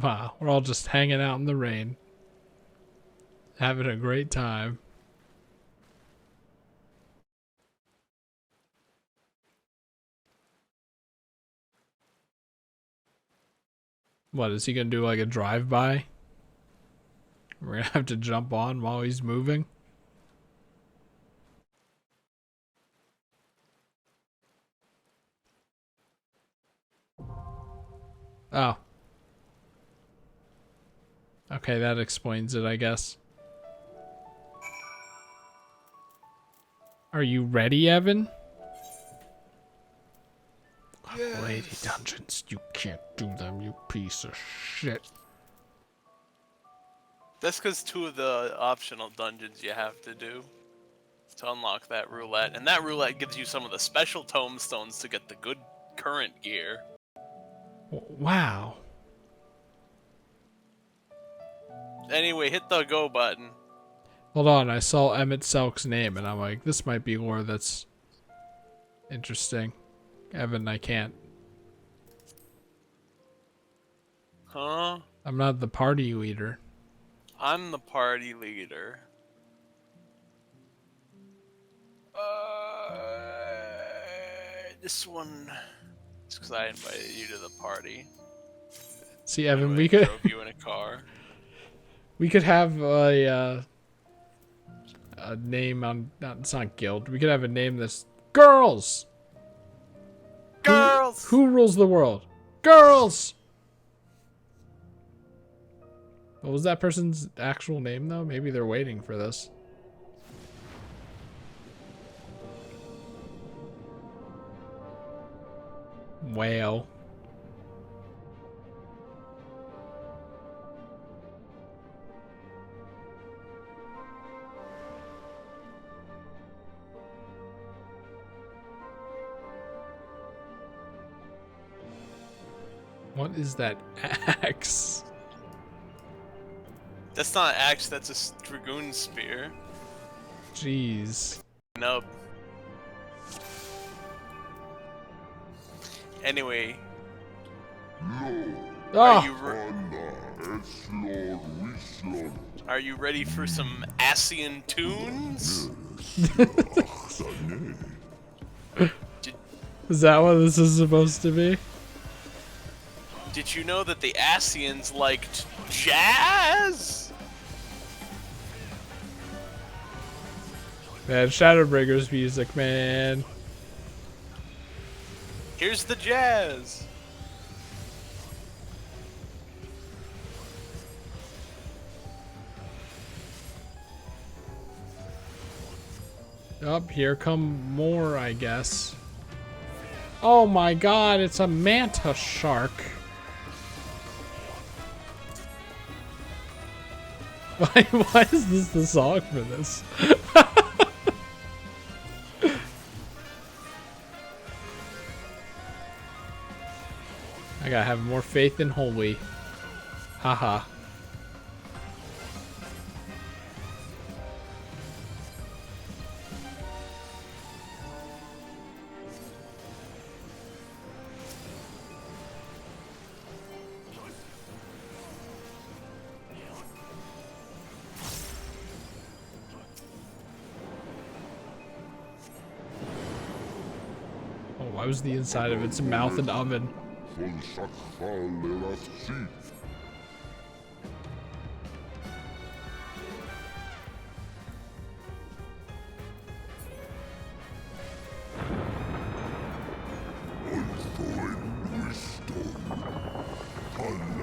Wow, we're all just hanging out in the rain. Having a great time. What, is he gonna do like a drive-by? We're gonna have to jump on while he's moving? Oh. Okay, that explains it, I guess. Are you ready, Evan? Yes. Lady dungeons, you can't do them, you piece of shit. That's because 2 of the optional dungeons you have to do to unlock that roulette. And that roulette gives you some of the special tomestones to get the good current gear. Wow. Anyway, hit the go button. Hold on, I saw Emmett Selk's name and I'm like, this might be lore that's interesting. Evan, I can't. Huh? I'm not the party leader. I'm the party leader. This one... It's because I invited you to the party. See, Evan, Anyway, we could... drove you in a car. We could have a name on... it's not guild. We could have a name that's... Girls! Girls! Who rules the world? Girls! What was that person's actual name, though? Maybe they're waiting for this. Whale. What is that axe? That's not an axe, that's a dragoon spear. Jeez. Nub. Anyway. Are you ready for some Asian tunes? Is that what this is supposed to be? Did you know that the Asians liked jazz? Man, Shadowbringers music, man. Here's the jazz. Up here come more, I guess. Oh my god, it's a manta shark. Why is this the song for this? I gotta have more faith in Holy. Haha. Why was the inside of its mouth an oven?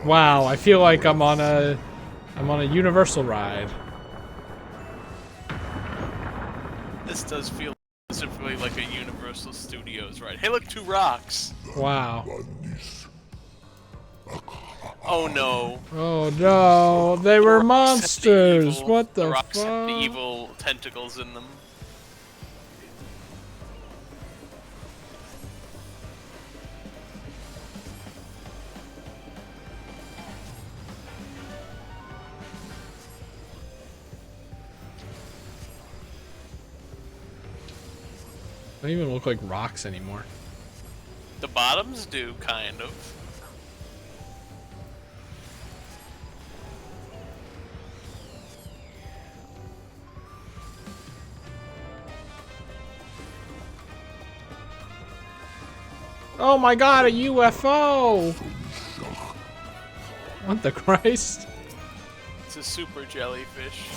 Wow, I feel like I'm on a Universal ride. This does feel specifically like a Universal Studios ride. Hey, look, 2 rocks. Wow. Oh no. Oh no, they were monsters. Evil, What the rocks have the fuck? evil tentacles in them. They don't even look like rocks anymore. The bottoms do, kind of. Oh my god, a UFO! What the Christ? It's a super jellyfish.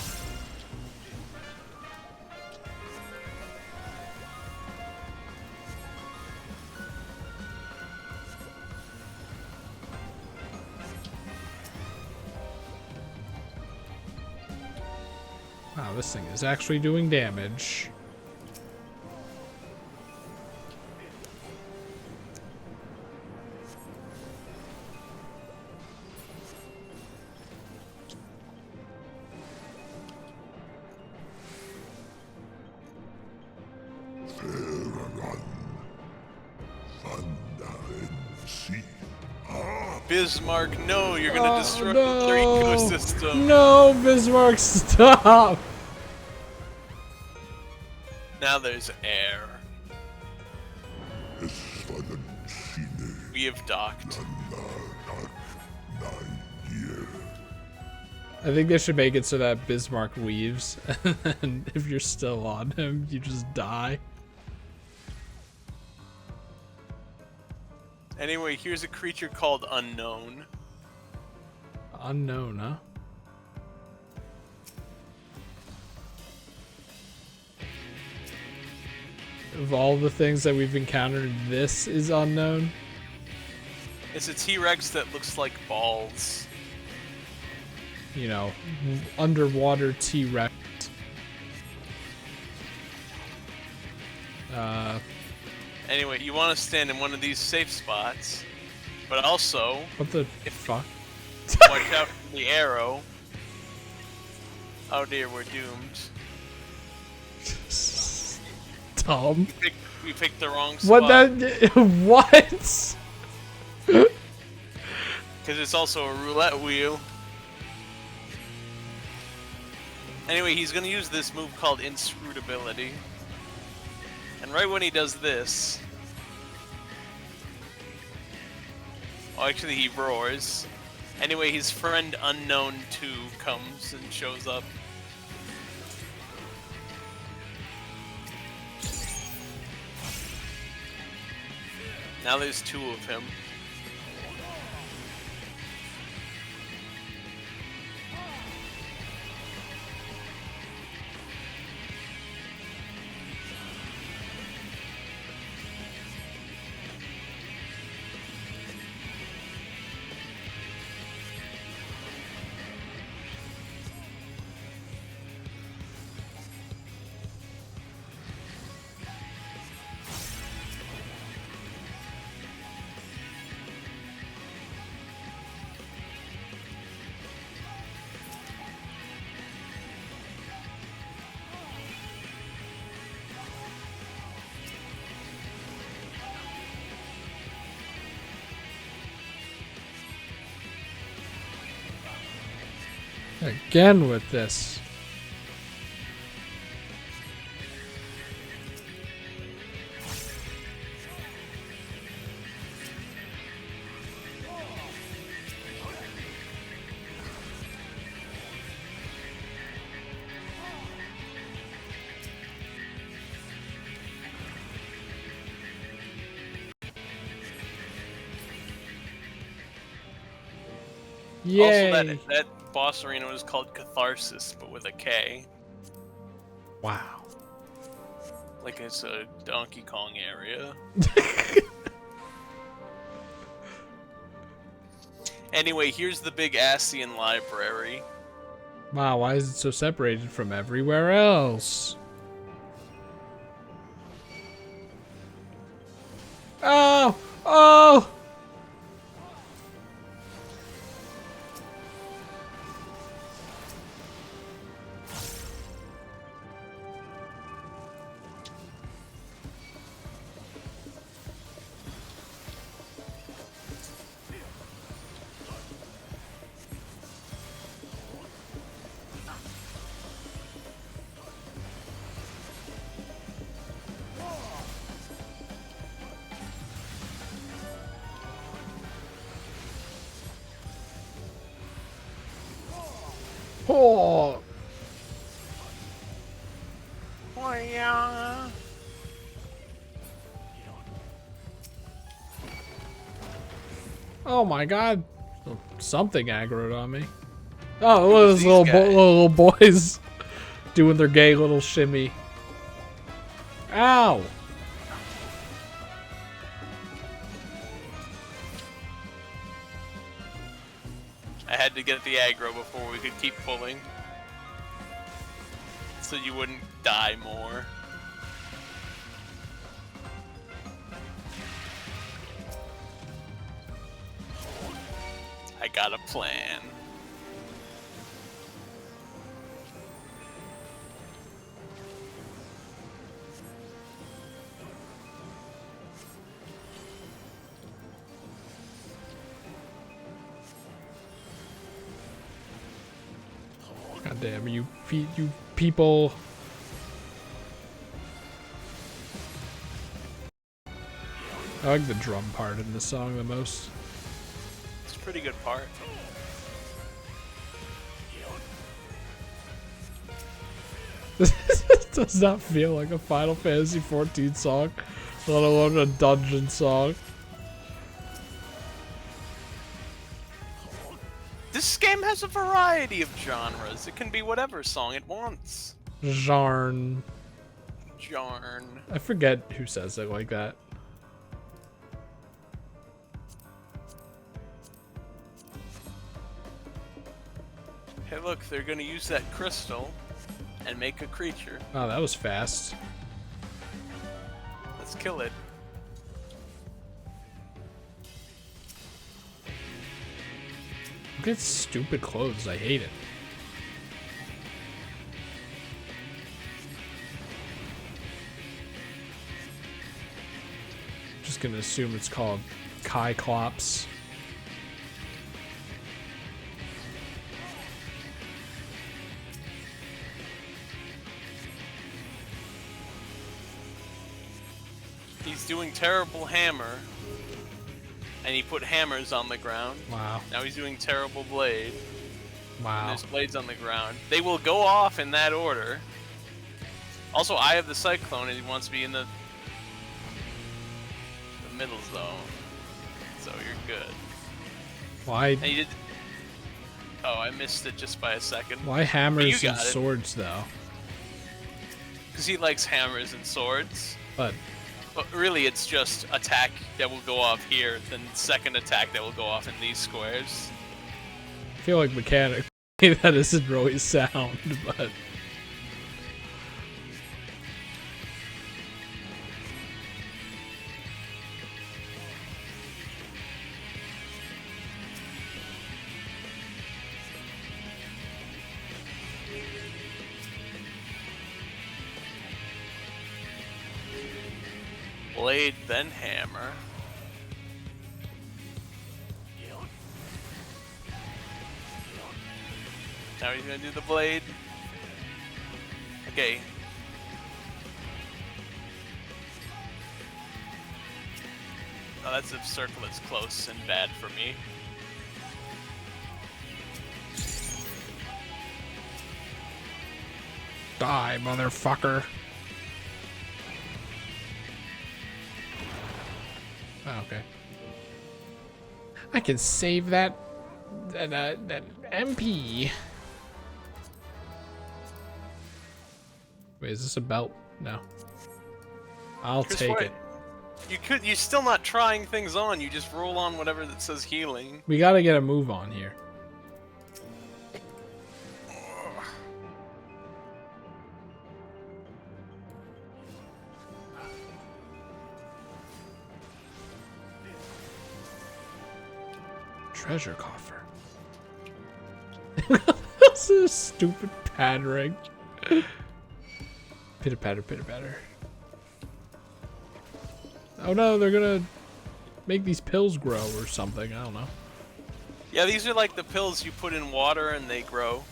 Wow, this thing is actually doing damage. Bismarck, no, you're gonna destroy their ecosystem. No, Bismarck, stop! Now there's air. We have docked. I think they should make it so that Bismarck leaves, and if you're still on him, you just die. Anyway, here's a creature called Unknown. Unknown, huh? Of all the things that we've encountered, this is unknown. It's a T-Rex that looks like balls. You know, underwater T-Rex. Anyway, you want to stand in one of these safe spots, but also... What the fuck? Watch out for the arrow. Oh dear, we're doomed. Tom. We picked the wrong spot. What that? What? Because it's also a roulette wheel. Anyway, he's going to use this move called Inscrutability. And right when he does this... Oh, actually he roars. Anyway, his friend Unknown 2 comes and shows up. Now there's 2 of him. Again with this. Yay! Also, that boss arena was called Catharsis, but with a K. Wow. Like it's a Donkey Kong area. Anyway, here's the big Ascian library. Wow, why is it so separated from everywhere else? Oh! Oh! Oh! Oh yeah. Oh my god. Something aggroed on me. Oh, look at those these little boys doing their gay little shimmy. Ow! I had to get the aggro before we could keep pulling. So you wouldn't die more. I got a plan. God damn, you people. I like the drum part in this song the most. It's a pretty good part. This does not feel like a Final Fantasy XIV song, let alone a dungeon song. This game has a variety of genres. It can be whatever song it wants. Jarn. Jarn. I forget who says it like that. Hey look, they're gonna use that crystal and make a creature. Oh, that was fast. Let's kill it. Look at stupid clothes. I hate it. Just gonna assume it's called Kyclops. He's doing terrible hammer. And he put hammers on the ground. Wow. Now he's doing terrible blade. Wow. And there's blades on the ground. They will go off in that order. Also, Eye of the Cyclone, and he wants to be in the middle zone. So you're good. Why? And he did. Oh, I missed it just by a second. Why hammers and got it. swords though? Because he likes hammers and swords. But really, it's just attack that will go off here, then second attack that will go off in these squares. I feel like mechanically that isn't really sound, but. Blade, then hammer. Now he's gonna do the blade. Okay. Oh, that's a circle that's close and bad for me. Die, motherfucker. Oh, okay. I can save that That MP. Wait, is this a belt? No. I'll Chris, take what? it. You're still not trying things on. You just roll on whatever that says healing. We gotta get a move on here. Treasure coffer. This is stupid pattering. Pitter patter, pitter patter. Oh no, they're gonna make these pills grow or something. I don't know. Yeah, these are like the pills you put in water and they grow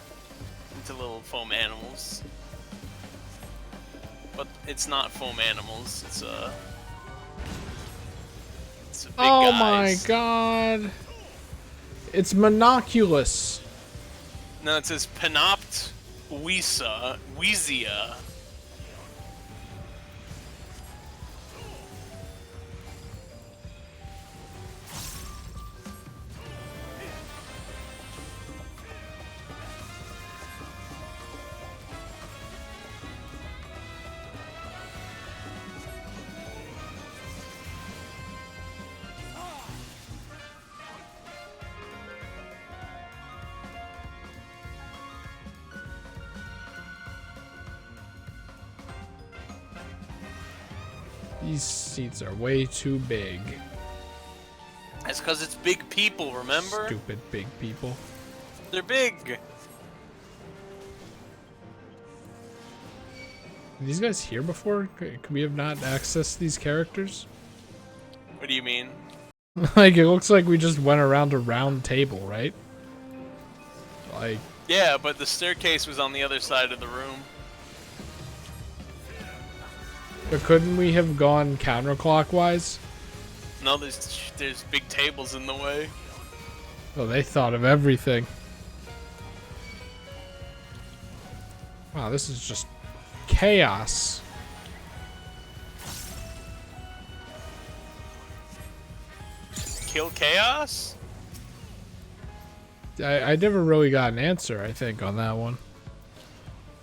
into little foam animals. But it's not foam animals. It's a big Oh guys. my god. It's monoculous. No, it says Panopt Weezia. These seats are way too big. That's because it's big people, remember? Stupid big people. They're big. Were these guys here before? Could we have not accessed these characters? What do you mean? Like, it looks like we just went around a round table, right? Like... Yeah, but the staircase was on the other side of the room. But couldn't we have gone counterclockwise? No, there's big tables in the way. Well, they thought of everything. Wow, this is just chaos. Kill Chaos? I never really got an answer, I think, on that one.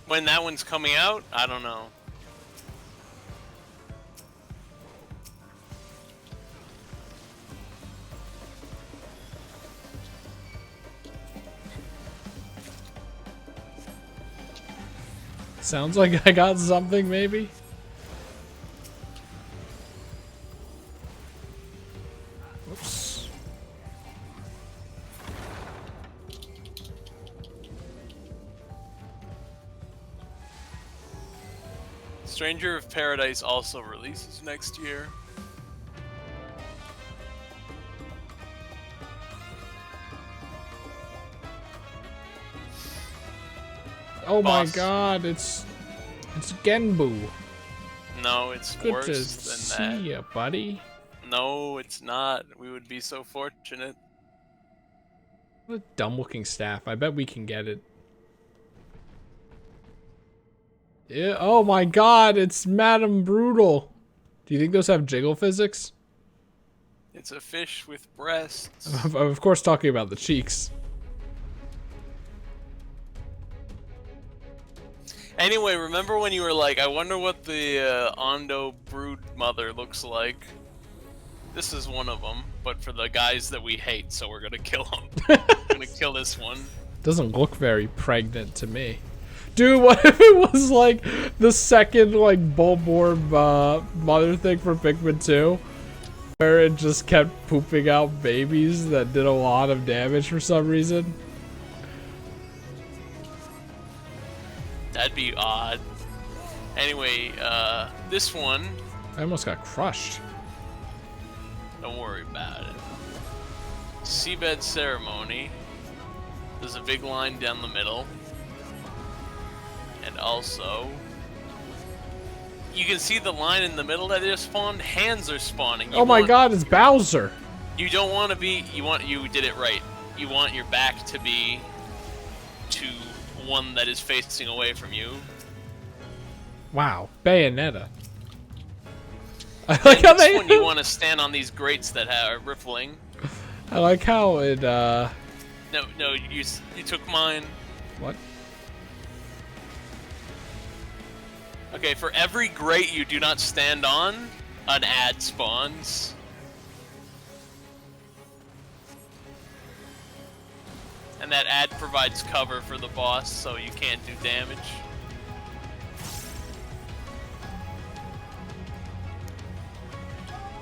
When that one's coming out? I don't know. Sounds like I got something, maybe? Oops. Stranger of Paradise also releases next year. Oh my Boss. god, it's Genbu. No, it's Good worse to than see that. ya, buddy. No, it's not. We would be so fortunate. What a dumb looking staff. I bet we can get it. Yeah, oh my god, it's Madame Brutal. Do you think those have jiggle physics? It's a fish with breasts. Of course, talking about the cheeks. Anyway, remember when you were like, I wonder what the Ondo brood mother looks like? This is one of them, but for the guys that we hate, so we're gonna kill them. We're gonna kill this one. Doesn't look very pregnant to me. Dude, what if it was like the second like Bulborb mother thing for Pikmin 2? Where it just kept pooping out babies that did a lot of damage for some reason? That'd be odd. Anyway, this one, I almost got crushed. don't worry about it. Seabed Ceremony. There's a big line down the middle. And also, you can see the line in the middle that just spawned. Hands are spawning. Oh my god, it's Bowser! You don't want to be. You did it right. You want your back to be to one that is facing away from you. Wow, Bayonetta. I like how This they. one you want to stand on these grates that are rippling. I like how it No, you took mine. What? Okay, for every grate you do not stand on, an ad spawns. And that ad provides cover for the boss, so you can't do damage.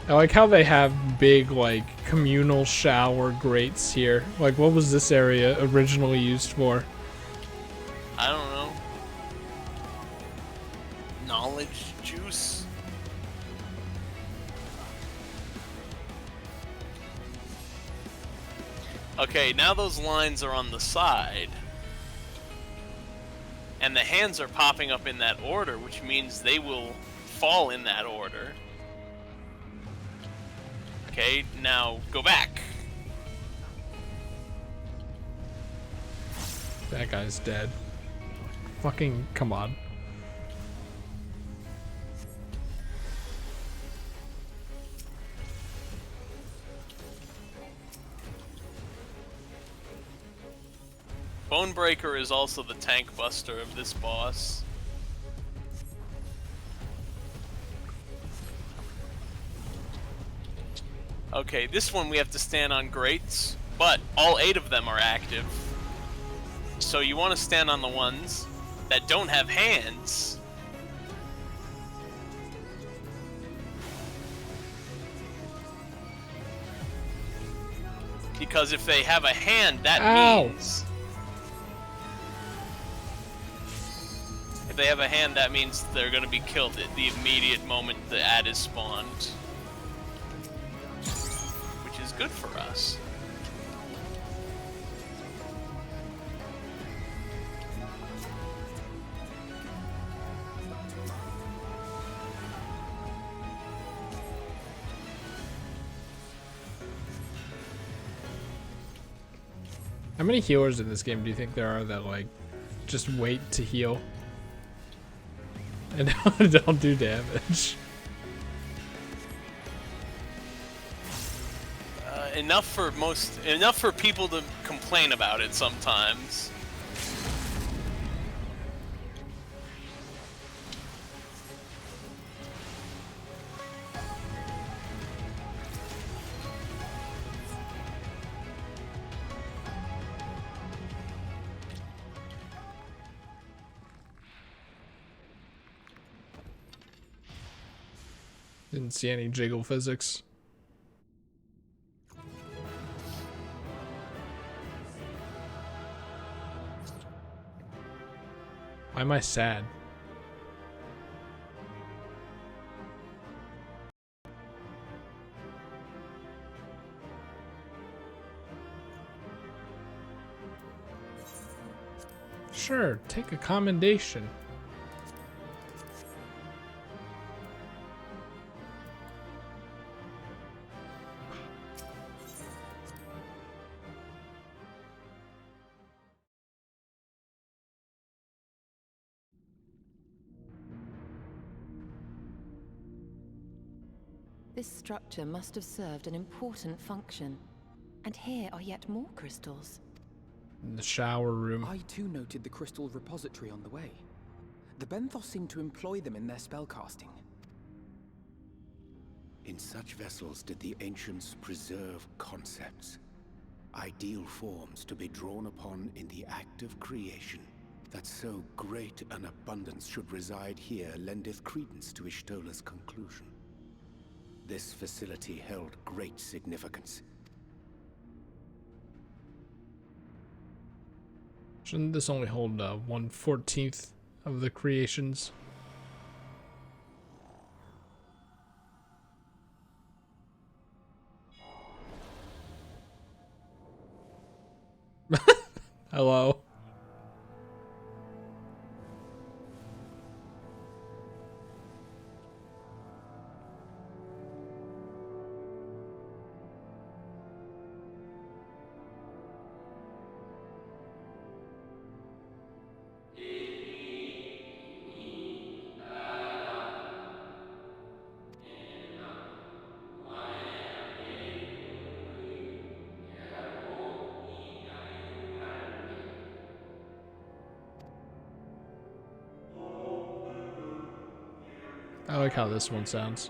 I like how they have big, like, communal shower grates here. Like, what was this area originally used for? I don't know. Knowledge juice? Okay, now those lines are on the side. And the hands are popping up in that order, which means they will fall in that order. Okay, now go back. That guy's dead. Fucking come on. Bonebreaker is also the tank buster of this boss. Okay, this one we have to stand on grates, but all 8 of them are active. So you want to stand on the ones that don't have hands. Because if they have a hand, that means... If they have a hand, that means they're going to be killed at the immediate moment the ad is spawned. Which is good for us. How many healers in this game do you think there are that, like, just wait to heal and don't do damage? Enough for people to complain about it sometimes. Didn't see any jiggle physics. Why am I sad? Sure, take a commendation. This structure must have served an important function. And here are yet more crystals. In the shower room. I too noted the crystal repository on the way. The Benthos seem to employ them in their spellcasting. In such vessels did the ancients preserve concepts, ideal forms to be drawn upon in the act of creation. That so great an abundance should reside here lendeth credence to Ishtola's conclusion. This facility held great significance. Shouldn't this only hold 1/14 of the creations? Hello. I like how this one sounds.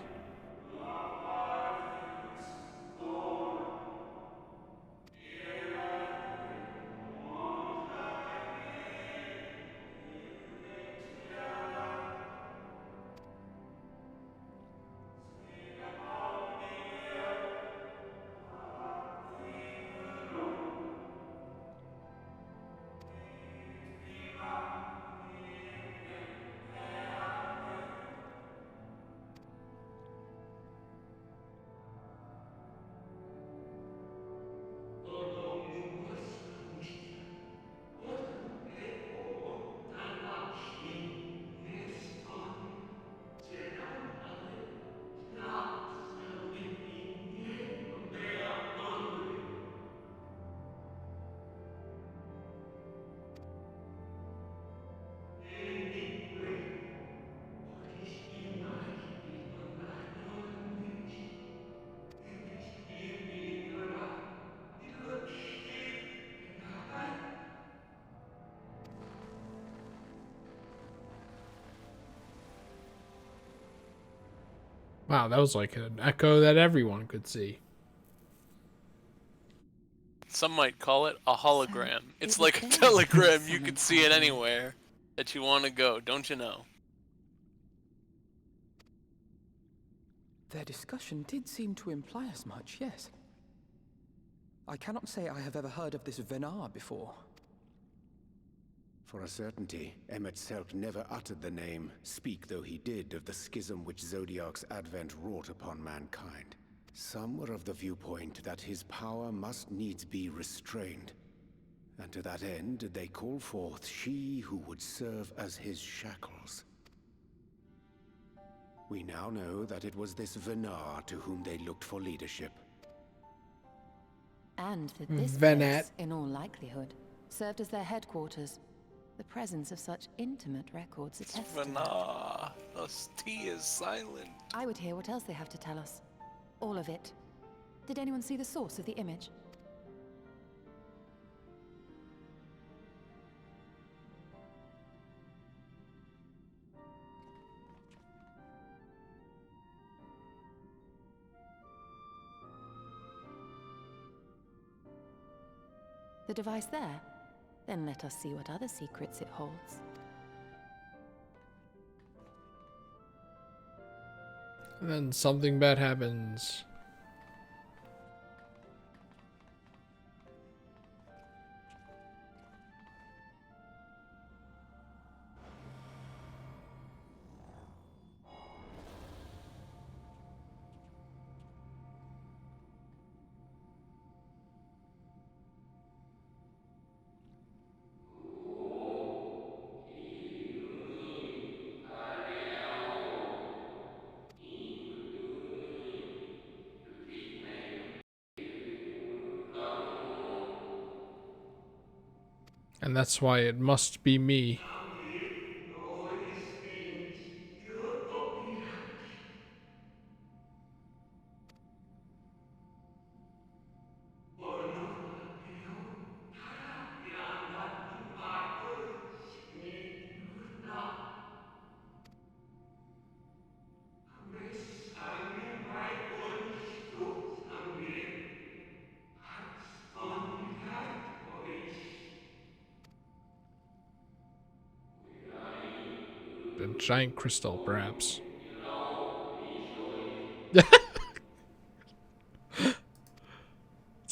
Wow, that was like an echo that everyone could see. Some might call it a hologram. It's like a telegram. You can see it anywhere that you want to go, don't you know? Their discussion did seem to imply as much, yes. I cannot say I have ever heard of this Venar before. For a certainty, Emmet Selk never uttered the name, speak though he did, of the schism which Zodiark's advent wrought upon mankind. Some were of the viewpoint that his power must needs be restrained, and to that end did they call forth she who would serve as his shackles. We now know that it was this Venar to whom they looked for leadership. And that this Venat. place, in all likelihood, served as their headquarters. The presence of such intimate records attests to that. Venar. The T is silent. I would hear what else they have to tell us. All of it. Did anyone see the source of the image? The device there? Then let us see what other secrets it holds. And then something bad happens. And that's why it must be me. A giant crystal, perhaps. It's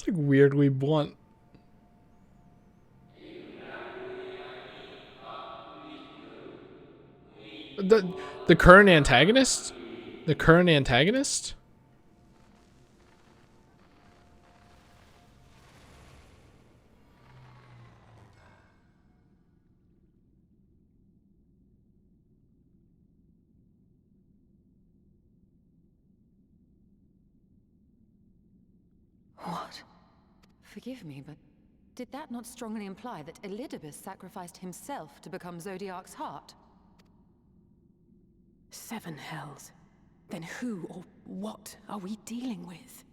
like weirdly blunt. The current antagonist? The current antagonist? What? Forgive me, but did that not strongly imply that Elidibus sacrificed himself to become Zodiark's heart? 7 hells. Then who or what are we dealing with?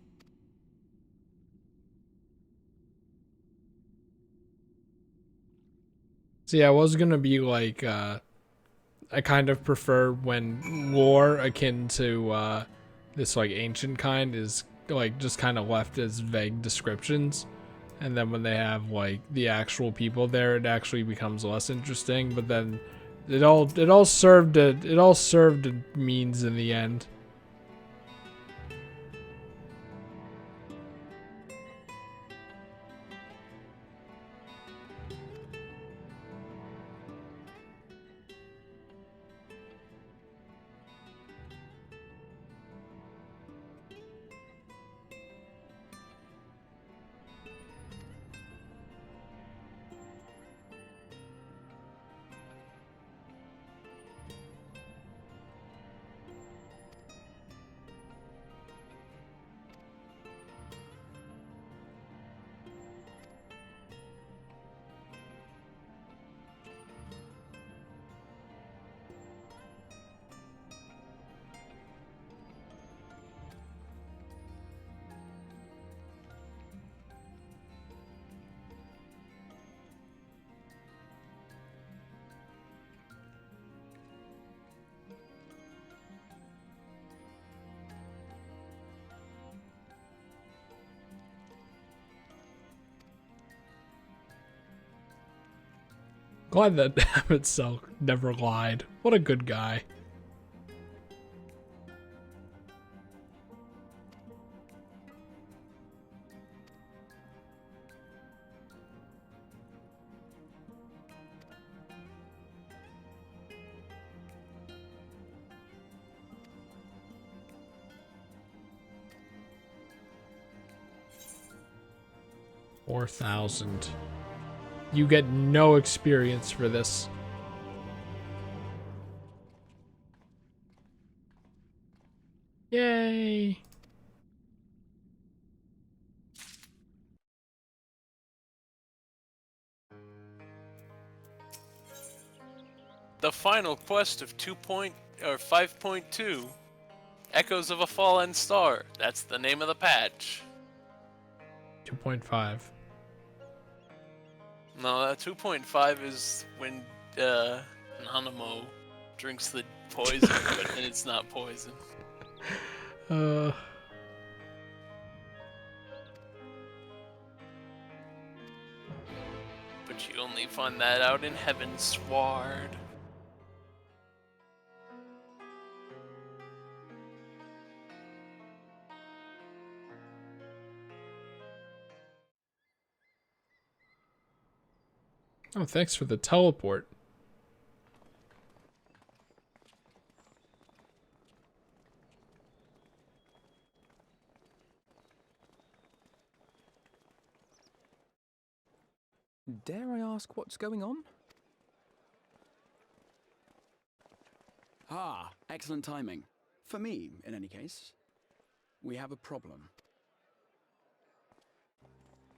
See, I was gonna be like, I kind of prefer when lore akin to this like ancient kind is like just kind of left as vague descriptions, and then when they have like the actual people there, it actually becomes less interesting. But then it all served a means in the end. Glad that Hamid-Selk never lied. What a good guy. $4,000. You get no experience for this. Yay! The final quest of 5.2, Echoes of a Fallen Star. That's the name of the patch. 2.5. No, 2.5 is when Nanamo drinks the poison, but then it's not poison. But you only find that out in Heavensward. Oh, thanks for the teleport. Dare I ask what's going on? Ah, excellent timing. For me, in any case. We have a problem.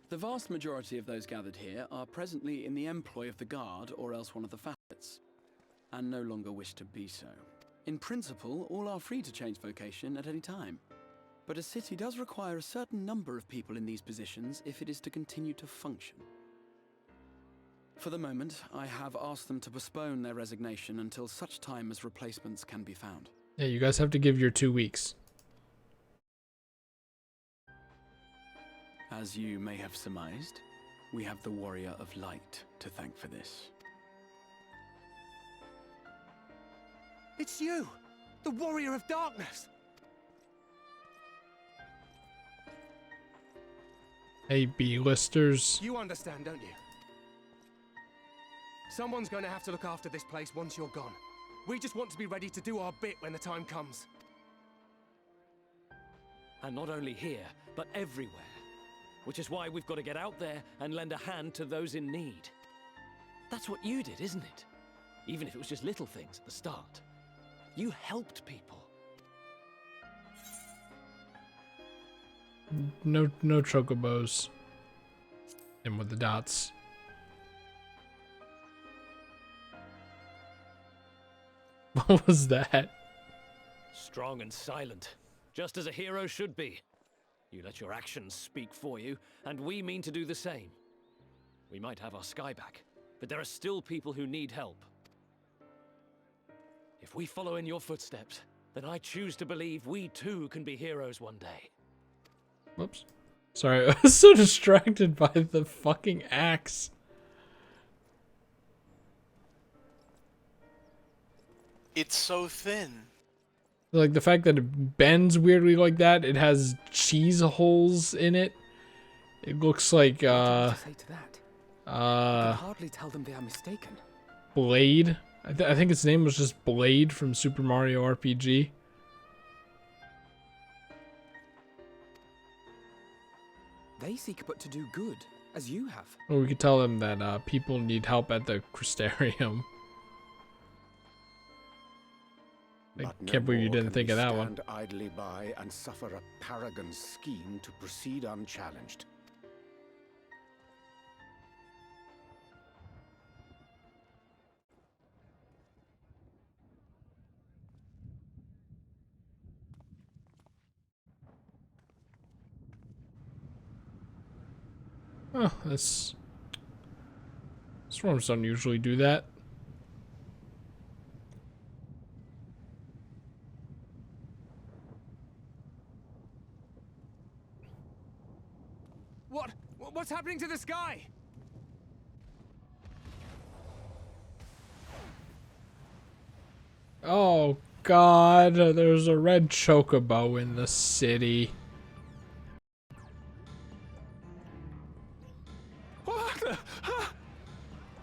The vast majority of those gathered here are presently in the employ of the Guard or else one of the facets, and no longer wish to be so. In principle, all are free to change vocation at any time, but a city does require a certain number of people in these positions if it is to continue to function. For the moment, I have asked them to postpone their resignation until such time as replacements can be found. Yeah, you guys have to give your 2 weeks. As you may have surmised, we have the Warrior of Light to thank for this. It's you! The Warrior of Darkness! Hey, B-listers. You understand, don't you? Someone's going to have to look after this place once you're gone. We just want to be ready to do our bit when the time comes. And not only here, but everywhere. Which is why we've got to get out there and lend a hand to those in need. That's what you did, isn't it? Even if it was just little things at the start. You helped people. No chocobos. And with the dots. What was that? Strong and silent, just as a hero should be. You let your actions speak for you, and we mean to do the same. We might have our sky back, but there are still people who need help. If we follow in your footsteps, then I choose to believe we too can be heroes one day. Whoops. Sorry, I was so distracted by the fucking axe. It's so thin. Like the fact that it bends weirdly like that, it has cheese holes in it. It looks like What do you say to that? I can hardly tell them they are mistaken. Blade. I think its name was just Blade from Super Mario RPG. They seek but to do good, as you have. Or we could tell them that people need help at the Crystarium. I can't believe you didn't think of that one. Stand idly by and suffer a paragon's scheme to proceed unchallenged. Oh, that's... Storms don't usually do that. What's happening to the sky? Oh god, there's a red chocobo in the city.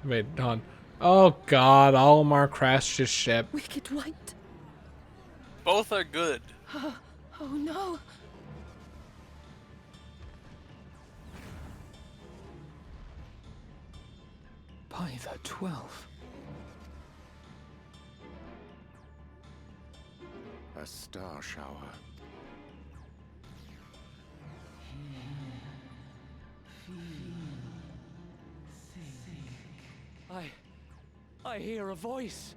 Wait, hold on. Oh god, Olimar crashed his ship. Wicked White. Both are good. Oh no. By the 12. A star shower. I hear a voice.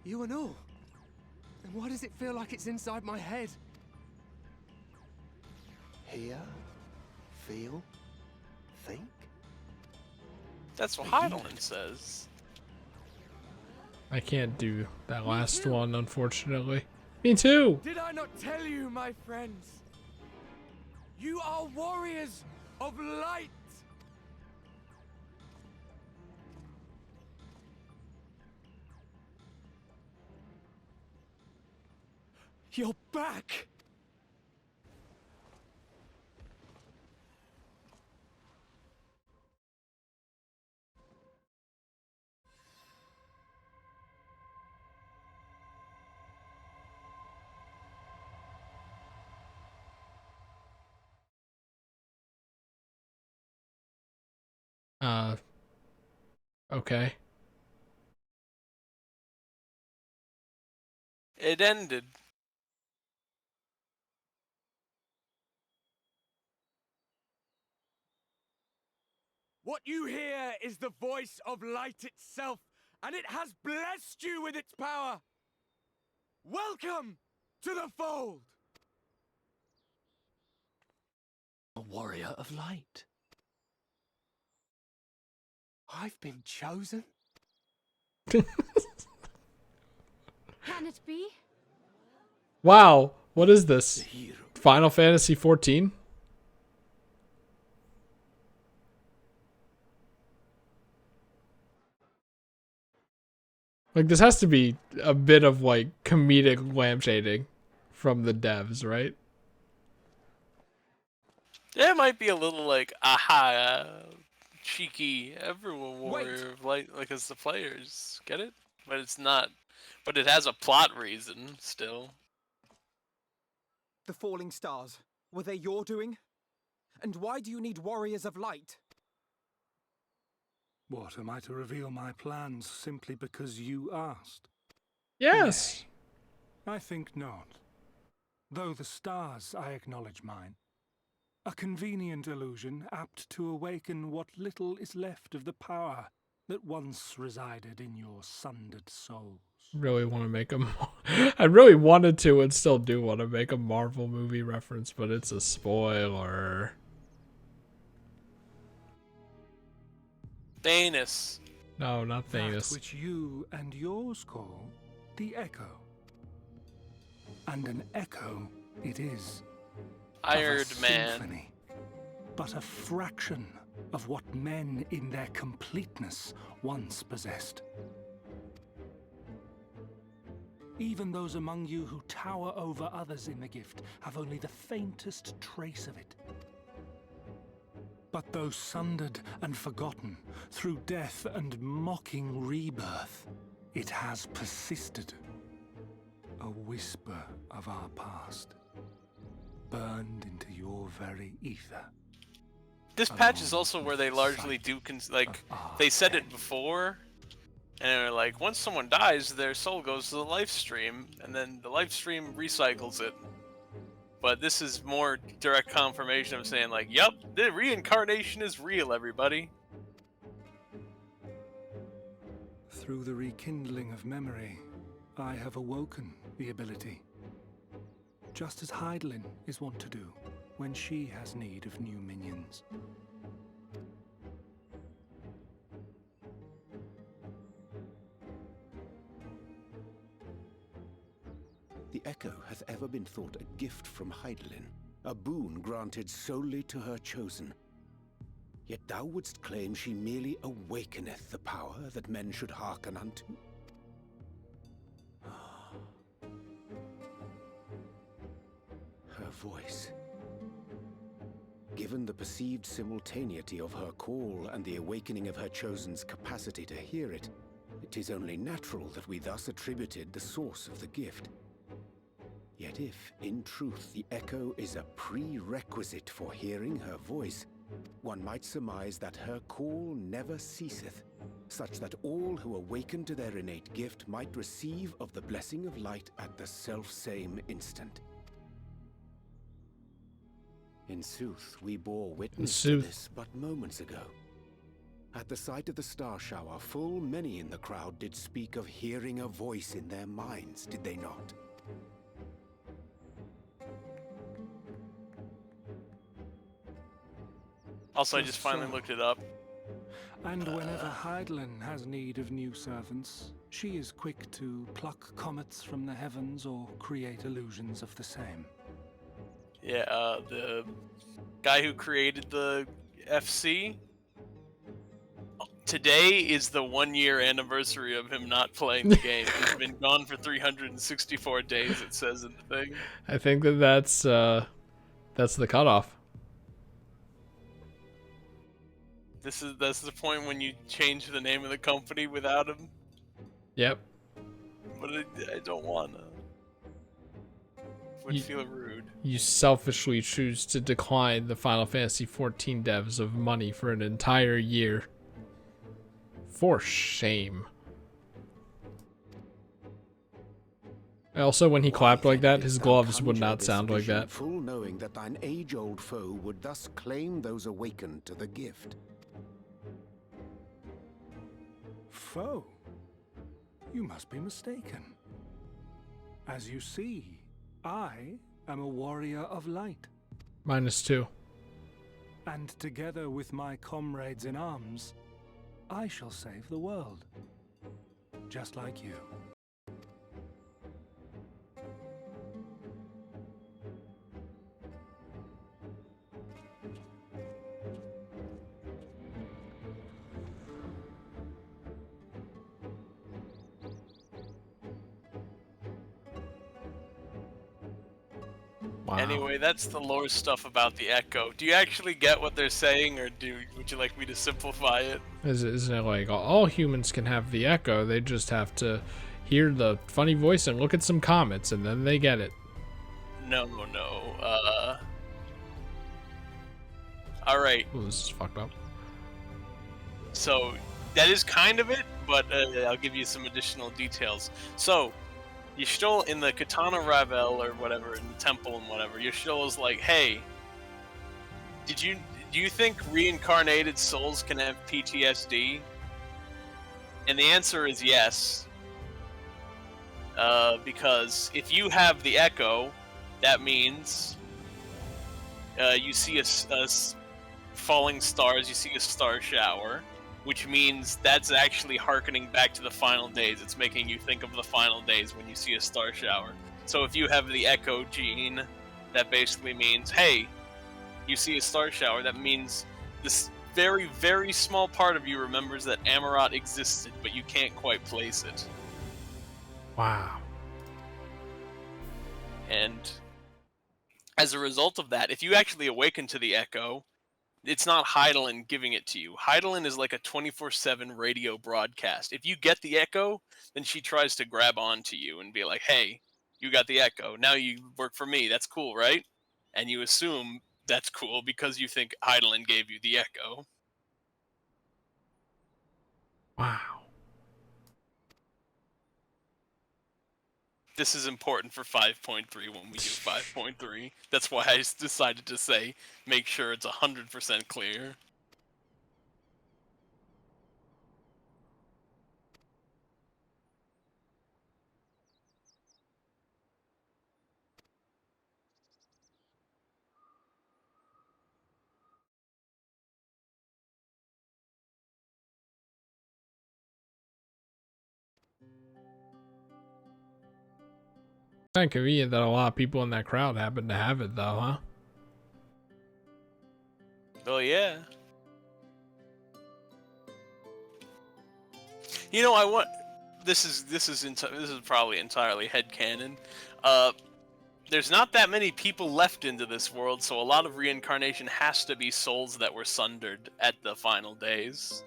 You and all? And why does it feel like it's inside my head? Hear, feel, think? That's what Hydaelyn says. I can't do that last one, unfortunately. Me too! Did I not tell you, my friends? You are warriors of light! You're back! Okay. It ended. What you hear is the voice of light itself, and it has blessed you with its power. Welcome to the fold! A warrior of light. I've been chosen? Can it be? Wow, what is this? Final Fantasy 14? Like, this has to be a bit of, like, comedic lampshading from the devs, right? Yeah, it might be a little like, aha, cheeky, everyone warrior of light, like as the players. Get it? But it's not. But it has a plot reason, still. The falling stars, were they your doing? And why do you need warriors of light? What, am I to reveal my plans simply because you asked? Yes. Nay, I think not. Though the stars, I acknowledge mine. A convenient illusion apt to awaken what little is left of the power that once resided in your sundered souls. Really want to make a... I really wanted to and still do want to make a Marvel movie reference, but it's a spoiler. Thanos. No, not That Thanos. which you and yours call the echo. And an echo it is. Iron of a Man. symphony, but a fraction of what men in their completeness once possessed. Even those among you who tower over others in the gift have only the faintest trace of it. But though sundered and forgotten through death and mocking rebirth, it has persisted. A whisper of our past, burned into your very ether. This patch is also where they largely do, they said it before, and they're like, once someone dies, their soul goes to the life stream, and then the life stream recycles it. But this is more direct confirmation of saying, like, yep, the reincarnation is real, everybody. Through the rekindling of memory, I have awoken the ability. Just as Hydaelyn is wont to do when she has need of new minions. The Echo hath ever been thought a gift from Hydaelyn, a boon granted solely to her chosen. Yet thou wouldst claim she merely awakeneth the power that men should hearken unto? Her voice. Given the perceived simultaneity of her call and the awakening of her chosen's capacity to hear it, it is only natural that we thus attributed the source of the gift. Yet if, in truth, the echo is a prerequisite for hearing her voice, one might surmise that her call never ceaseth, such that all who awaken to their innate gift might receive of the blessing of light at the self-same instant. In sooth, we bore witness to this but moments ago. At the sight of the star shower, full many in the crowd did speak of hearing a voice in their minds, did they not? Also, I just finally looked it up. And whenever Hydaelyn has need of new servants, she is quick to pluck comets from the heavens or create illusions of the same. Yeah, the guy who created the FC, today is the 1-year anniversary of him not playing the game. He's been gone for 364 days, it says in the thing. I think that's the cutoff. That's the point when you change the name of the company without him. Yep. But I don't wanna. Would feel rude. You selfishly choose to decline the Final Fantasy XIV devs of money for an entire year. For shame. Also, when he clapped like that, his gloves would not sound like that. Full knowing that thine age-old foe would thus claim those awakened to the gift. Foe? You must be mistaken. As you see, I am a warrior of light. -2. And together with my comrades in arms, I shall save the world. Just like you. Wow. Anyway, that's the lore stuff about the Echo. Do you actually get what they're saying, or would you like me to simplify it? Isn't it like all humans can have the Echo? They just have to hear the funny voice and look at some comets, and then they get it. No. Alright. Ooh, this is fucked up. So, that is kind of it, but I'll give you some additional details. So, Y'shtola in the Katana Ravel or whatever, in the temple and whatever, Y'shtola's like, hey, do you think reincarnated souls can have PTSD? And the answer is yes. Because if you have the Echo, that means you see a falling stars, you see a star shower, which means that's actually hearkening back to the final days. It's making you think of the final days when you see a star shower. So if you have the Echo gene, that basically means, hey, you see a star shower, that means this very, very small part of you remembers that Amarot existed, but you can't quite place it. Wow. And as a result of that, if you actually awaken to the Echo, it's not Hydaelyn giving it to you. Hydaelyn is like a 24/7 radio broadcast. If you get the Echo, then she tries to grab onto you and be like, hey, you got the Echo. Now you work for me. That's cool, right? And you assume that's cool because you think Hydaelyn gave you the Echo. Wow. This is important for 5.3 when we do 5.3. That's why I decided to say, make sure it's 100% clear. Kind of convenient that a lot of people in that crowd happen to have it, though, huh? Oh yeah. You know, I want. This is probably entirely headcanon. There's not that many people left into this world, so a lot of reincarnation has to be souls that were sundered at the final days.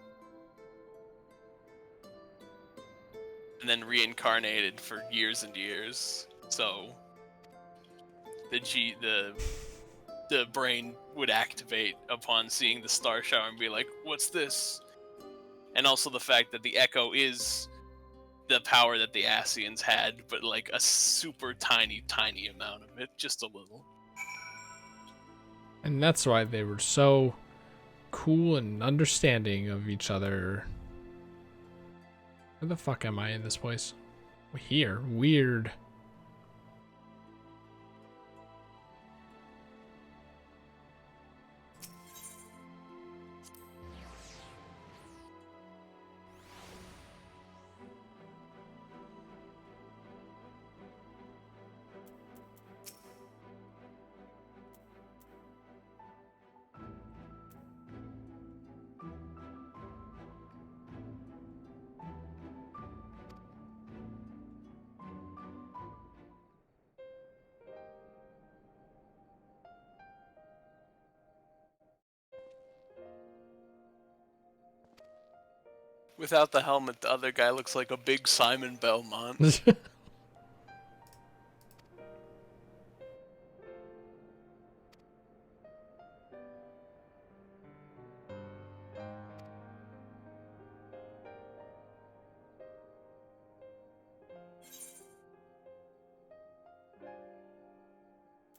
And then reincarnated for years and years. So the brain would activate upon seeing the star shower and be like, what's this? And also the fact that the Echo is the power that the Ascians had, but like a super tiny amount of it, just a little. And that's why they were so cool and understanding of each other. Where the fuck am I in this place? Here. Weird. Without the helmet, the other guy looks like a big Simon Belmont.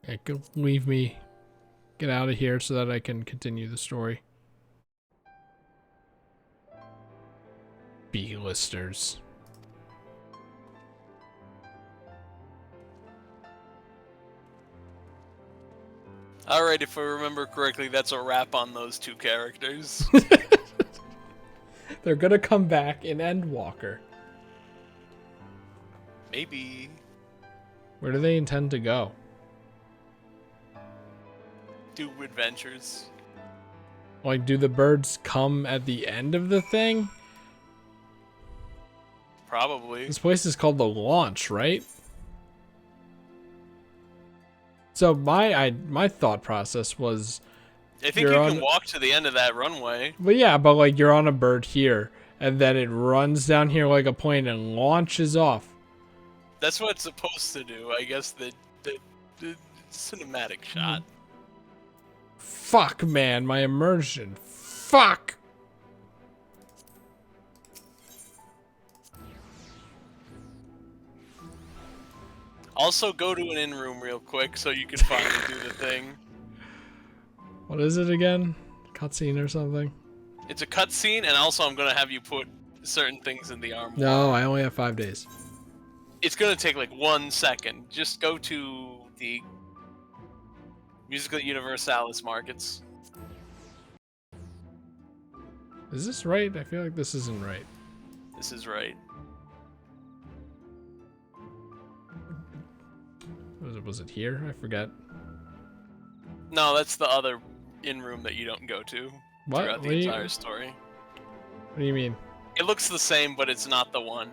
Yeah, go leave me. Get out of here so that I can continue the story. B-listers. Alright, if I remember correctly, that's a wrap on those two characters. They're gonna come back in Endwalker. Maybe. Where do they intend to go? Do adventures. Like, do the birds come at the end of the thing? Probably. This place is called the Launch, right? So my thought process was, I think you can walk to the end of that runway. But yeah, but like you're on a bird here, and then it runs down here like a plane and launches off. That's what it's supposed to do. I guess the cinematic shot. Fuck, man, my immersion. Fuck. Also, go to an in-room real quick so you can finally do the thing. What is it again? Cutscene or something? It's a cutscene, and also I'm gonna have you put certain things in the armor. No, I only have 5 days. It's gonna take like 1 second. Just go to the Musica Universalis markets. Is this right? I feel like this isn't right. This is right. Was it here? I forget. No, that's the other in-room that you don't go to What? throughout the entire story. What do you mean? It looks the same, but it's not the one.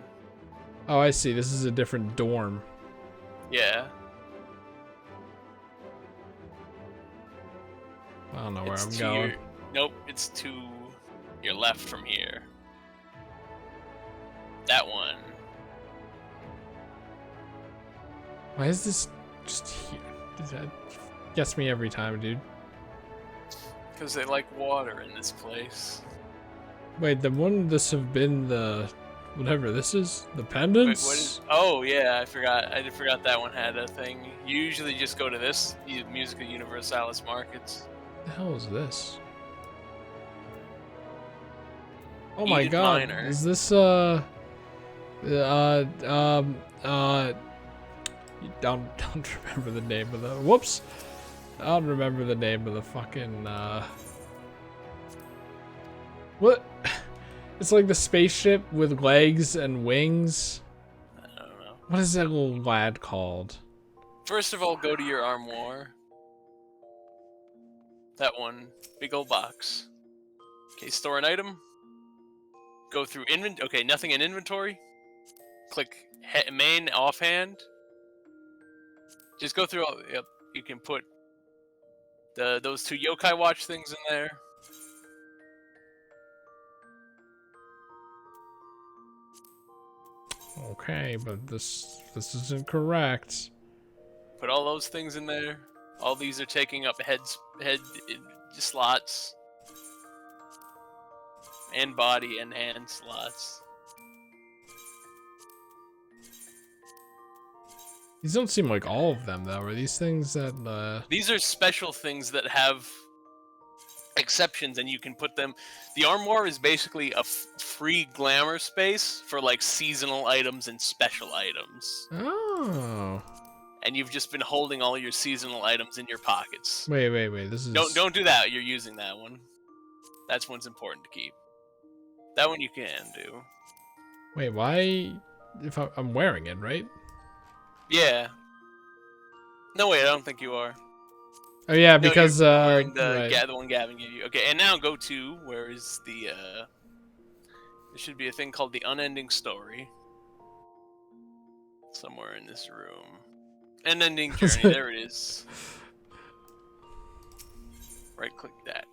Oh, I see. This is a different dorm. Yeah. I don't know where It's I'm to going. Nope, it's to your left from here. That one. Why is this just here? Does that gets me every time, dude? Because they like water in this place. Wait, then wouldn't this have been the whatever this is? The Wait, pendants? what is? Oh yeah, I forgot. I forgot that one had a thing. You usually just go to this Musica Universalis Markets. What the hell is this? Oh my Enid god, Minor. is this don't remember the name of the whoops. I don't remember the name of the fucking what? It's like the spaceship with legs and wings. I don't know. What is that little lad called? First of all, go to your armoire. That one, big old box. Okay, store an item. Go through inventory. Okay, nothing in inventory. Click main offhand. Just go through all. Yep, you can put those two yokai watch things in there. Okay, but this isn't correct. Put all those things in there. All these are taking up head slots. And body and hand slots. These don't seem like all of them, though. Are these things that, These are special things that have exceptions, and you can put them. The armoire is basically a free glamour space for like seasonal items and special items. Oh. And you've just been holding all your seasonal items in your pockets. Wait. This is. Don't do that. You're using that one. That's one's important to keep. That one you can do. Wait, why? If I'm wearing it, right? Yeah. No, wait. I don't think you are. Oh yeah, No, because you're wearing right. the one Gavin gave you. Okay, and now go to where is the there should be a thing called the Unending Story. Somewhere in this room. Unending Journey, there it is. Right click that.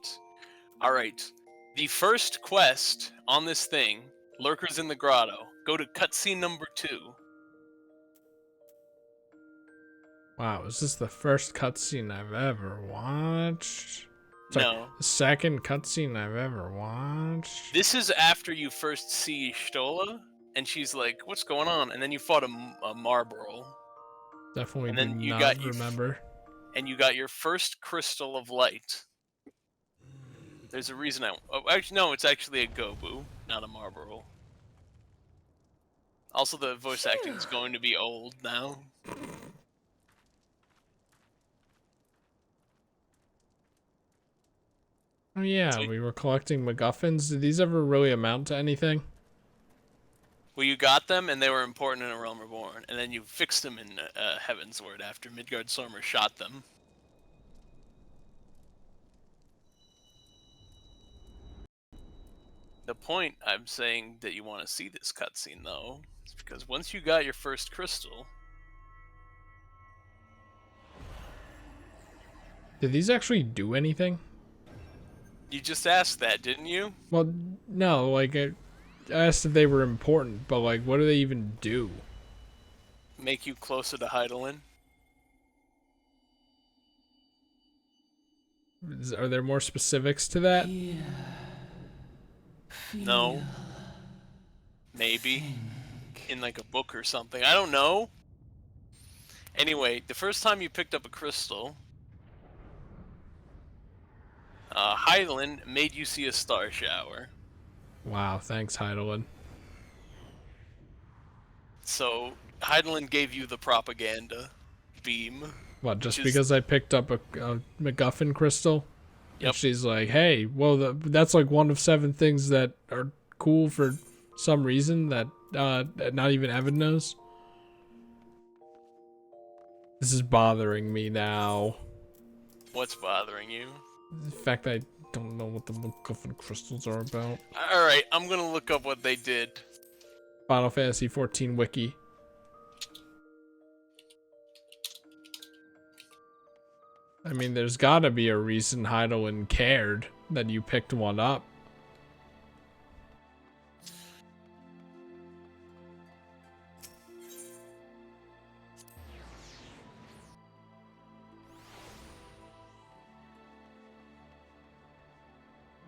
Alright. The first quest on this thing, Lurkers in the Grotto. Go to cutscene number 2. Wow, is this the first cutscene I've ever watched? Sorry, No. the second cutscene I've ever watched. This is after you first see Stola, and she's like, "What's going on?" And then you fought a Marlboro. Definitely And do then you not got remember. And you got your first crystal of light. There's a reason actually, no, it's actually a Gobu, not a Marlboro. Also, the voice acting is going to be old now. Oh yeah, So- we were collecting MacGuffins. Did these ever really amount to anything? Well, you got them, and they were important in A Realm Reborn, and then you fixed them in Heavensward after Midgard Stormer shot them. The point I'm saying that you want to see this cutscene, though, is because once you got your first crystal, Did these actually do anything? you just asked that, didn't you? Well, no, like I asked if they were important, but like what do they even do? Make you closer to Hydaelyn. Are there more specifics to that? No. Maybe. In like a book or something. I don't know. Anyway, the first time you picked up a crystal, Hydaelyn made you see a star shower. Wow, thanks, Hydaelyn. So, Hydaelyn gave you the propaganda beam. What, just which is- because I picked up a MacGuffin crystal? And she's like, hey, well, that's like one of 7 things that are cool for some reason that not even Evan knows. This is bothering me now. What's bothering you? The fact that I don't know what the MacGuffin crystals are about. Alright, I'm gonna look up what they did. Final Fantasy XIV wiki. I mean, there's gotta be a reason Hydaelyn cared that you picked one up.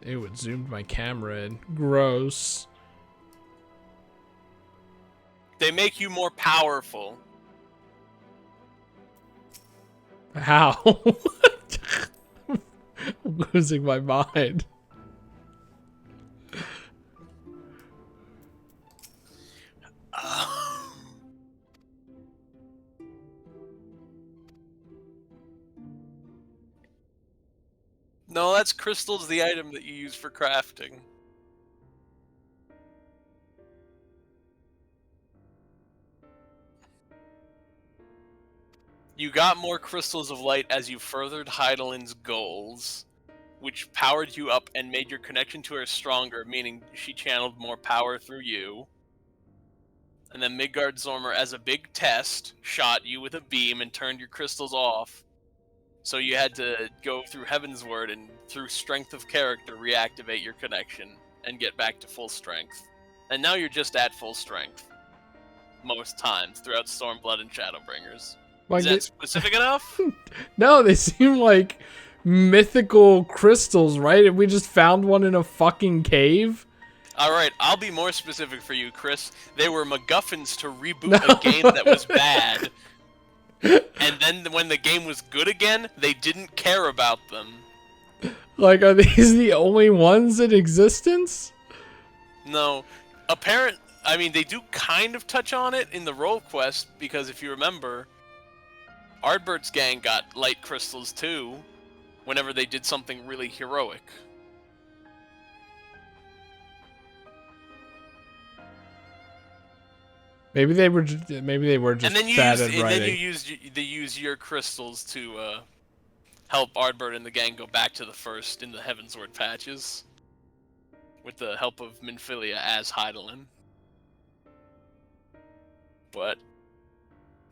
Ew, it zoomed my camera in. Gross. They make you more powerful. How? I'm losing my mind. No, that's crystals, the item that you use for crafting. You got more crystals of light as you furthered Hydaelyn's goals, which powered you up and made your connection to her stronger, meaning she channeled more power through you. And then Midgard Zormer, as a big test, shot you with a beam and turned your crystals off. So you had to go through Heavensward and through strength of character reactivate your connection and get back to full strength. And now you're just at full strength. Most times throughout Stormblood and Shadowbringers. Like Is that specific enough? No, they seem like mythical crystals, right? We just found one in a fucking cave. Alright, I'll be more specific for you, Chris. They were MacGuffins to reboot a game that was bad. And then when the game was good again, they didn't care about them. Like, are these the only ones in existence? No. I mean, they do kind of touch on it in the role quest, because if you remember, Ardbert's gang got light crystals too, whenever they did something really heroic. Maybe they were just bad at writing. And then you use your crystals to help Ardbert and the gang go back to the first in the Heavensward patches, with the help of Minfilia as Hydaelyn. But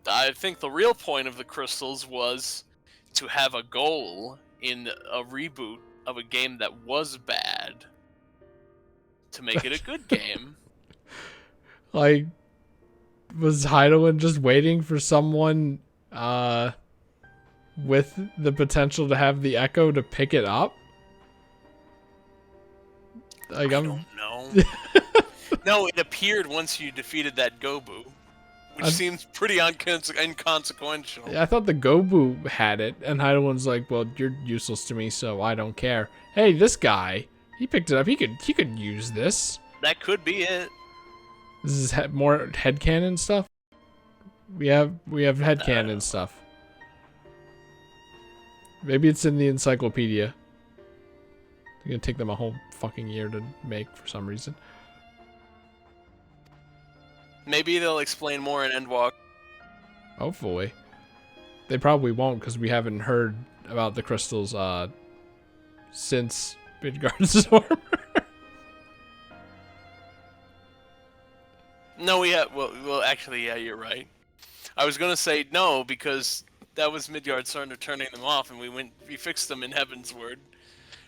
I think the real point of the crystals was to have a goal in a reboot of a game that was bad to make it a good game. Like, was Hydaelyn just waiting for someone with the potential to have the Echo to pick it up? Like, I don't know. No, it appeared once you defeated that Gobu, which seems pretty inconsequential. I thought the Gobu had it, and Hydaelyn's like, well, you're useless to me, so I don't care. Hey, this guy, he picked it up. He could use this. That could be it. This is more headcanon stuff? We have headcanon stuff. Maybe it's in the encyclopedia. It's gonna take them a whole fucking year to make for some reason. Maybe they'll explain more in Endwalk. Hopefully. They probably won't, because we haven't heard about the crystals since Midgard's Zormer. No, we have. Well, actually, yeah, you're right. I was gonna say no because that was Midgard Zormer turning them off, and we fixed them in Heavensward.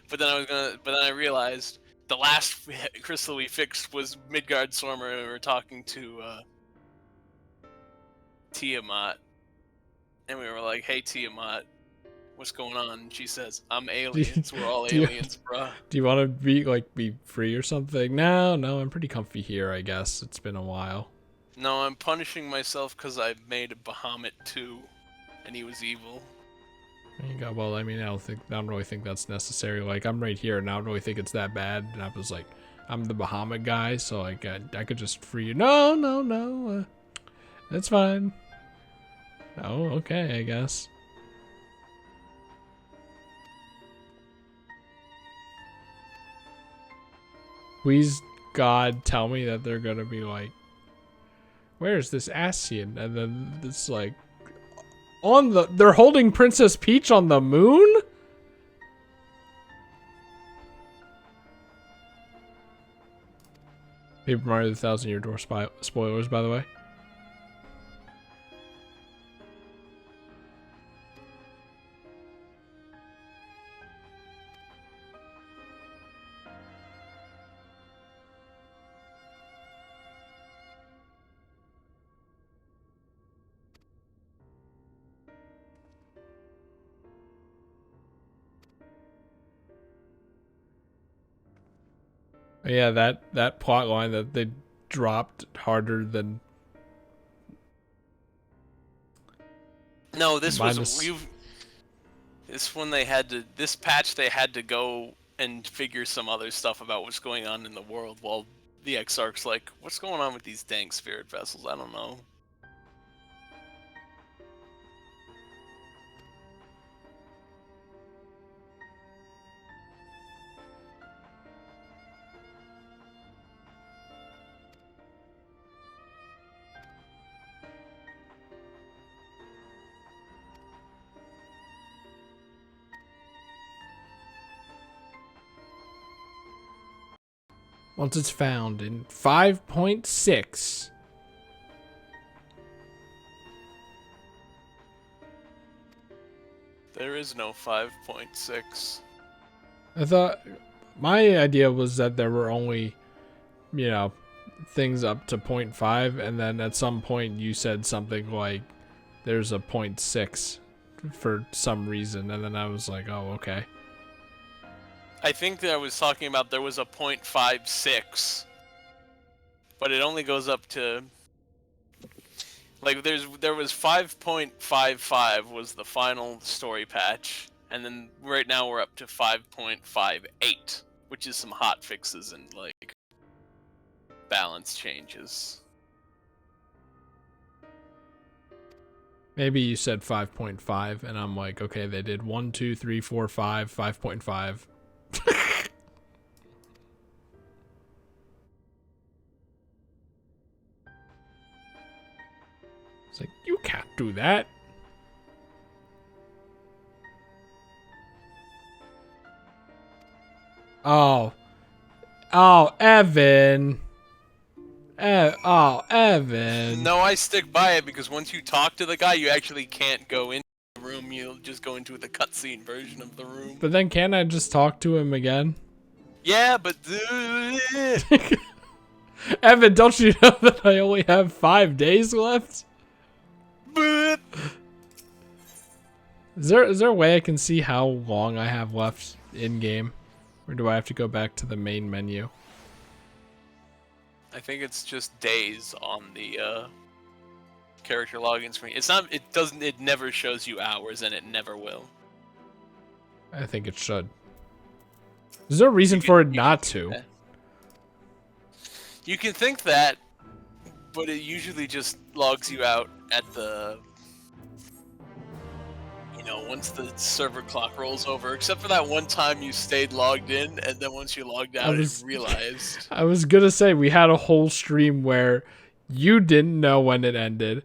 But then I realized the last crystal we fixed was Midgard Zormer, and we were talking to Tiamat, and we were like, "Hey, Tiamat, what's going on?" And she says, "I'm aliens. We're all aliens, bruh." Do you want to be free or something? No, I'm pretty comfy here, I guess. It's been a while. No, I'm punishing myself because I made a Bahamut 2, and he was evil. There you go. Well, I mean, I don't really think that's necessary. Like, I'm right here, and I don't really think it's that bad. And I was like, I'm the Bahamut guy, so I could just free you. No. That's fine. Oh, okay, I guess. Please, God, tell me that they're gonna be like, where's this Ascian? And then it's like, they're holding Princess Peach on the moon? Paper Mario: The Thousand Year Door spoilers, by the way. Yeah, that plot line that they dropped harder than. No, this Minus- was this when they had to this patch they had to go and figure some other stuff about what's going on in the world while the Exarch's like, what's going on with these dang spirit vessels? I don't know. Once it's found in 5.6. There is no 5.6. I thought my idea was that there were only, things up to 0.5, and then at some point you said something like there's a 0.6 for some reason, and then I was like, oh, okay. I think that I was talking about there was a 0.56, but it only goes up to like there was 5.55 was the final story patch, and then right now we're up to 5.58, which is some hot fixes and like balance changes. Maybe you said 5.5, and I'm like, okay, they did 1, 2, 3, 4, 5, 5.5. It's like, you can't do that. Oh, Evan. Evan. No, I stick by it because once you talk to the guy, you actually can't go into the room. You'll just go into the cutscene version of the room. But then can't I just talk to him again? Yeah, but Evan, don't you know that I only have 5 days left? Is there a way I can see how long I have left in game? Or do I have to go back to the main menu? I think it's just days on the character login screen. It's not. It doesn't. It never shows you hours, and it never will. I think it should. There's no reason for it not to. You can think that, but it usually just logs you out at the. Once the server clock rolls over, except for that one time you stayed logged in, and then once you logged out, it realized. I was gonna say, we had a whole stream where you didn't know when it ended,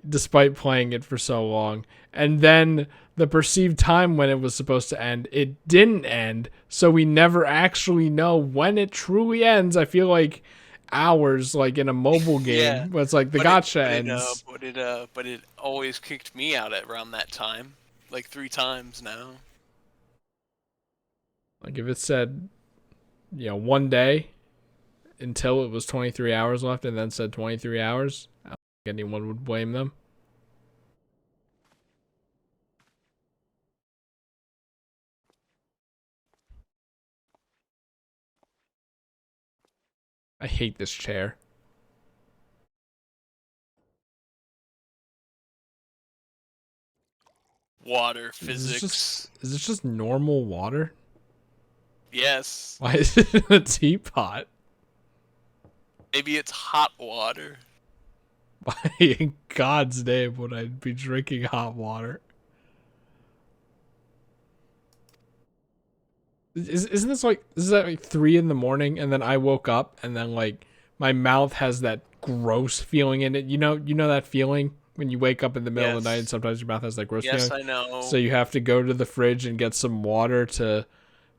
despite playing it for so long, and then the perceived time when it was supposed to end, it didn't end, so we never actually know when it truly ends. I feel like hours, like in a mobile game, Yeah, where it's like the gacha ends. But it always kicked me out at around that time. Like 3 times now. Like if it said, 1 day until it was 23 hours left and then said 23 hours, I don't think anyone would blame them. I hate this chair. Water physics. Is this just normal water? Yes. Why is it in a teapot? Maybe it's hot water. Why in God's name would I be drinking hot water? Isn't this like, is that like 3 in the morning, and then I woke up and then like my mouth has that gross feeling in it. You know that feeling when you wake up in the middle of the night and sometimes your mouth has that gross feeling? Yes, I know. So you have to go to the fridge and get some water to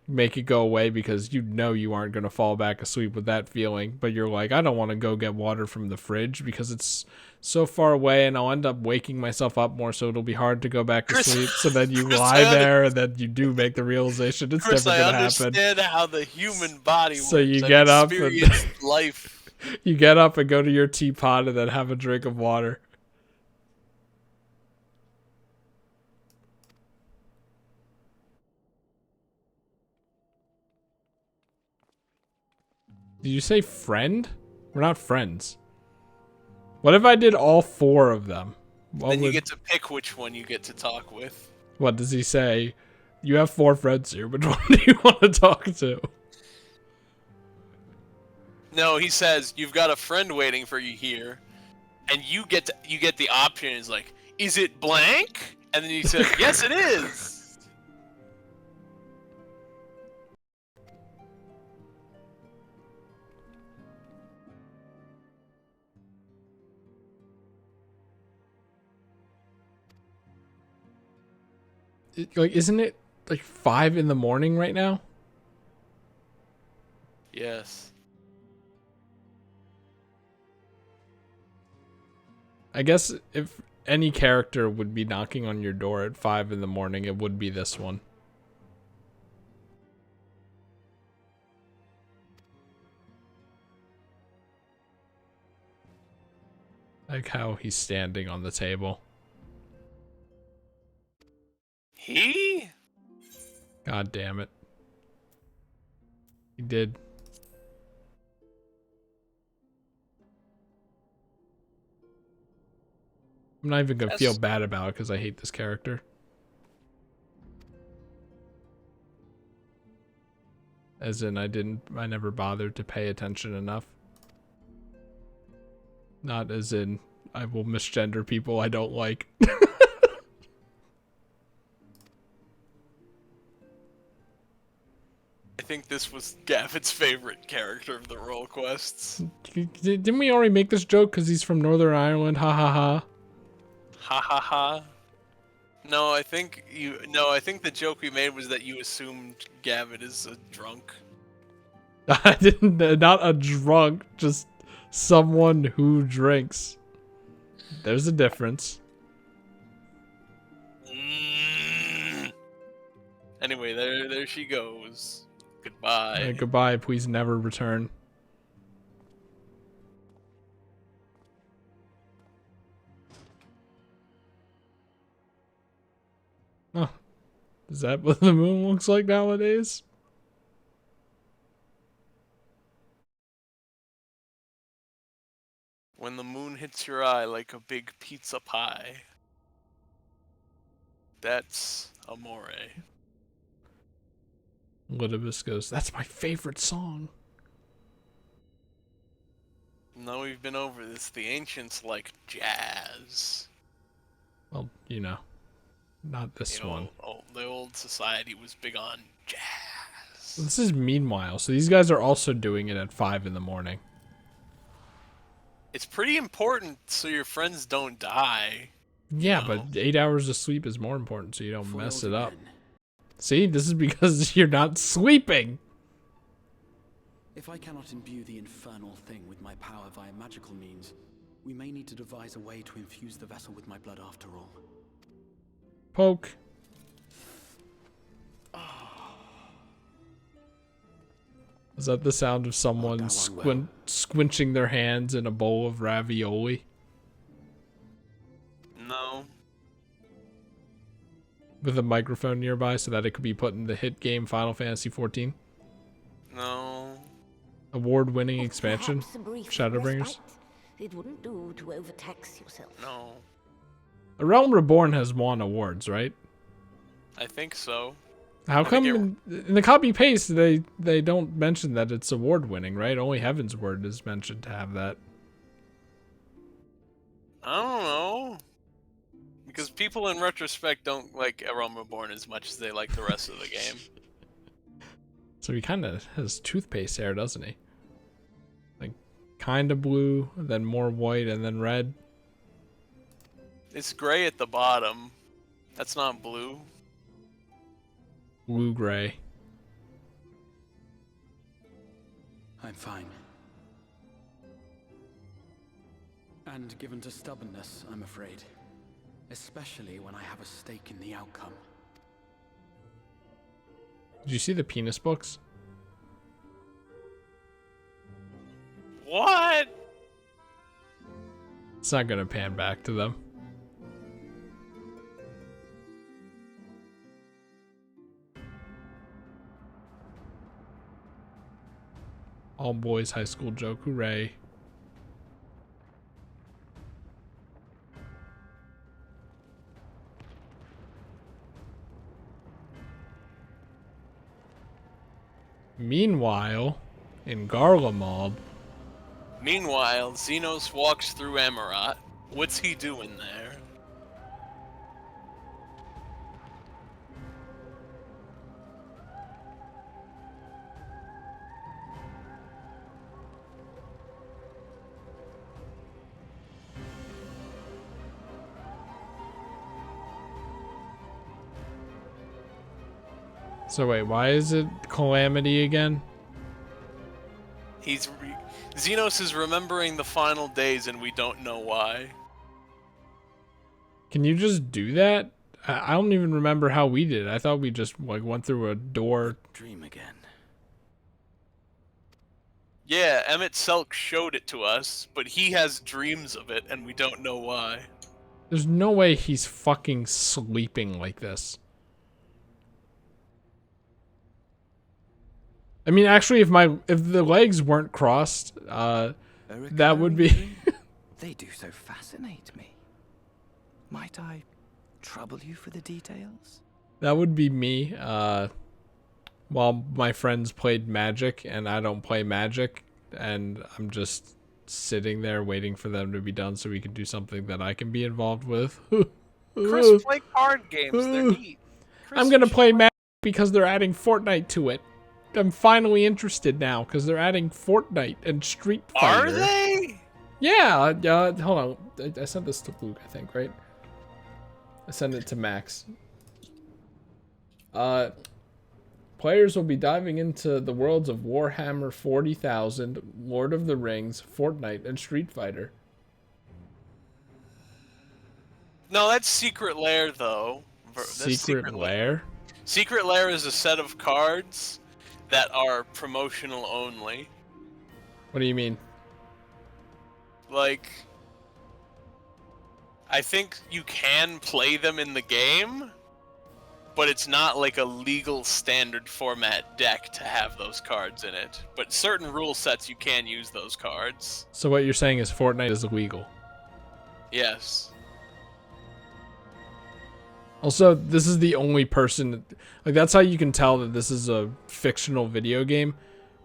make it go away because you know you aren't going to fall back asleep with that feeling. But you're like, I don't want to go get water from the fridge because it's so far away and I'll end up waking myself up more, so it'll be hard to go back to sleep. So then you lie there and then you do make the realization it's Chris, never going to I happen. understand how the human body works. So you I've get up and experienced life. you get up and go to your teapot and then have a drink of water. Did you say friend? We're not friends. What if I did all 4 of them? Then you get to pick which one you get to talk with. What does he say? You have 4 friends here. Which one do you want to talk to? No, he says you've got a friend waiting for you here, and you get the option. Is like, is it blank? And then he says, yes, it is. Like, isn't it like 5 in the morning right now? Yes. I guess if any character would be knocking on your door at 5 in the morning, it would be this one. Like how he's standing on the table. He? God damn it. He did. I'm not even gonna feel bad about it because I hate this character. As in, I never bothered to pay attention enough. Not as in, I will misgender people I don't like. I think this was Gavin's favorite character of the role quests. Didn't we already make this joke because he's from Northern Ireland? Ha ha ha. Ha ha ha. No, I think the joke we made was that you assumed Gavin is a drunk. I didn't. Not a drunk, just someone who drinks. There's a difference. Anyway, there she goes. Goodbye. Goodbye. Please never return. Oh, is that what the moon looks like nowadays? When the moon hits your eye like a big pizza pie. That's amore. Ludibus goes, that's my favorite song. No, we've been over this. The ancients like jazz. Well, you know, not this one. The old society was big on jazz. This is meanwhile, so these guys are also doing it at 5 in the morning. It's pretty important so your friends don't die. Yeah, but 8 hours of sleep is more important so you don't mess it up. See, this is because you're not sleeping. If I cannot imbue the infernal thing with my power via magical means, we may need to devise a way to infuse the vessel with my blood after all. Poke. Is that the sound of someone squinching their hands in a bowl of ravioli? No. With a microphone nearby so that it could be put in the hit game Final Fantasy XIV? No. Award-winning expansion? Shadowbringers? It wouldn't do to overtax yourself. No. A Realm Reborn has won awards, right? I think so. How come in the copy-paste they don't mention that it's award-winning, right? Only Heaven's Word is mentioned to have that. I don't know. Because people in retrospect don't like A Realm Reborn as much as they like the rest of the game. So he kind of has toothpaste hair, doesn't he? Like, kind of blue, then more white, and then red. It's gray at the bottom. That's not blue. Blue-gray. I'm fine. And given to stubbornness, I'm afraid. Especially when I have a stake in the outcome. Did you see the penis books? What? It's not gonna pan back to them. All boys high school joke, hooray. Meanwhile, in Garlemald. Meanwhile, Xenos walks through Amarat. What's he doing there? So wait, why is it Calamity again? Xenos is remembering the final days and we don't know why. Can you just do that? I don't even remember how we did it. I thought we just like went through a door. Dream again. Yeah, Emmett Selk showed it to us, but he has dreams of it and we don't know why. There's no way he's fucking sleeping like this. I mean, actually, if the legs weren't crossed, that would be. They do so fascinate me. Might I trouble you for the details? That would be me. While my friends played Magic and I don't play Magic, and I'm just sitting there waiting for them to be done so we can do something that I can be involved with. Chris, play card games. They're neat. I'm gonna play Magic because they're adding Fortnite to it. I'm finally interested now because they're adding Fortnite and Street Fighter. Are they? Yeah. Hold on. I sent this to Luke, I think, right? I sent it to Max. Players will be diving into the worlds of Warhammer 40,000, Lord of the Rings, Fortnite, and Street Fighter. No, that's Secret Lair, though. Secret Lair? Secret Lair is a set of cards that are promotional only. What do you mean? Like, I think you can play them in the game, but it's not like a legal standard format deck to have those cards in it. But certain rule sets you can use those cards. So what you're saying is Fortnite is illegal? Yes. Also, this is the only person, like, that's how you can tell that this is a fictional video game,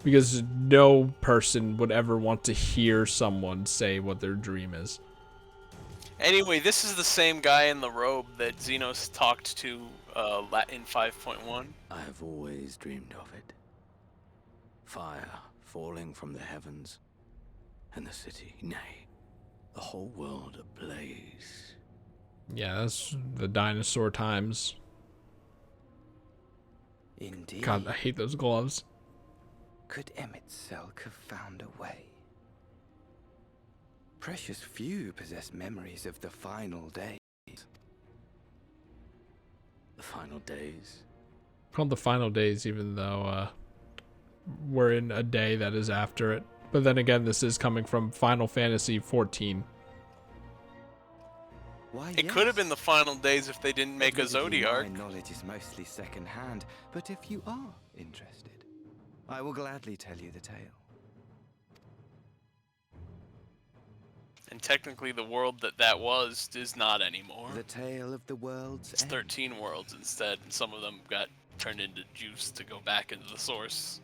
because no person would ever want to hear someone say what their dream is. Anyway, this is the same guy in the robe that Xenos talked to in 5.1. I have always dreamed of it. Fire falling from the heavens, and the city, nay, the whole world ablaze. Yeah, that's the dinosaur times. Indeed. God, I hate those gloves. Could Emmett Selk have found a way? Precious few possess memories of the final days. The final days? Called the final days, even though we're in a day that is after it. But then again, this is coming from Final Fantasy XIV. Why, It could have been the final days if they didn't make a Admittedly, Zodiark. My knowledge is mostly second-hand, but if you are interested, I will gladly tell you the tale. And technically the world that was is not anymore. The tale of the world's It's end. 13 worlds instead, and some of them got turned into juice to go back into the source.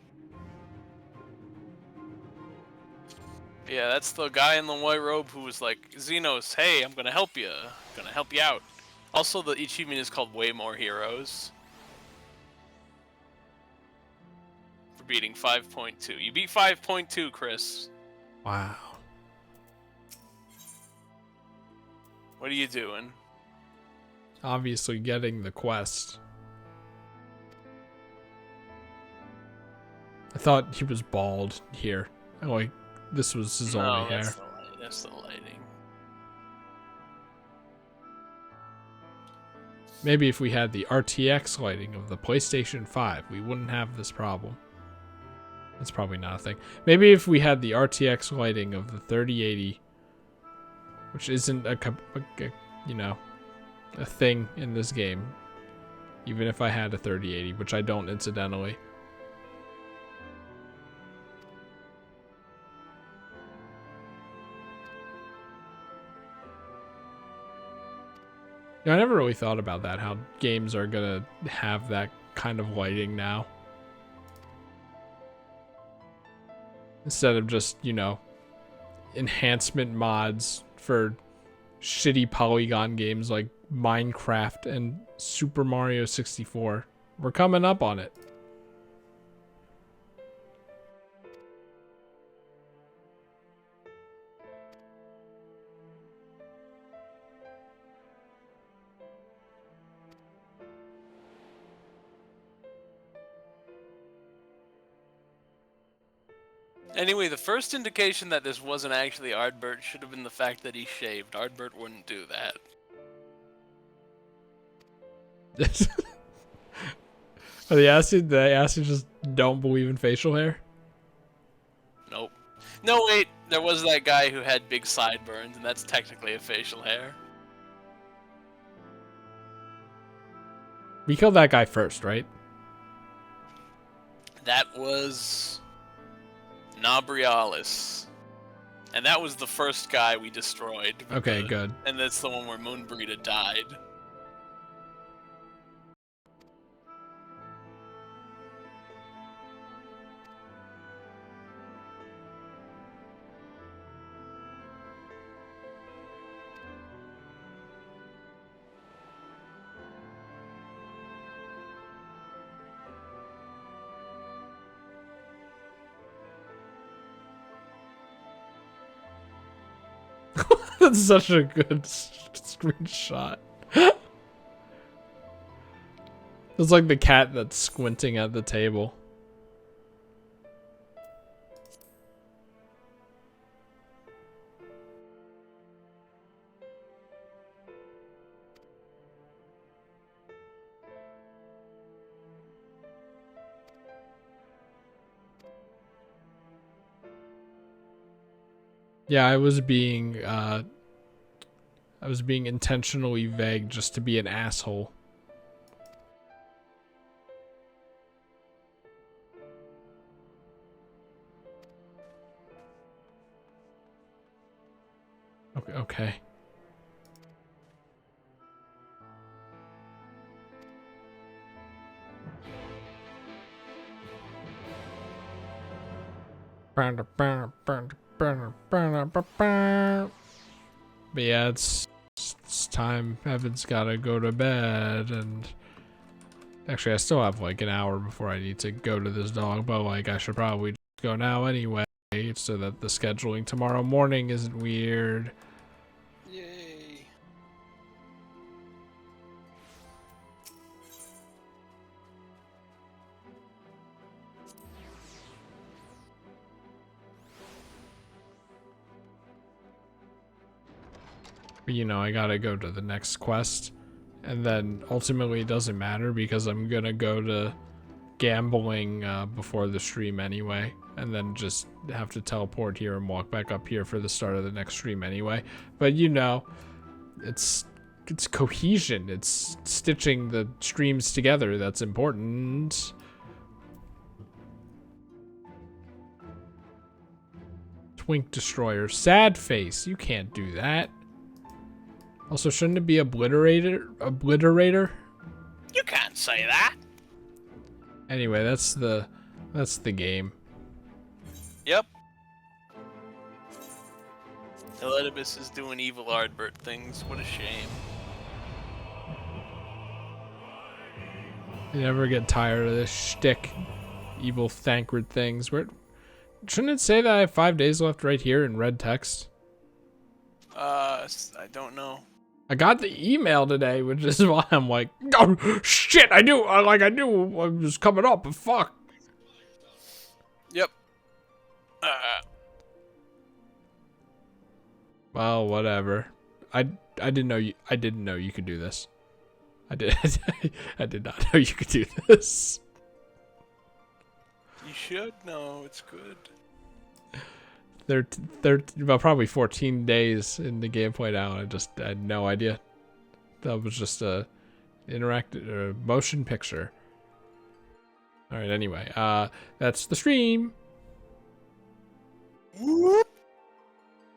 Yeah, that's the guy in the white robe who was like, Xenos, hey, I'm gonna help you. I'm gonna help you out. Also, the achievement is called Way More Heroes. beating 5.2. You beat 5.2, Chris. Wow. What are you doing? Obviously getting the quest. I thought he was bald here. Like, this was his only hair. That's the lighting. Maybe if we had the RTX lighting of the PlayStation 5, we wouldn't have this problem. That's probably not a thing. Maybe if we had the RTX lighting of the 3080, which isn't a thing in this game, even if I had a 3080, which I don't incidentally. I never really thought about that, how games are gonna have that kind of lighting now. Instead of just, enhancement mods for shitty polygon games like Minecraft and Super Mario 64. We're coming up on it. Anyway, the first indication that this wasn't actually Ardbert should have been the fact that he shaved. Ardbert wouldn't do that. The acid just don't believe in facial hair? Nope. No, wait. There was that guy who had big sideburns, and that's technically a facial hair. We killed that guy first, right? That was Nabrialis. And that was the first guy we destroyed. Okay, good. And that's the one where Moonbreeda died. That's such a good screenshot. It's like the cat that's squinting at the table. Yeah, I was being intentionally vague just to be an asshole. Okay. But yeah, it's time. Evan's gotta go to bed, and actually I still have like an hour before I need to go to this dog, but like I should probably just go now anyway, so that the scheduling tomorrow morning isn't weird. Yay. But I gotta go to the next quest, and then ultimately it doesn't matter because I'm gonna go to gambling before the stream anyway, and then just have to teleport here and walk back up here for the start of the next stream anyway. But it's cohesion, it's stitching the streams together that's important. Twink Destroyer, sad face, you can't do that. Also, shouldn't it be Obliterator? You can't say that. Anyway, that's the game. Yep. Elidibus is doing evil Ardbert things. What a shame. You never get tired of this shtick. evil Thancred things. Where shouldn't it say that I have 5 days left right here in red text? I don't know. I got the email today, which is why I'm like, oh shit! I knew I was coming up, but fuck. Yep. Well, whatever. I didn't know you. I didn't know you could do this. I did. I did not know you could do this. You should know. It's good. They're about probably 14 days in the gameplay now. I had no idea. That was just a interactive motion picture. All right. Anyway, that's the stream. Whoop.